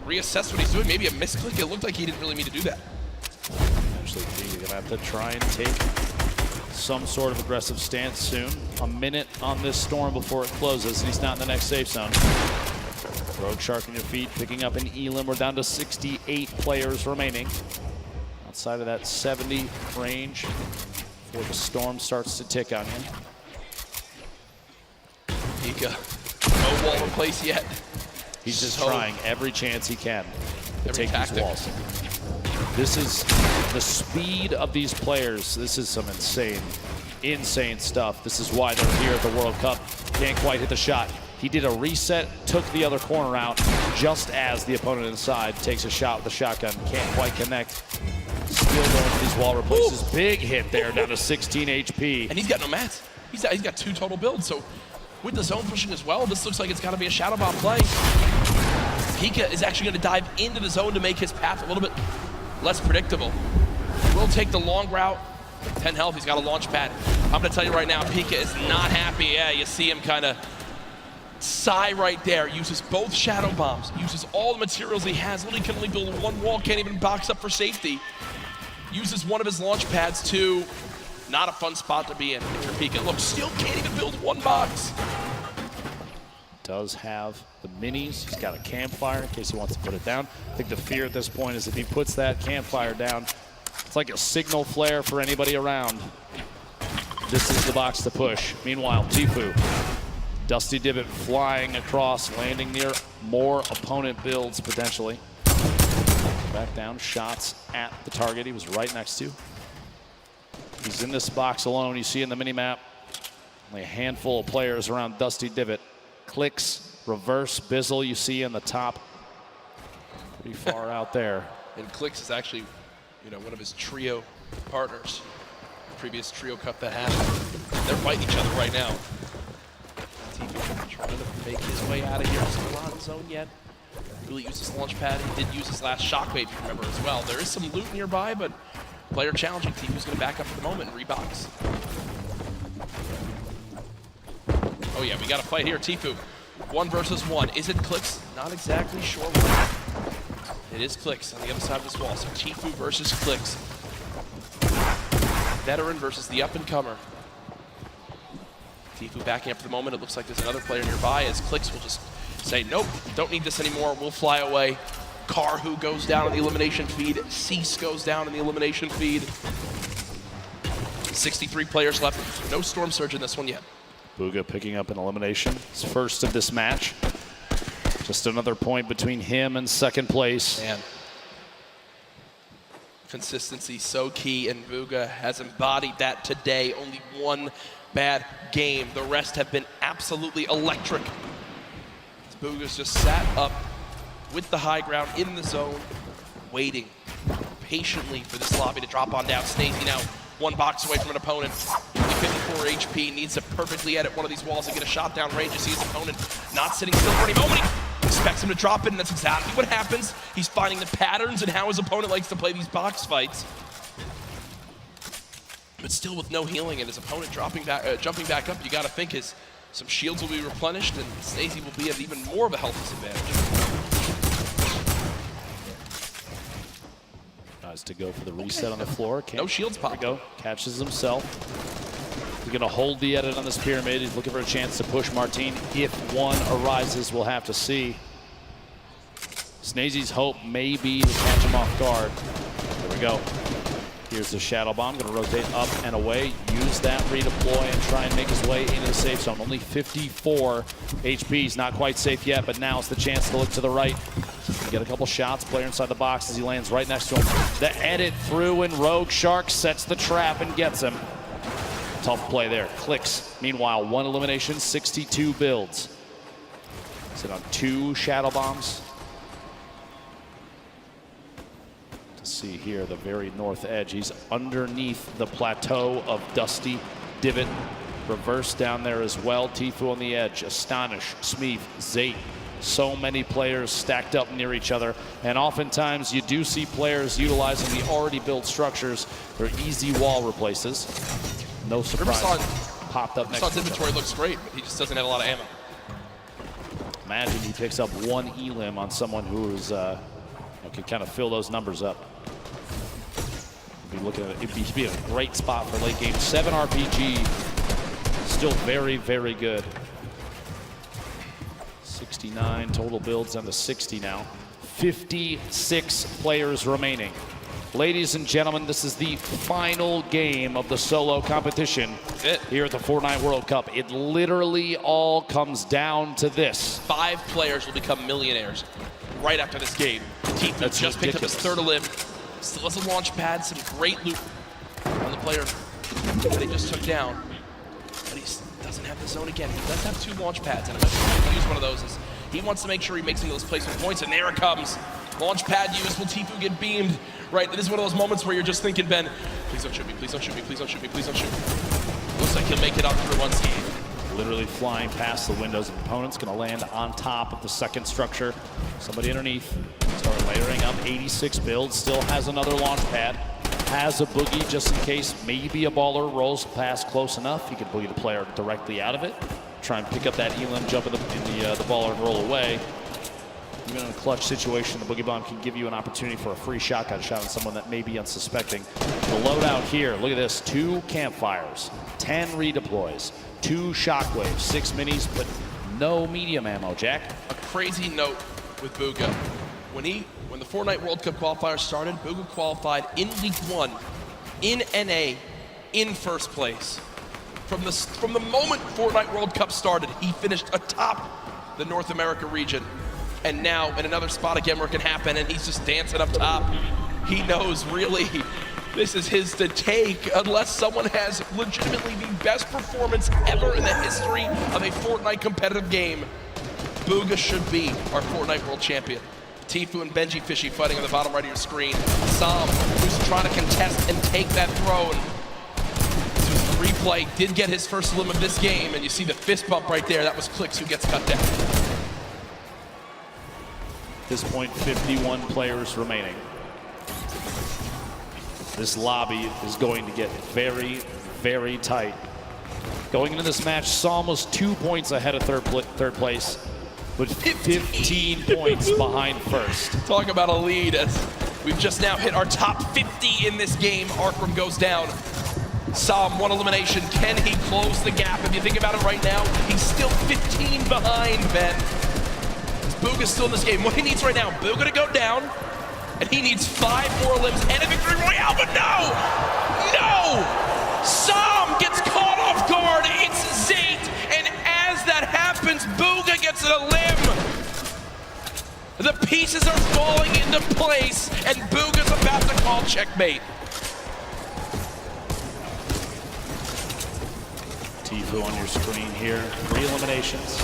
reassess what he's doing. Maybe a misclick. It looked like he didn't really mean to do that. Actually, Pika gonna have to try and take some sort of aggressive stance soon. A minute on this Storm before it closes, and he's not in the next safe zone. Rogue Shark in your feet, picking up an Elim. We're down to 68 players remaining. Outside of that 70 range before the Storm starts to tick on him. Pika, no wall in place yet. He's just trying every chance he can to take tactic. these walls. This is the speed of these players. This is some insane stuff. This is why they're here at the World Cup. Can't quite hit the shot. He did a reset, took the other corner out just as the opponent inside takes a shot with the shotgun. Can't quite connect. Still going for these wall replaces. Ooh. Big hit there, down to 16 HP. And he's got no mats. He's got 2 total builds, so with the zone pushing as well, this looks like it's got to be a shadow bomb play. Pika is actually going to dive into the zone to make his path a little bit less predictable. Will take the long route. 10 health, he's got a launch pad. I'm going to tell you right now, Pika is not happy. Yeah, you see him kind of sigh right there. Uses both shadow bombs, uses all the materials he has. Literally can only build one wall, can't even box up for safety. Uses one of his launch pads to not a fun spot to be in for Pika. Look, still can't even build one box. Does have the minis. He's got a campfire in case he wants to put it down. I think the fear at this point is if he puts that campfire down, it's like a signal flare for anybody around. This is the box to push. Meanwhile, Tfue, Dusty Divot flying across, landing near more opponent builds potentially. Back down, shots at the target he was right next to. He's in this box alone. You see in the minimap, only a handful of players around Dusty Divot. Clicks, reverse, Bizzle you see in the top. Pretty far out there. And Clicks is actually, you know, one of his trio partners. Previous trio cup that happened. They're fighting each other right now. Tfue trying to make his way out of here. Still not in zone yet. Really used his launch pad. He did use his last shockwave, if you remember, as well. There is some loot nearby, but player challenging. Tfue's going to back up for the moment and rebox. Oh yeah, we got a fight here. Tfue, 1 versus 1. Is it Clicks? Not exactly sure what. It is Clicks on the other side of this wall. So Tfue versus Clicks. Veteran versus the up-and-comer. Tfue backing up for the moment. It looks like there's another player nearby as Clicks will just say, nope, don't need this anymore. We'll fly away. Karhu goes down in the elimination feed. Cease goes down in the elimination feed. 63 players left. No Storm Surge in this one yet. Bugha picking up an elimination. His first of this match. Just another point between him and second place. Man. Consistency so key, and Bugha has embodied that today. Only one bad game. The rest have been absolutely electric. Bugha's just sat up with the high ground in the zone, waiting patiently for this lobby to drop on down. Snazy now 1 box away from an opponent. Only 54 HP, needs to perfectly edit one of these walls and get a shot down range. You see his opponent not sitting still for any moment. He expects him to drop it, and that's exactly what happens. He's finding the patterns and how his opponent likes to play these box fights. But still with no healing and his opponent jumping back up, you got to think some shields will be replenished and Snazy will be at even more of a health disadvantage. Tries to go for the reset on the floor. No shields pop. There we go. Catches himself. He's going to hold the edit on this pyramid. He's looking for a chance to push Martine. If one arises, we'll have to see. Snazy's hope may be to catch him off guard. There we go. Here's the Shadow Bomb. Going to rotate up and away. Use that redeploy and try and make his way into the safe zone. Only 54 HP. He's not quite safe yet, but now it's the chance to look to the right. Get a couple shots. Player inside the box as he lands right next to him. The edit through, and Rogue Shark sets the trap and gets him. Tough play there. Clicks. Meanwhile, 1 elimination, 62 builds. Sit on 2 Shadow Bombs. To see here, the very north edge. He's underneath the plateau of Dusty Divot. Reverse down there as well. Tfue on the edge. Astonish, Smeef, Zate. So many players stacked up near each other, and oftentimes you do see players utilizing the already built structures for easy wall replaces. No surprise. Popped up next to his inventory looks great, but he just doesn't have a lot of ammo. Imagine he picks up 1 elim on someone who's can kind of fill those numbers up. It'd be a great spot for late game. 7 RPG, still very, very good. 69 total builds down to 60 now. 56 players remaining. Ladies and gentlemen, this is the final game of the solo competition here at the Fortnite World Cup. It literally all comes down to this. 5 players will become millionaires right after this game. Tfue just picked up his 3rd elim. Still has a launch pad, some great loot on the player that they just took down. But he doesn't have the zone again. He does have 2 launch pads, and I'm going to use one of those as he wants to make sure he makes some of those placement points, and there it comes. Launch pad use. Will Tfue get beamed? Right, this is one of those moments where you're just thinking, Ben, please don't shoot me, please don't shoot me, please don't shoot me, please don't shoot me. Looks like he'll make it up through unscathed. literally flying past the windows of opponents, going to land on top of the second structure. Somebody underneath. Start layering up 86 builds, still has another launch pad. Has a boogie just in case maybe a baller rolls past close enough. He can boogie the player directly out of it. Try and pick up that elim, jump in the baller and roll away. Even in a clutch situation, the boogie bomb can give you an opportunity for a free shotgun shot on someone that may be unsuspecting. The loadout here, look at this, 2 campfires, 10 redeploys, 2 shockwaves, 6 minis, but no medium ammo, Jack. A crazy note with Bugha. When the Fortnite World Cup qualifier started, Bugha qualified in League 1, in NA, in first place. From the moment Fortnite World Cup started, he finished atop the North America region. And now in another spot again where it can happen, and he's just dancing up top. He knows really this is his to take unless someone has legitimately the best performance ever in the history of a Fortnite competitive game. Bugha should be our Fortnite World Champion. Tfue and Benji Fishy fighting on the bottom right of your screen. Sam, who's trying to contest and take that throne. The replay did get his first limb of this game, and you see the fist bump right there. That was Clicks who gets cut down. At this point, 51 players remaining. This lobby is going to get very, very tight. Going into this match, Psalm was 2 points ahead of third place, but 15 points behind first. Talk about a lead as we've just now hit our top 50 in this game. Arkram goes down. Psalm, 1 elimination. Can he close the gap? If you think about it right now, he's still 15 behind, Ben. Bugha's still in this game. What he needs right now, Bugha to go down, and he needs 5 more limbs and a victory royale, but no! No! Psalm gets caught off guard. It's Zayt, and as that happens, Bugha gets a limb. The pieces are falling into place, and Bugha's about to call checkmate. Tfue on your screen here, 3 eliminations.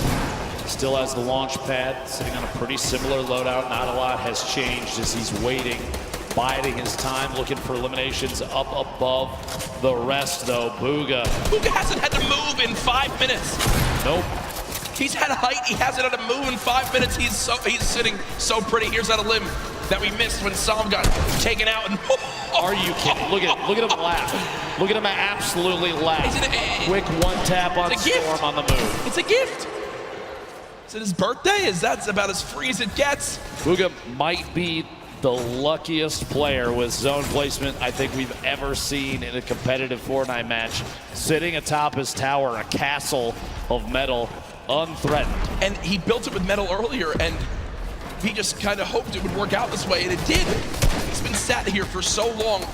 Still has the launch pad, sitting on a pretty similar loadout. Not a lot has changed as he's waiting, biding his time, looking for eliminations up above the rest, though. Bugha hasn't had to move in 5 minutes. Nope. He's had height, he hasn't had to move in 5 minutes. He's sitting so pretty. Here's that a limb that we missed when Psalm got taken out. And are you kidding? Look at him laugh. Look at him absolutely laugh. Quick 1 tap on Storm on the move. It's a gift. Is it his birthday? That's about as free as it gets. Bugha might be the luckiest player with zone placement I think we've ever seen in a competitive Fortnite match. Sitting atop his tower, a castle of metal, unthreatened. And he built it with metal earlier, and he just kind of hoped it would work out this way, and it did. He's been sat here for so long.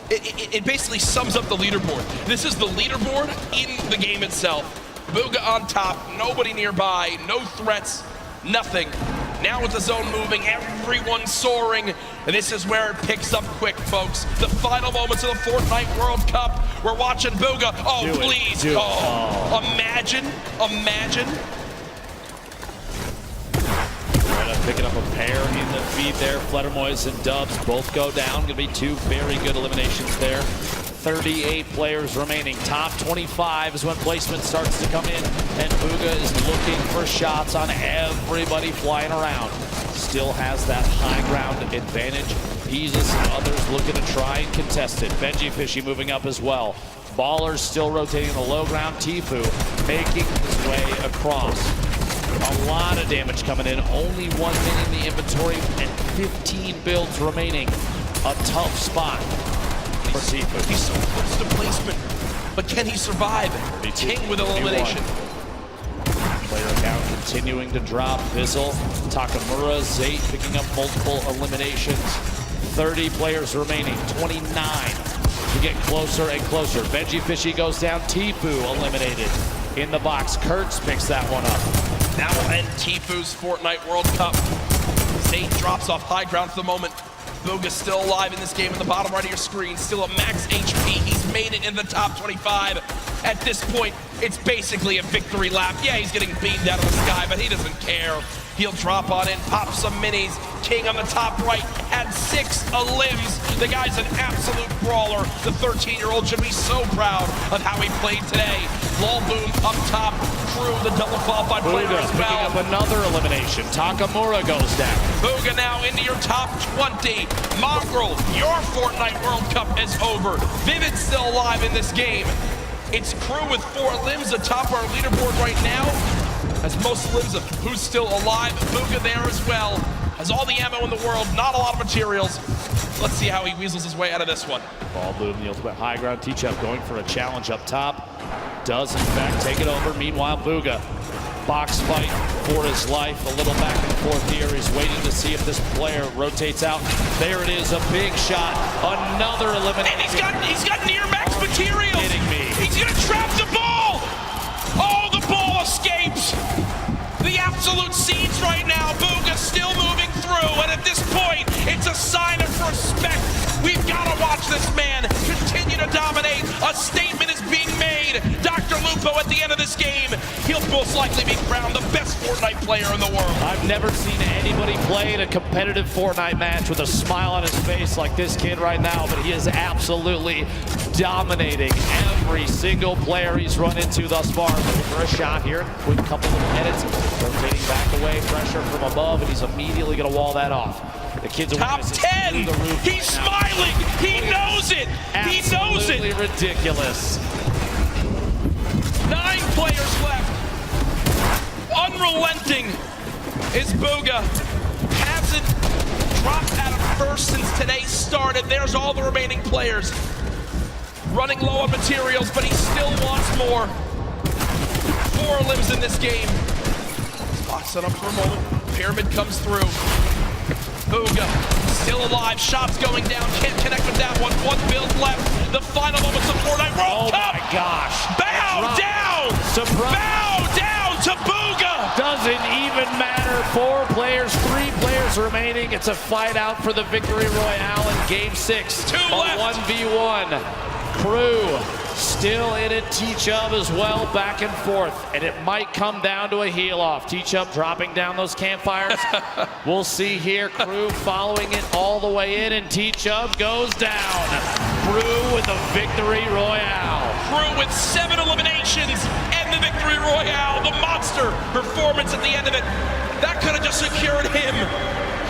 It basically sums up the leaderboard. This is the leaderboard in the game itself. Bugha on top, nobody nearby, no threats, nothing. Now with the zone moving, everyone soaring, and this is where it picks up quick, folks. The final moments of the Fortnite World Cup. We're watching Bugha. Oh, please. Imagine. Picking up a pair in the feed there. Fledermoys and Dubs both go down. Gonna be 2 very good eliminations there. 38 players remaining. Top 25 is when placement starts to come in, and Bugha is looking for shots on everybody flying around. Still has that high ground advantage. Peasus and others looking to try and contest it. Benji Fishy moving up as well. Ballers still rotating the low ground. Tfue making his way across. A lot of damage coming in. Only 1 minute in the inventory and 15 builds remaining. A tough spot for Tfue. He's so close to placement, but can he survive? King with elimination. Player count continuing to drop. Bizzle, Takamura, Zayt picking up multiple eliminations. 30 players remaining, 29 to get closer and closer. Benji Fishy goes down. Tfue eliminated in the box. Kurtz picks that one up. That will end Tfue's Fortnite World Cup. Zayt drops off high ground for the moment. Bugha's still alive in this game in the bottom right of your screen. Still a max HP. He's made it in the top 25. At this point, it's basically a victory lap. Yeah, he's getting beamed out of the sky, but he doesn't care. He'll drop on in, pop some minis. King on the top right had 6 limbs. The guy's an absolute brawler. The 13-year-old should be so proud of how he played today. Lol Boom up top. Crew, the double qualified player Booga as picking well. up another elimination. Takamura goes down. Booga now into your top 20. Mongrel, your Fortnite World Cup is over. Vivid's still alive in this game. It's Crew with 4 limbs atop our leaderboard right now. Has most limbs of who's still alive. Booga there as well. Has all the ammo in the world, not a lot of materials. Let's see how he weasels his way out of this one. Ball Boom, the ultimate high ground. T-Chep going for a challenge up top. Does in fact take it over. Meanwhile, Booga, box fight for his life. A little back and forth here. He's waiting to see if this player rotates out. There it is, a big shot. Another elimination. And he's got near max materials. Kidding me. He's gonna trap the ball. Oh, the ball escapes. The absolute siege right now. Booga's still moving through, and at this point, it's a sign of respect. We've got to watch this man continue to dominate. A statement is being made. Dr. Lupo at the end of this game, he'll most likely be crowned the best Fortnite player in the world. I've never seen anybody play in a competitive Fortnite match with a smile on his face like this kid right now, but he is absolutely dominating every single player he's run into thus far. Looking for a shot here. Quick couple of edits. Rotating back away. Pressure from above, and he's immediately going to wall that off. The kid's Top 10. He's smiling. He knows it. He knows it. Absolutely ridiculous. 9 players left. Unrelenting is Booga. Hasn't dropped out of first since today started. There's all the remaining players. Running low on materials, but he still wants more. 4 limbs in this game. Box it up for a moment. Pyramid comes through. Booga still alive. Shots going down. Can't connect with that one. 1 build left. The final moments of Fortnite World Cup. Oh my gosh. Bow down. Surprise. Bow down to Booga. Doesn't even matter. 4 players, 3 players remaining. It's a fight out for the victory royale in game 6. 2 left. 1v1. Crew still in it. T-Chub as well, back and forth. And it might come down to a heel off. T-Chub dropping down those campfires. We'll see here. Crew following it all the way in, and T-Chub goes down. Crew with the victory royale. Crew with 7 eliminations and the victory royale. The monster performance at the end of it. That could have just secured him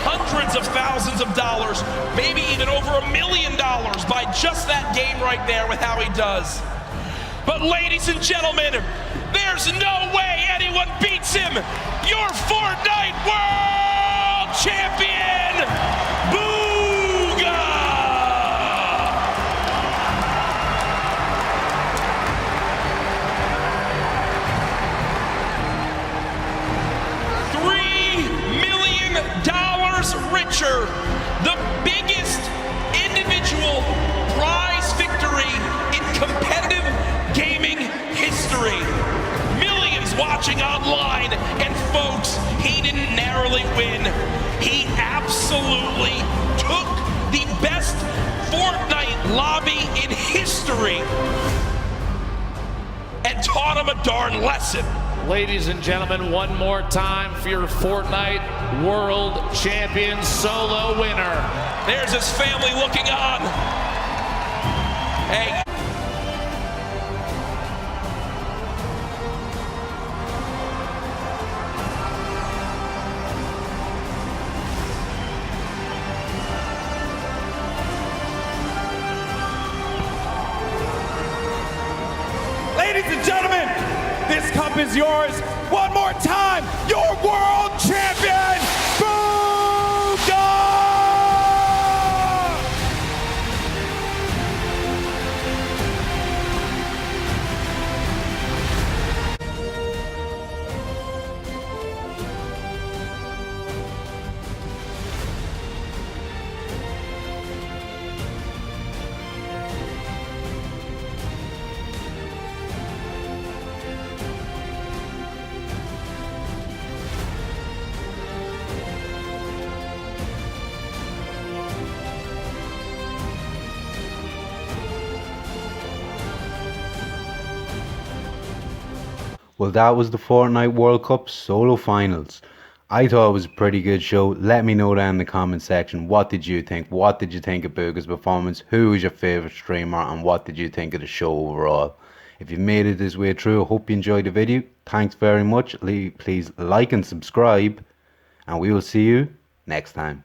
hundreds of thousands of dollars, maybe even over $1 million by just that game right there with how he does. But ladies and gentlemen, there's no way anyone beats him. Your Fortnite World Champion, Booga! $3 million richer, the biggest individual prize victory in competitive gaming history. Millions watching online, and folks, he didn't narrowly win. He absolutely took the best Fortnite lobby in history and taught him a darn lesson. Ladies and gentlemen, one more time for your Fortnite World Champion solo winner. There's his family looking on. Hey. Ladies and gentlemen, this cup is yours. One more time, your world champion, Booga! Well, that was the Fortnite World Cup solo finals. I thought it was a pretty good show. Let me know down in the comment section. What did you think? What did you think of Booga's performance? Who was your favourite streamer? And what did you think of the show overall? If you've made it this way through, I hope you enjoyed the video. Thanks very much. Please like and subscribe. And we will see you next time.